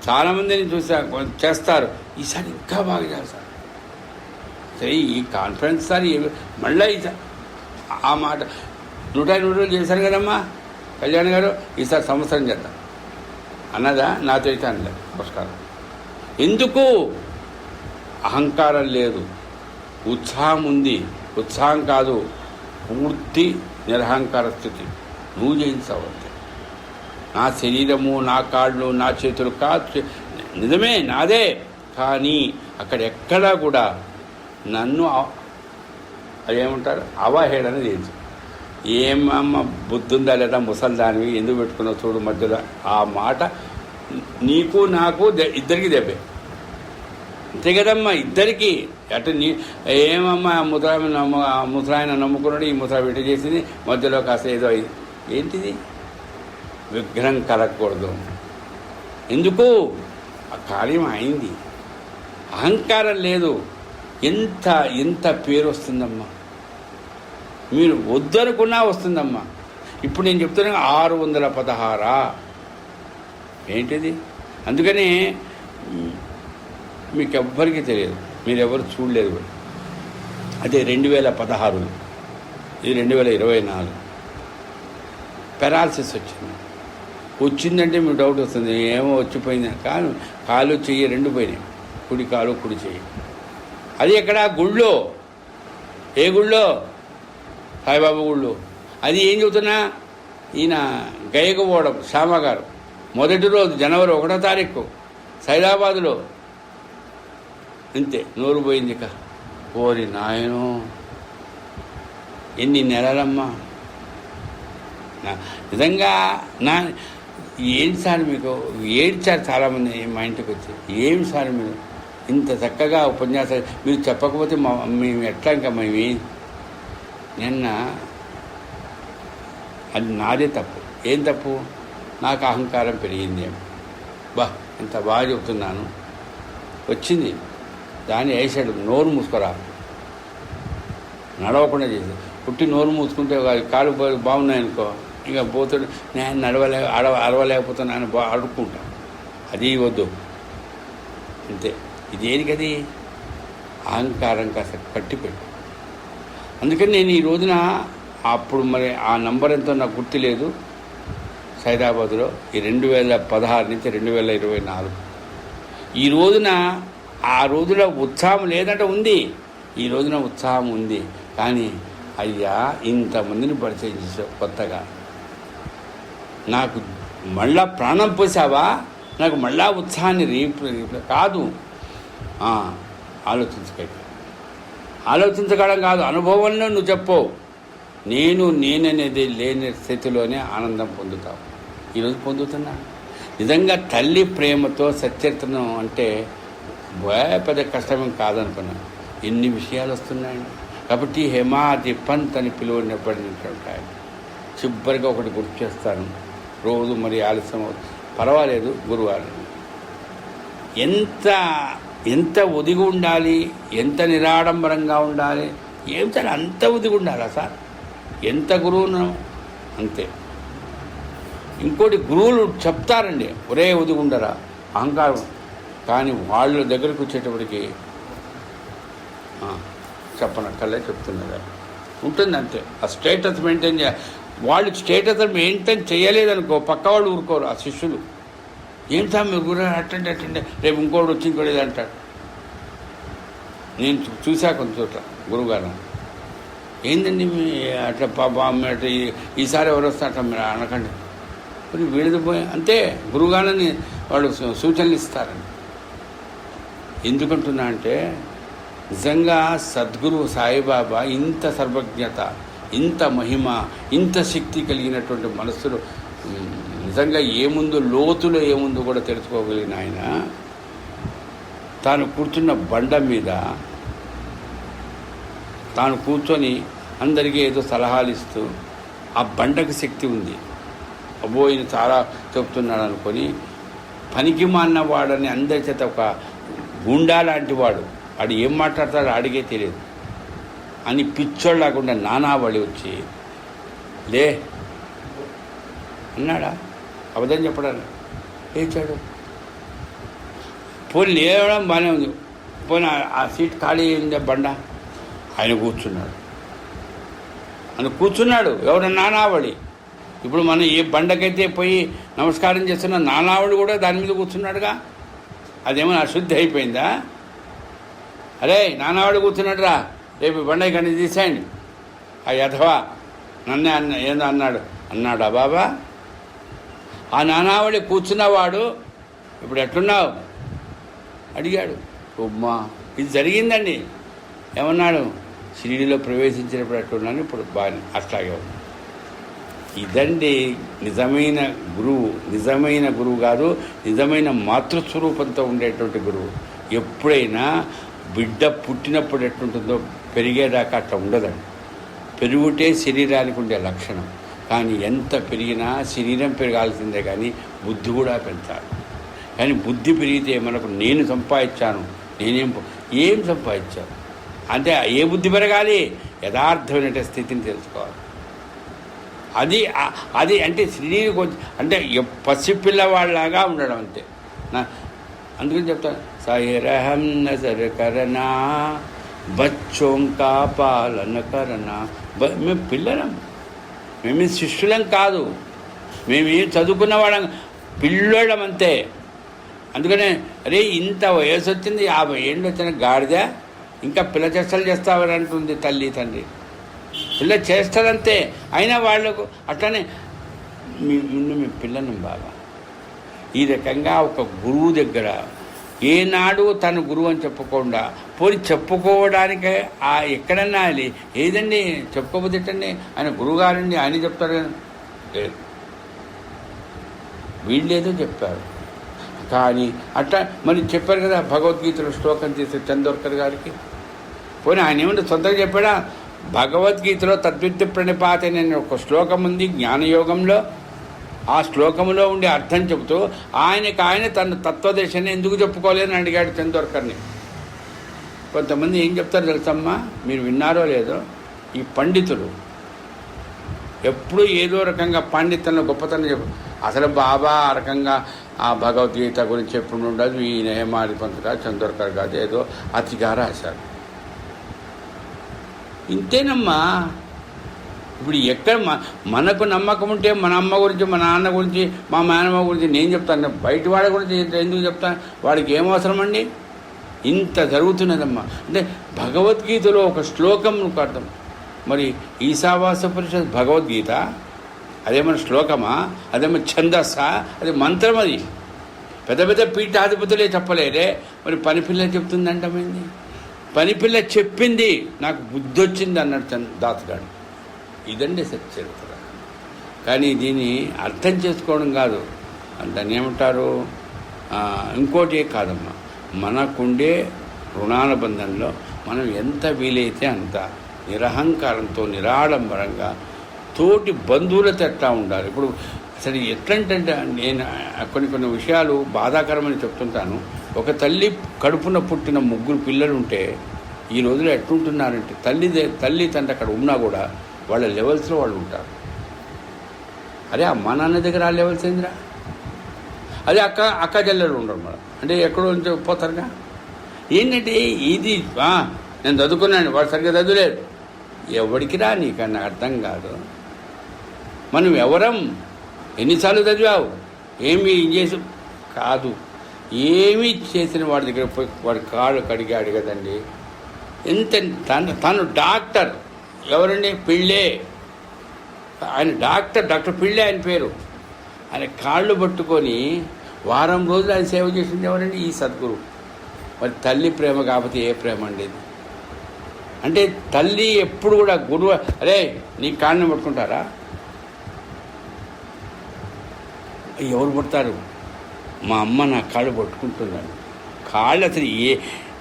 చాలామందిని చూసా చేస్తారు, ఈసారి ఇంకా బాగా చేస్తారు. సరే ఈ కాన్ఫరెన్స్ సారి మళ్ళీ ఆ మాట 108 రోజులు చేశారు కదమ్మా కళ్యాణ్ గారు, ఈసారి సంవత్సరం చేద్దాం అన్నదా? నాతో అయితే అనలేదు. నమస్కారం. ఎందుకు? అహంకారం లేదు, ఉత్సాహం ఉంది. ఉత్సాహం కాదు, పూర్తి నిరహంకార స్థితి. నువ్వు చేయించవద్దు. నా శరీరము, నా కాళ్ళు, నా చేతులు కాదు, నిజమే నాదే. కానీ అక్కడెక్కడా కూడా నన్ను అదేమంటారు అవహేళన చేయొచ్చు. ఏమమ్మ బుద్ధుందా లేదా ముసల్దానివి, ఎందుకు పెట్టుకున్నావు చూడు మధ్యలో, ఆ మాట నీకు నాకు ఇద్దరికి దెబ్బే. అంతే కదమ్మా, ఇద్దరికి. అటు ఏమమ్మా ముసలాయన నమ్ముకున్నాడు, ఈ ముసలా బిడ్డ చేసింది, మధ్యలో కాస్త ఏదో అయింది. ఏంటిది? విగ్రహం కలగకూడదు. ఎందుకు? ఆ కార్యం అయింది. అహంకారం లేదు. ఎంత పేరు వస్తుందమ్మా, మీరు వద్దనుకున్నా వస్తుందమ్మా. ఇప్పుడు నేను చెప్తున్నా 616 ఏంటిది? అందుకని మీకు ఎవ్వరికీ తెలియదు, మీరెవరు చూడలేదు. అదే 2016, ఇది 2024 పెరాలసిస్ వచ్చిందంటే మీకు డౌట్ వస్తుంది, ఏమో వచ్చిపోయింది. కానీ కాలు చెయ్యి 2 పోయినాయి, కుడి కాలు కుడి చెయ్యి. అది ఎక్కడ? గుళ్ళో. ఏ గుళ్ళో? సాయిబాబా గుళ్ళు. అది ఏం చెబుతున్నా, ఈయన గయకపోవడం శ్యామ గారు మొదటి రోజు జనవరి 1వ తారీఖు సైదాబాదులో అంతే, నోరు పోయింది. ఇక ఓరి నాయనో, ఎన్ని నెలలమ్మా. నిజంగా ఏంటి సార్ మీకు ఏడ్చారు చాలామంది మా ఇంటికి వచ్చి. ఏమి సార్ మీరు ఇంత చక్కగా ఉపన్యాసాలు మీరు చెప్పకపోతే మేము ఎట్లా, ఇంకా మేము నిన్న అది నాదే తప్పు. ఏం తప్పు? నాకు అహంకారం పెరిగింది. బా ఇంత బాగా చెబుతున్నాను, వచ్చింది దాన్ని వేసాడు. నోరు మూసుకోరా, నడవకుండా చేసి పుట్టి నోరు మూసుకుంటే కాళ్ళు బాగున్నాయనుకో, ఇక పోతాడు. నేను అరవలేకపోతున్నాను అడుక్కుంటా. అది వద్దు, అంతే. ఇదేనికది అహంకారం కాస్త కట్టిపెట్టు. అందుకని నేను ఈ రోజున అప్పుడు మరి ఆ నంబర్ ఎంతో నాకు గుర్తు లేదు, సైదాబాద్లో ఈ 2016 నుంచి 2024 ఈ రోజున ఆ రోజులో ఉత్సాహం లేదంటే ఉంది, ఈ రోజున ఉత్సాహం ఉంది. కానీ అయ్యా ఇంతమందిని పరిచయం చేసావు కొత్తగా, నాకు మళ్ళా ప్రాణం పోసావా, నాకు మళ్ళా ఉత్సాహాన్ని కాదు. ఆలోచించగలం కాదు, అనుభవంలో నువ్వు చెప్పవు. నేననేది లేని స్థితిలోనే ఆనందం పొందుతావు. ఈరోజు పొందుతున్నా. నిజంగా తల్లి ప్రేమతో సచరిత్రను అంటే పెద్ద కష్టమేం కాదనుకున్నాను. ఎన్ని విషయాలు వస్తున్నాయండి. కాబట్టి హేమాది పంత్ అని పిలువబడినటువంటి ఆయన చివరిగా ఒకటి గుర్తు చేస్తాను. రోజు మరి ఆలస్యం అవుతుంది, పర్వాలేదు. గురువారం ఎంత ఒదిగి ఉండాలి, ఎంత నిరాడంబరంగా ఉండాలి, ఏం సార్ అంత ఒదిగి ఉండాలా సార్? ఎంత గురువును అంతే. ఇంకోటి గురువులు చెప్తారండి, ఒరే ఒదిగి ఉండరా అహంకారం, కానీ వాళ్ళ దగ్గరకు వచ్చేటప్పటికి చెప్పనక్కర్లే, చెప్తున్నారు ఉంటుంది అంతే. ఆ స్టేటస్ మెయింటైన్ వాళ్ళు స్టేటస్ మెయింటైన్ చేయలేదనుకో పక్క వాళ్ళు ఊరుకోరు. ఆ శిష్యులు ఏం సార్ మీరు గురు అట్టండి రేపు ఇంకోటి వచ్చి ఇంకోటి అంటాడు. నేను చూసా కొంత చోట్ల గురువుగారు, ఏందండి మీ అట్లా అట్లా ఈసారి ఎవరు వస్తా అట్లా మీరు అనకండి, కొన్ని వీడిది పోయి అంతే. గురువుగారని వాళ్ళు సూచనలు ఇస్తారండి. ఎందుకంటున్నా అంటే నిజంగా సద్గురు సాయిబాబా ఇంత సర్వజ్ఞత, ఇంత మహిమ, ఇంత శక్తి కలిగినటువంటి మనస్సులు నిజంగా ఏముందో, లోతులో ఏముందో కూడా తెలుసుకోగలిగిన ఆయన తాను కూర్చున్న బండ మీద తాను కూర్చొని అందరికీ ఏదో సలహాలు ఇస్తూ, ఆ బండకు శక్తి ఉంది. అబ్బో ఈయన చాలా చెప్తున్నాడు అనుకొని పనికి మాన్నవాడని అందరి చేత ఒక గుండా లాంటి వాడు, ఆడు ఏం మాట్లాడతాడో ఆడిగే తెలియదు అని పిచ్చోడు లేకుండా నానాబడి వచ్చి లే అన్నాడా? అబద్ధం చెప్పడానికి లేచాడు. పోనీ లేవడం బాగానే ఉంది, పోనీ ఆ సీట్ ఖాళీ అయిందా బండ, ఆయన కూర్చున్నాడు. ఎవరు? నానావళి. ఇప్పుడు మనం ఏ బండకైతే పోయి నమస్కారం చేస్తున్న నానావళి కూడా దాని మీద కూర్చున్నాడుగా. అదేమన్నా అశుద్ధి అయిపోయిందా? అరే నానావాడు కూర్చున్నాడు రా, రేపు బండ కానీ తీసేయండి, ఆ యథవా నన్నే ఏందో అన్నాడా బాబా? ఆ నానావళి కూర్చున్నవాడు ఇప్పుడు ఎట్లున్నావు అడిగాడు. ఉమ్మా ఇది జరిగిందండి. ఏమన్నాడు? షిరిడీలో ప్రవేశించినప్పుడు ఎట్లున్నాను, ఇప్పుడు బాగా అట్లాగే ఉంది. ఇదండి నిజమైన గురువు. నిజమైన గురువు కాదు, నిజమైన మాతృస్వరూపంతో ఉండేటువంటి గురువు. ఎప్పుడైనా బిడ్డ పుట్టినప్పుడు ఎట్లుంటుందో పెరిగేదాకా అట్లా ఉండదండి. పెరుగుటే శరీరానికి ఉండే లక్షణం. కానీ ఎంత పెరిగినా శరీరం పెరగాల్సిందే, కానీ బుద్ధి కూడా పెంచాలి. కానీ బుద్ధి పెరిగితే మనకు నేను సంపాదించాను, ఏం సంపాదించాను అంటే ఏ బుద్ధి పెరగాలి? యథార్థమైన స్థితిని తెలుసుకోవాలి. అది అంటే శరీరం కొంచెం అంటే పసిపిల్లవాళ్ళలాగా ఉండడం అంతే. అందుకని చెప్తాను, సహిరహం నజర్ కరనా బచ్చోంకా పాలన కరనా. మేము పిల్లలం, మేము శిష్యులం కాదు, మేము చదువుకున్న వాళ్ళం, పిల్లోళ్ళం అంతే. అందుకనే అరే ఇంత వయసు వచ్చింది, 50 ఏళ్ళు వచ్చిన గాడిద ఇంకా పిల్ల చేష్టలు చేస్తావని అంటుంది తల్లి తండ్రి. పిల్ల చేస్తారంతే, అయినా వాళ్ళకు అట్లనే మేము పిల్లలం బాబా. ఈ రకంగా ఒక గురువు దగ్గర ఏనాడు తను గురువు అని చెప్పకుండా పోయి చెప్పుకోవడానికి ఎక్కడన్నా ఏదండి చెప్పుకోకపోతే ఎట్టండి, ఆయన గురువుగారండి ఆయన చెప్తారు కదా, వీళ్ళేదో చెప్పారు. కానీ అట్లా మరి చెప్పారు కదా భగవద్గీతలో శ్లోకం చేసే చందోర్కర్ గారికి. పోనీ ఆయన ఏమంటే సొంతంగా చెప్పాడా? భగవద్గీతలో తద్విద్య ప్రణిపాత అనే ఒక శ్లోకం ఉంది జ్ఞానయోగంలో. ఆ శ్లోకంలో ఉండే అర్థం చెబుతూ ఆయన తన తత్వదర్శనం ఎందుకు చెప్పుకోలేదని అడిగాడు చందోర్కర్ని. కొంతమంది ఏం చెప్తారు తెలుసమ్మా, మీరు విన్నారో లేదో, ఈ పండితులు ఎప్పుడూ ఏదో రకంగా పాండిత్యంలో గొప్పతనం చెప్పు. అసలు బాబా ఆ రకంగా ఆ భగవద్గీత గురించి ఎప్పుడు ఉండదు, ఈయన హేమాది పంతుగా చందోర్కర్ కాదు ఏదో అతిగా రాశారు. ఇంతేనమ్మా. ఇప్పుడు ఎక్కడ మనకు నమ్మకం ఉంటే మన అమ్మ గురించి, మా నాన్న గురించి, మా మేనమ్మ గురించి నేను చెప్తాను, బయట వాడి గురించి ఎందుకు చెప్తాను? వాడికి ఏం అవసరం అండి? ఇంత జరుగుతున్నదమ్మా. అంటే భగవద్గీతలో ఒక శ్లోకం అర్థం. మరి ఈశావాసోపనిషత్ భగవద్గీత అదేమన్నా శ్లోకమా, అదేమన్నా ఛందస్సా, అది మంత్రం. అది పెద్ద పెద్ద పీఠాధిపతులే చెప్పలేరే, మరి పనిపిల్ల చెప్తుందంటమైంది. పనిపిల్ల చెప్పింది నాకు బుద్ధి వచ్చింది అన్నాడు దాతగాడు. ఇదండి సచ్చరిత్ర. కానీ దీన్ని అర్థం చేసుకోవడం కాదు, దాన్ని ఏమంటారు, ఇంకోటి కాదమ్మా. మనకుండే రుణానుబంధంలో మనం ఎంత వీలైతే అంత నిరహంకారంతో నిరాడంబరంగా తోటి బంధువులతో ఎట్లా ఉండాలి. ఇప్పుడు అసలు ఎట్లంటే నేను కొన్ని విషయాలు బాధాకరమని చెప్తుంటాను. ఒక తల్లి కడుపున పుట్టిన 3 పిల్లలు ఉంటే ఈ రోజులో ఎట్లుంటున్నారంటే తల్లి తండ్రి అక్కడ ఉన్నా కూడా వాళ్ళ లెవెల్స్లో వాళ్ళు ఉంటారు. అదే అమ్మా నాన్న దగ్గర ఆ లెవెల్స్ ఏందిరా? అదే అక్క చెల్లెలు ఉండరు మరి, అంటే ఎక్కడో నుంచి పోతారుగా. ఏంటంటే ఇది నేను చదువుకున్నాను, వాడు సరిగ్గా చదువులేదు. ఎవడికి రా నీకన్నా అర్థం కాదు. మనం ఎవరం, ఎన్నిసార్లు చదివావు, ఏమి చేసి కాదు, ఏమీ చేసిన వాడి దగ్గర పోయి వాడి కాళ్ళు కడిగాడు కదండి. ఎంత తను డాక్టర్. ఎవరండి? పిళ్ళే. ఆయన డాక్టర్ పిళ్ళే ఆయన పేరు. ఆయన కాళ్ళు పట్టుకొని వారం రోజులు ఆయన సేవ చేసింది ఎవరండి? ఈ సద్గురు. మరి తల్లి ప్రేమ కాకపోతే ఏ ప్రేమ అండి? అంటే తల్లి ఎప్పుడు కూడా గురువు, అరే నీ కాళ్ళని పట్టుకుంటారా? ఎవరు పడతారు? మా అమ్మ నా కాళ్ళు పట్టుకుంటున్నాను. కాళ్ళు అసలు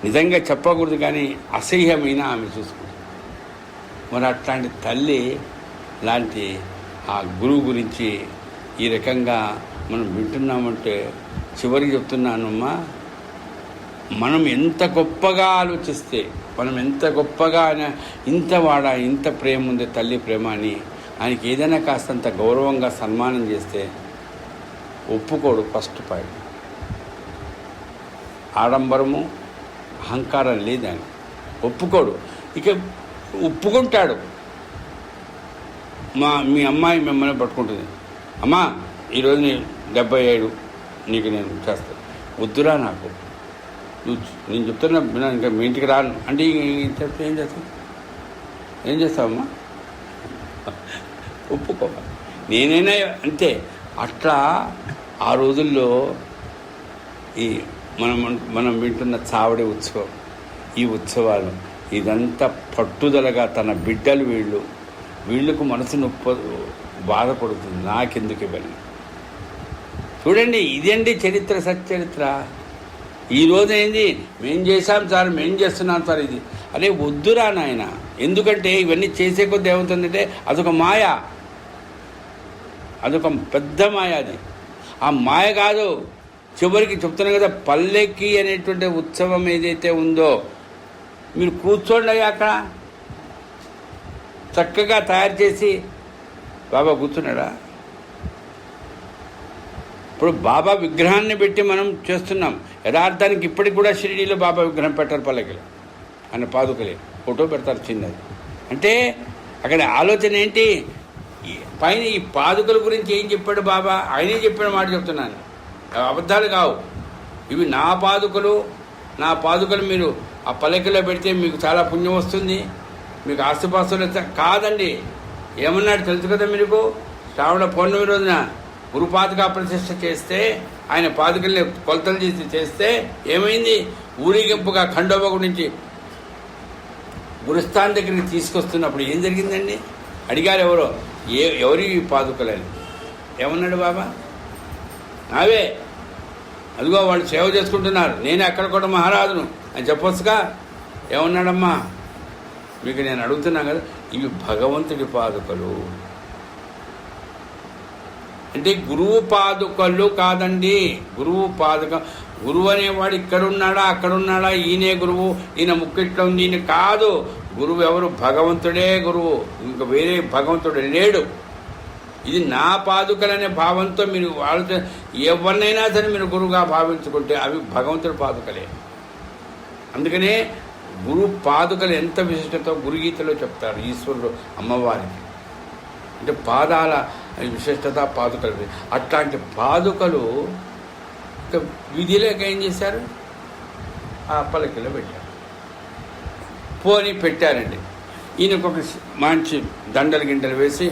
నిజంగా చెప్పకూడదు, కానీ అసహ్యమైన ఆమె చూసుకుంటుంది. మరి అట్లాంటి తల్లి లాంటి ఆ గురువు గురించి ఈ రకంగా మనం వింటున్నామంటే, చివరికి చెప్తున్నానమ్మా, మనం ఎంత గొప్పగా ఆలోచిస్తే, మనం ఎంత గొప్పగా ఇంత ప్రేమ ఉంది తల్లి ప్రేమ అని ఆయనకి ఏదైనా కాస్తంత గౌరవంగా సన్మానం చేస్తే ఒప్పుకోడు. ఫస్ట్ పాయింట్ ఆడంబరము అహంకారం లేదని ఒప్పుకోడు. ఇక ఒప్పుకుంటాడు. మీ అమ్మాయి మిమ్మల్ని పట్టుకుంటుంది, అమ్మా ఈరోజు 77 నీకు నేను చేస్తాను, వద్దురా నాకు, నేను చెప్తున్నా ఇంకా మీ ఇంటికి రాను అంటే చెప్తే ఏం చేస్తావమ్మా? ఒప్పుకోవాలి. నేనైనా అంతే. అట్లా ఆ రోజుల్లో ఈ మనం వింటున్న చావడి ఉత్సవం, ఈ ఉత్సవాలు ఇదంతా పట్టుదలగా తన బిడ్డలు వీళ్ళకు మనసు బాధపడుతుంది. నాకెందుకు ఇవన్నీ చూడండి. ఇదండి చరిత్ర, సచ్చరిత్ర. ఈరోజు ఏంది, మేం చేశాం సార్, మేం చేస్తున్నాం సార్, ఇది అరే వద్దురా నాయన. ఎందుకంటే ఇవన్నీ చేసే కొద్ది ఏమవుతుందంటే అదొక మాయ, అదొక పెద్ద మాయ. అది ఆ మాయ కాదు. చివరికి చెప్తున్నాం కదా, పల్లెకి అనేటువంటి ఉత్సవం ఏదైతే ఉందో, మీరు కూర్చోండి అక్కడ చక్కగా తయారు చేసి. బాబా కూర్చున్నాడా? ఇప్పుడు బాబా విగ్రహాన్ని పెట్టి మనం చేస్తున్నాం. యథార్థానికి ఇప్పటికి కూడా షిరిడీలో బాబా విగ్రహం పెట్టారు, పల్లకిలో ఆయన పాదుకలే ఫోటో పెడతారు చిన్నది. అంటే అక్కడ ఆలోచన ఏంటి? పైన ఈ పాదుకల గురించి ఏం చెప్పాడు బాబా? ఆయనే చెప్పిన మాట చెప్తున్నాను, అబద్ధాలు కావు. ఇవి నా పాదుకలు మీరు ఆ పల్లకిలో పెడితే మీకు చాలా పుణ్యం వస్తుంది, మీకు ఆస్తుపాస్తులు కాదండి. ఏమన్నాడు తెలుసు కదా మీకు? శ్రావణ పౌర్ణమి రోజున గురుపాదుకా ప్రతిష్ఠ చేస్తే, ఆయన పాదుకల్ని కొలతలు చేస్తే ఏమైంది? ఊరేగింపుగా ఖండోబా నుంచి గురుస్థాన్ దగ్గరికి తీసుకొస్తున్నప్పుడు ఏం జరిగిందండి? అడిగారు ఎవరు ఈ పాదుకలని. ఏమన్నాడు బాబా? నావే, అదిగో వాళ్ళు సేవ చేసుకుంటున్నారు, నేనే అక్కడ కూడా మహారాజును అని చెప్పొచ్చుగా. ఏమన్నాడమ్మా? మీకు నేను అడుగుతున్నాను కదా, ఇవి భగవంతుడి పాదుకలు. అంటే గురువు పాదుకలు కాదండి. గురువు పాదుక, గురువు అనేవాడు ఇక్కడున్నాడా అక్కడున్నాడా, ఈయనే గురువు, ఈయన ముక్కిట్లో ఉంది, ఈయన కాదు. గురువు ఎవరు? భగవంతుడే గురువు, ఇంకా వేరే భగవంతుడు లేడు. ఇది నా పాదుకలనే భావంతో మీరు వాళ్ళతో ఎవరినైనా సరే మీరు గురువుగా భావించుకుంటే అవి భగవంతుడి పాదుకలే. అందుకనే గురు పాదుకలు ఎంత విశిష్టతో గురుగీతలో చెప్తారు ఈశ్వరుడు అమ్మవారికి. అంటే పాదాల విశిష్టత పాదుకలు. అట్లాంటి పాదుకలు విధిలేక ఏం చేశారు? ఆ పల్లకిలో పెట్టారు. పోని పెట్టారండి. ఈయనకు ఒక మంచి దండలు గిండలు వేసి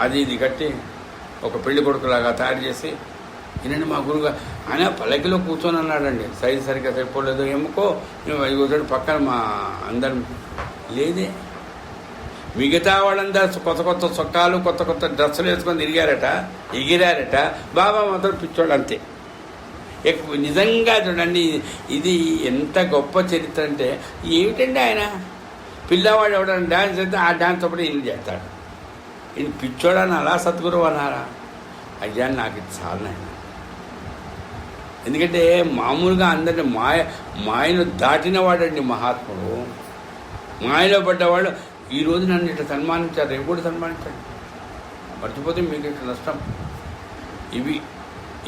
అది ఇది కట్టి ఒక పెళ్లి కొడుకులాగా తయారు చేసి, ఈయనండి మా గురువుగా ఆయన పల్లకిలో కూర్చొని అన్నాడండి. సైజు సరిగ్గా సరిపోలేదు, ఏముకో అది కూర్చొని పక్కన మా అందరం లేదే. మిగతా వాళ్ళందరూ కొత్త కొత్త చొక్కాలు కొత్త కొత్త డ్రెస్సులు వేసుకొని తిరిగారట, ఎగిరారట. బాబా మాత్రం పిచ్చోడు అంతే. నిజంగా చూడండి, ఇది ఎంత గొప్ప చరిత్ర అంటే, ఏమిటండి ఆయన పిల్లవాడు ఎవడన్నా డ్యాన్స్ చేస్తే ఆ డ్యాన్స్ అప్పుడు ఈయన చేస్తాడు. ఈయన పిచ్చోడని అలా సద్గురువు అన్నారా? అయ్యా నాకు ఇది చాలనాయన. ఎందుకంటే మామూలుగా అందరినీ మాయను దాటిన వాడండి మహాత్ముడు. మాయలో పడ్డవాళ్ళు ఈరోజు నన్ను ఇట్లా సన్మానించారు, రేపు కూడా సన్మానించండి. మర్చిపోతే మీకు ఇట్లా నష్టం. ఇవి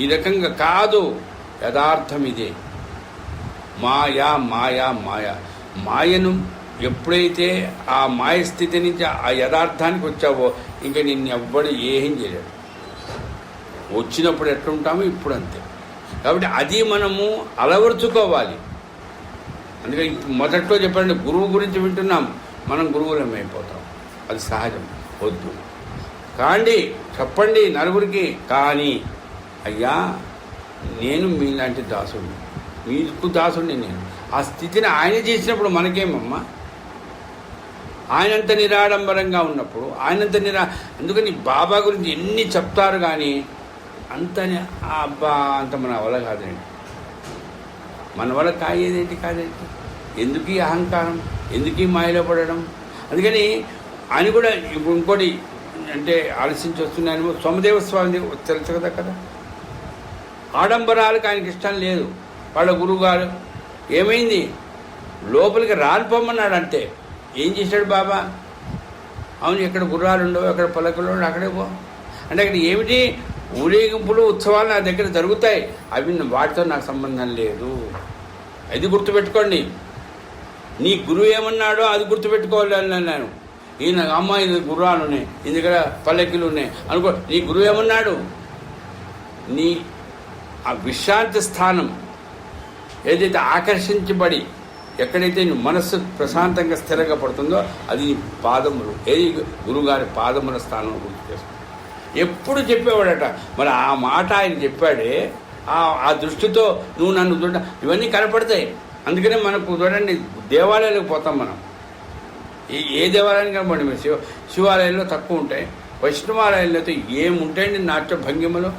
ఈ రకంగా కాదు, యథార్థం ఇదే. మాయా మాయా మాయా. మాయను ఎప్పుడైతే ఆ మాయ స్థితి నుంచి ఆ యథార్థానికి వచ్చావో ఇంకా నిన్ను ఎవ్వడు ఏం చేయలేడు. వచ్చినప్పుడు ఎట్లుంటామో ఇప్పుడు అంతే. కాబట్టి అది మనము అలవరుచుకోవాలి. అందుకని మొదట్లో చెప్పండి, గురువు గురించి వింటున్నాం, మనం గురువులం అయిపోతాం. అది సహజం. వద్దు కాండి, చెప్పండి నలుగురికి. కానీ అయ్యా నేను మీలాంటి దాసుడిని, మీకు దాసుడిని నేను. ఆ స్థితిని ఆయన చేసినప్పుడు మనకేమమ్మా? ఆయనంత నిరాడంబరంగా ఉన్నప్పుడు ఆయనంత అందుకని బాబా గురించి ఎన్ని చెప్తారు కానీ అబ్బా అంత మన వల్ల కాదండి. మన వల్ల కాయేదేంటి కాదేంటి? ఎందుకు ఈ అహంకారం, ఎందుకు ఈ మాయలో పడడం? అందుకని ఆయన కూడా ఇప్పుడు ఇంకోటి అంటే ఆలోచించి వస్తున్నాను. సోమదేవ స్వామి తెలుసు కదా, ఆడంబరాలకు ఆయనకి ఇష్టం లేదు. వాళ్ళ గురువుగారు ఏమైంది, లోపలికి రాలిపోమన్నాడు అంతే. ఏం చేశాడు బాబా? అవును, ఎక్కడ గుర్రాలు ఉండవు, ఎక్కడ పలకలు ఉండవు, అక్కడే పో అంటే అక్కడ ఏమిటి ఊరేగింపులు ఉత్సవాలు నా దగ్గర జరుగుతాయి, అవి వాటితో నాకు సంబంధం లేదు. అది గుర్తుపెట్టుకోండి. నీ గురువు ఏమన్నాడో అది గుర్తుపెట్టుకోవాలి అన్నాను. ఈయన అమ్మ ఇది గుర్రాలు ఉన్నాయి, ఈ దగ్గర పల్లకిలు ఉన్నాయి అనుకో. నీ గురువు ఏమన్నాడు? నీ ఆ విశ్రాంతి స్థానం ఏదైతే ఆకర్షించబడి ఎక్కడైతే నీ మనస్సు ప్రశాంతంగా స్థిరంగా పడుతుందో అది నీ పాదములు. ఏది గురువుగారి పాదముల స్థానం గుర్తు చేసుకో. ఎప్పుడు చెప్పేవాడట. మరి ఆ మాట ఆయన చెప్పాడే, ఆ దృష్టితో నువ్వు నన్ను చూడ ఇవన్నీ కనపడతాయి. అందుకనే మనకు చూడండి, దేవాలయాలకు పోతాం మనం. ఏ దేవాలయానికి కనపడి మీరు శివాలయంలో తక్కువ ఉంటాయి, వైష్ణవాలయంలో అయితే ఏముంటాయండి నాట్య భంగిమలో.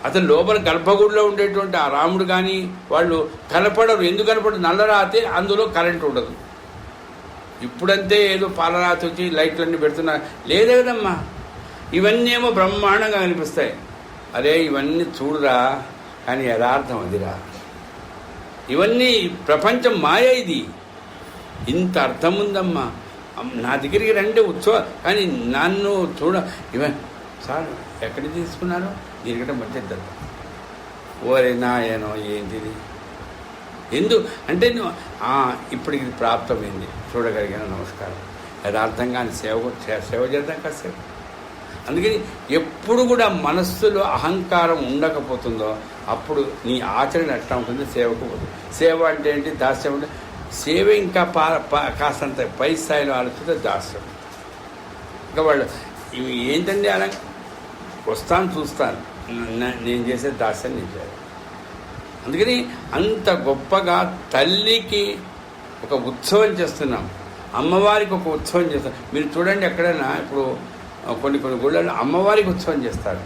అతను లోపల గర్భగుడిలో ఉండేటువంటి ఆ రాముడు కానీ వాళ్ళు కనపడరు. ఎందుకు కనపడరు? నల్లరాతే, అందులో కరెంట్ ఉండదు. ఇప్పుడంతే ఏదో పాలరాతి వచ్చి లైట్లన్నీ పెడుతున్నారు, లేదే కదమ్మా. ఇవన్నీ ఏమో బ్రహ్మాండంగా కనిపిస్తాయి. అరే ఇవన్నీ చూడురా, కానీ యథార్థం అదిరా. ఇవన్నీ ప్రపంచం మాయ. ఇది ఇంత అర్థం ఉందమ్మా. నా దగ్గరికి రండి ఉత్సవం, కానీ నన్ను సార్ ఎక్కడికి తీసుకున్నారు? దీనికంటే మంచిది దొరక. ఓరే నాయనో ఏంటిది? అంటే నువ్వు ఇప్పటికి ఇది ప్రాప్తమైంది, చూడగలిగిన నమస్కారం. యథార్థంగా సేవ చేద్దాం కాసేపు. అందుకని ఎప్పుడు కూడా మనస్సులో అహంకారం ఉండకపోతుందో అప్పుడు నీ ఆచరణ ఎట్లా ఉంటుంది? సేవకు పోతుంది. సేవ అంటే ఏంటి? దాస్యం అంటే సేవ ఇంకా కాస్తంత పై స్థాయిలో ఆలోచిస్తే దాస్యం. ఇంకా వాళ్ళు ఇవి ఏంటండి అలా వస్తాను చూస్తాను, నేను చేసే దాస్యం నేను చేయాలి. అందుకని అంత గొప్పగా తల్లికి ఒక ఉత్సవం చేస్తున్నాం, అమ్మవారికి ఒక ఉత్సవం చేస్తాం. మీరు చూడండి ఎక్కడైనా ఇప్పుడు కొన్ని గుళ్ళల్లో అమ్మవారికి ఉత్సవం చేస్తారు.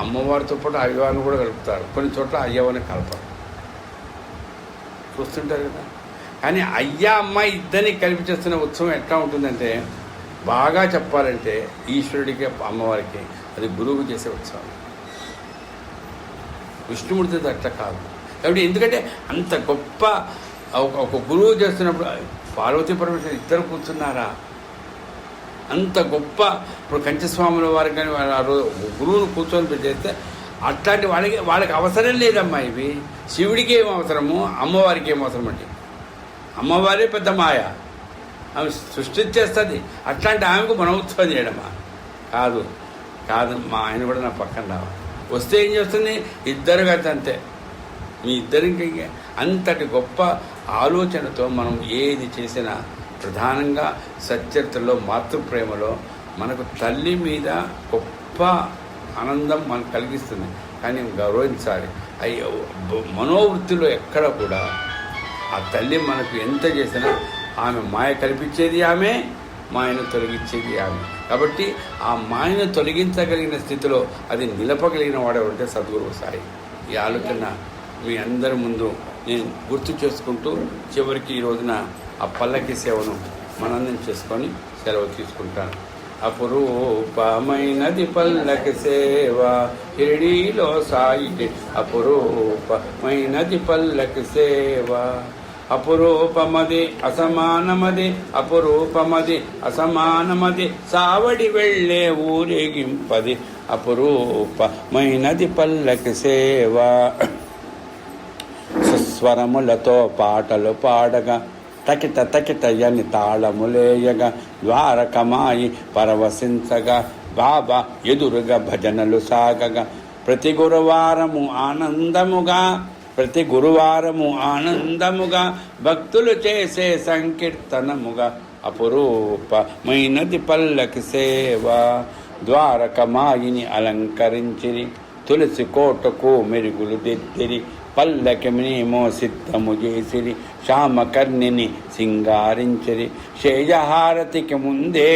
అమ్మవారితో పాటు అయ్యవారిని కూడా కలుపుతారు. కొన్ని చోట్ల అయ్యవారిని కలపరు, చూస్తుంటారు కదా. కానీ అయ్యా అమ్మ ఇద్దరిని కలిపి చేస్తున్న ఉత్సవం ఎట్లా ఉంటుందంటే, బాగా చెప్పాలంటే ఈశ్వరుడికి అమ్మవారికి అది గురువు చేసే ఉత్సవం. విష్ణుమూర్తిది అట్లా కాదు. కాబట్టి ఎందుకంటే అంత గొప్ప ఒక గురువు చేస్తున్నప్పుడు పార్వతీ పరమేశ్వరుడు ఇద్దరు కూర్చున్నారా, అంత గొప్ప. ఇప్పుడు కంచస్వాముల వారికి కానీ ఆ రోజు గురువును కూర్చొని చేస్తే అట్లాంటి వాళ్ళకి అవసరం లేదమ్మా. ఇవి శివుడికి ఏం అవసరము, అమ్మవారికి ఏం అవసరం అంటే అమ్మవారే పెద్ద మాయ, ఆమె సృష్టించేస్తుంది. అట్లాంటి ఆమెకు మనం ఉత్సవం చేయడమా? కాదు కాదు. మా ఆయన కూడా నా పక్కన రావాలి. వస్తే ఏం చేస్తుంది, ఇద్దరు కదా అంతే. మీ ఇద్దరికి అంతటి గొప్ప ఆలోచనతో మనం ఏది చేసినా ప్రధానంగా సచ్చరిత్రలో మాతృప్రేమలో మనకు తల్లి మీద గొప్ప ఆనందం మనకు కలిగిస్తుంది. కానీ గౌరవించాలి. అయ్యో మనోవృత్తిలో ఎక్కడ కూడా ఆ తల్లి మనకు ఎంత చేసినా ఆమె మాయ కల్పించేది ఆమె, మాయను తొలగించేది ఆమె. కాబట్టి ఆ మాయను తొలగించగలిగిన స్థితిలో అది నిలపగలిగిన వాడేవంటే సద్గురువు సాయి. ఈ ఆలోచన మీ అందరి ముందు నేను గుర్తు చేసుకుంటూ చివరికి ఈ రోజున ఆ పల్లకి సేవను మనందరం చేసుకొని సెలవు తీసుకుంటాను. అపురూపమైనది పల్లకి సేవ షిరిడీలో సాయి, అపురూపమైనది పల్లకి సేవ. అపురూపమది అసమానమది, అపురూపమది అసమానమది, సావడి వెళ్ళే ఊరేగింపది, అపురూపమైనది పల్లకి సేవ. సుస్వరములతో పాటలు పాడగా, తకిట తకిటయని తాళములేయగా, ద్వారకమాయి పరవశించగా, బాబా ఎదురుగా భజనలు సాగగా, ప్రతి గురువారము ఆనందముగా భక్తులు చేసే సంకీర్తనముగా, అపురూపమైనది పల్లకి సేవ. ద్వారకమాయిని అలంకరించిరి, తులసి కోటకు మెరుగులు దిద్దిరి, పల్లకినేమో సిద్ధము చేసిరి, శ్యామకర్ణిని సింగారించిరి. శేజహారతికి ముందే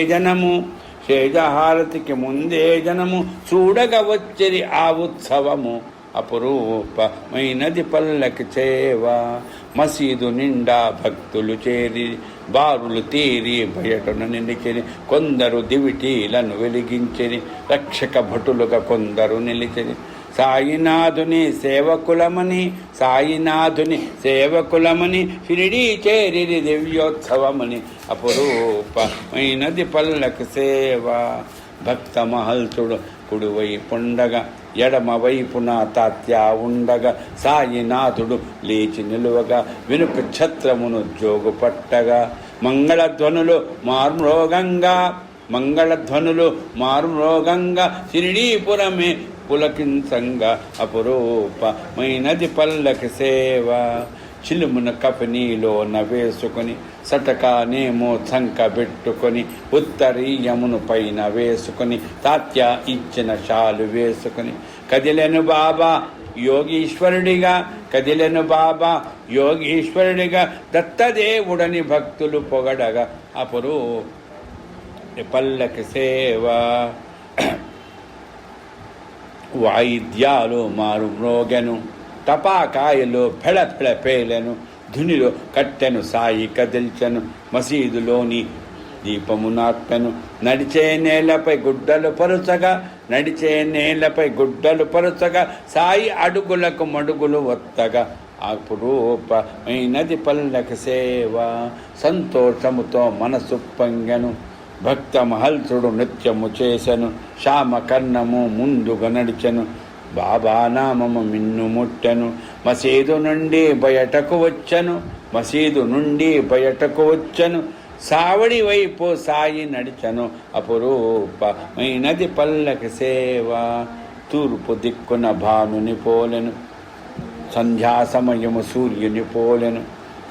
జనము చూడగా వచ్చిరి ఆ ఉత్సవము, అపురూపమైనది పల్లకి సేవ. మసీదు నిండా భక్తులు చేరి, బారులు తీరి బయటను నిలిచిరి, కొందరు దివిటీలను వెలిగించిరి, రక్షక భటులుగా కొందరు నిలిచిరి. సాయినాథుని సేవకులమని షిరిడీ చేరిరి దివ్యోత్సవమని, అపురూపమైనది పల్లకి సేవ. భక్త మహల్సుడు కుడివైపుండగా, ఎడమ వైపున తాత్యా ఉండగా, సాయినాథుడు లేచి నిలువగా, వెనుక ఛత్రమును జోగు పట్టగా, మంగళధ్వనులు మారుమ్రోగంగా షిరిడీపురమే పులకించంగా, అపురూపమైనది పల్లకి సేవ. చిలుమున కపినీలోన వేసుకొని, సటకానేమో చంక పెట్టుకొని, ఉత్తరీయమును పైన వేసుకొని, తాత్య ఇచ్చిన షాలు వేసుకొని, కదిలెను బాబా యోగీశ్వరుడిగా దత్తదేవుడని భక్తులు పొగడగా, అపురూప పల్లకి సేవ. వాయిద్యాలు మారుమ్రోగెను, టపాకాయలు ఫెళఫెళ పేలెను, ధునిలో కట్టెను సాయి కదిల్చెను, మసీదులోని దీపమునార్పెను. నడిచే నేలపై గుడ్డలు పరుచగా, సాయి అడుగులకు మడుగులు వత్తగా, అపురూపమైనది పల్లకి సేవ. సంతోషముతో మనసు పొంగెను, భక్త మహల్సుడు నృత్యము చేసెను, శ్యామకర్ణము ముందుగా నడిచెను, బాబా నామము మిన్నుముట్టెను. మసీదు నుండి బయటకు వచ్చెను, సావడి వైపు సాయి నడిచెను, అపురూపమైనది పల్లకి సేవ. తూర్పు దిక్కున భానుని పోలెను, సంధ్యా సమయము సూర్యుని పోలెను,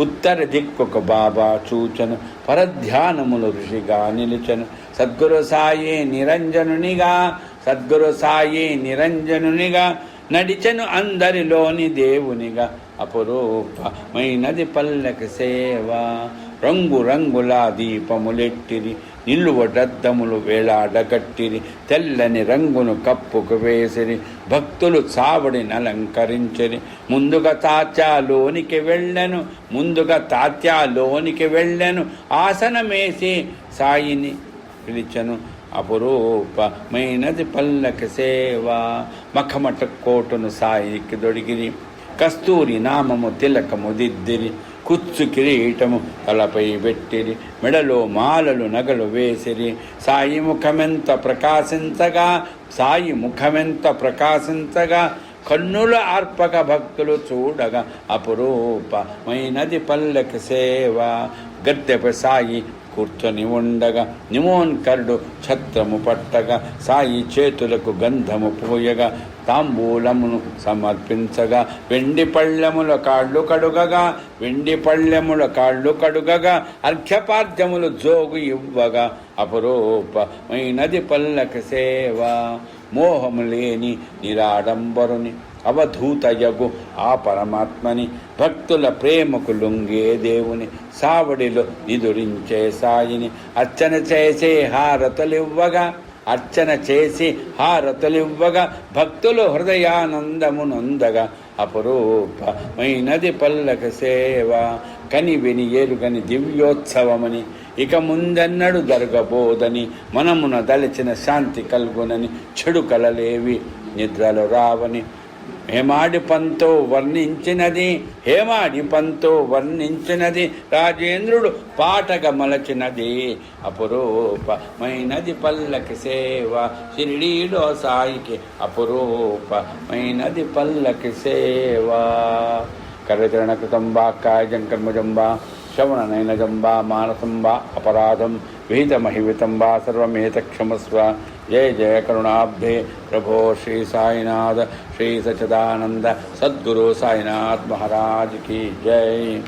ఉత్తర దిక్కుకు బాబా చూచెను, పరధ్యానములు ఋషిగా నిలిచెను, సద్గురు సాయి నిరంజనునిగా నడిచెను అందరిలోని దేవునిగా, అపురూపమైనది పల్లకి సేవ. రంగుల దీపములెట్టిరి, నిలువడద్దములు వేలాడగట్టిరి, తెల్లని రంగును కప్పుకు వేసిరి, భక్తులు చావడిని అలంకరించిరి. ముందుగా తాత్యాలోనికి వెళ్ళెను, ఆసనమేసి సాయిని పిలిచెను, అపురూపమైనది పల్లకి సేవ. మఖమట కోటును సాయికి దొడిగిరి, కస్తూరి నామము తిలకము దిద్దిరి, కుచ్చు కిరీటము తలపై పెట్టిరి, మెడలో మాలలు నగలు వేసిరి. సాయి ముఖమెంత ప్రకాశించగా, సాయి ముఖమెంత ప్రకాశించగా, కన్నుల ఆర్పక భక్తులు చూడగా అపురూపమైనది పల్లకి సేవ. గద్దెపై సాయి కూర్చొని ఉండగా, నిమోన్కరుడు ఛత్రము పట్టగా, సాయి చేతులకు గంధము పూయగా, తాంబూలమును సమర్పించగా, వెండి పళ్ళెముల కాళ్ళు కడుగగా, వెండి పళ్ళెముల కాళ్ళు కడుగగా, అర్ఘ్యపాద్యములు జోగు ఇవ్వగా అపురూపమైనది పల్లకి సేవ. మోహము లేని నిరాడంబరుని, అవధూతయగు ఆ పరమాత్మని, భక్తుల ప్రేమకు లొంగే దేవుని, సావడిలో నిదురించే సాయిని, అర్చన చేసే హారతలివ్వగా, అర్చన చేసి హారతలివ్వగా, భక్తులు హృదయానందమునొందగా అపురూపమైనది పల్లకి సేవ. కని విని ఎరుగని దివ్యోత్సవమని, ఇక ముందన్నడు జరగబోదని, మనమున దలచిన శాంతి కల్గునని, చెడు కలలేవి నిద్రలు రావని, హేమాడి పంతో వర్ణించినది, హేమాడి పంతో వర్ణించినది, రాజేంద్రుడు పాటగా మలచినది అపురూపమైనది పల్లకి సేవ. షిరిడీలో సాయికి అపురూపమైనది పల్లకి సేవ. కరచరణ కృతంబా కాయజంకర్మజంబా శ్రవణనయనజంబా మానసంబా అపరాధం విహితమహివితంబా సర్వమేతక్షమస్వ. జయ జయ కరుణాబ్ధే ప్రభో శ్రీ సాయినాథ శ్రీ సచ్చిదానంద సద్గురు సాయినాథ్ మహారాజ్ की जय.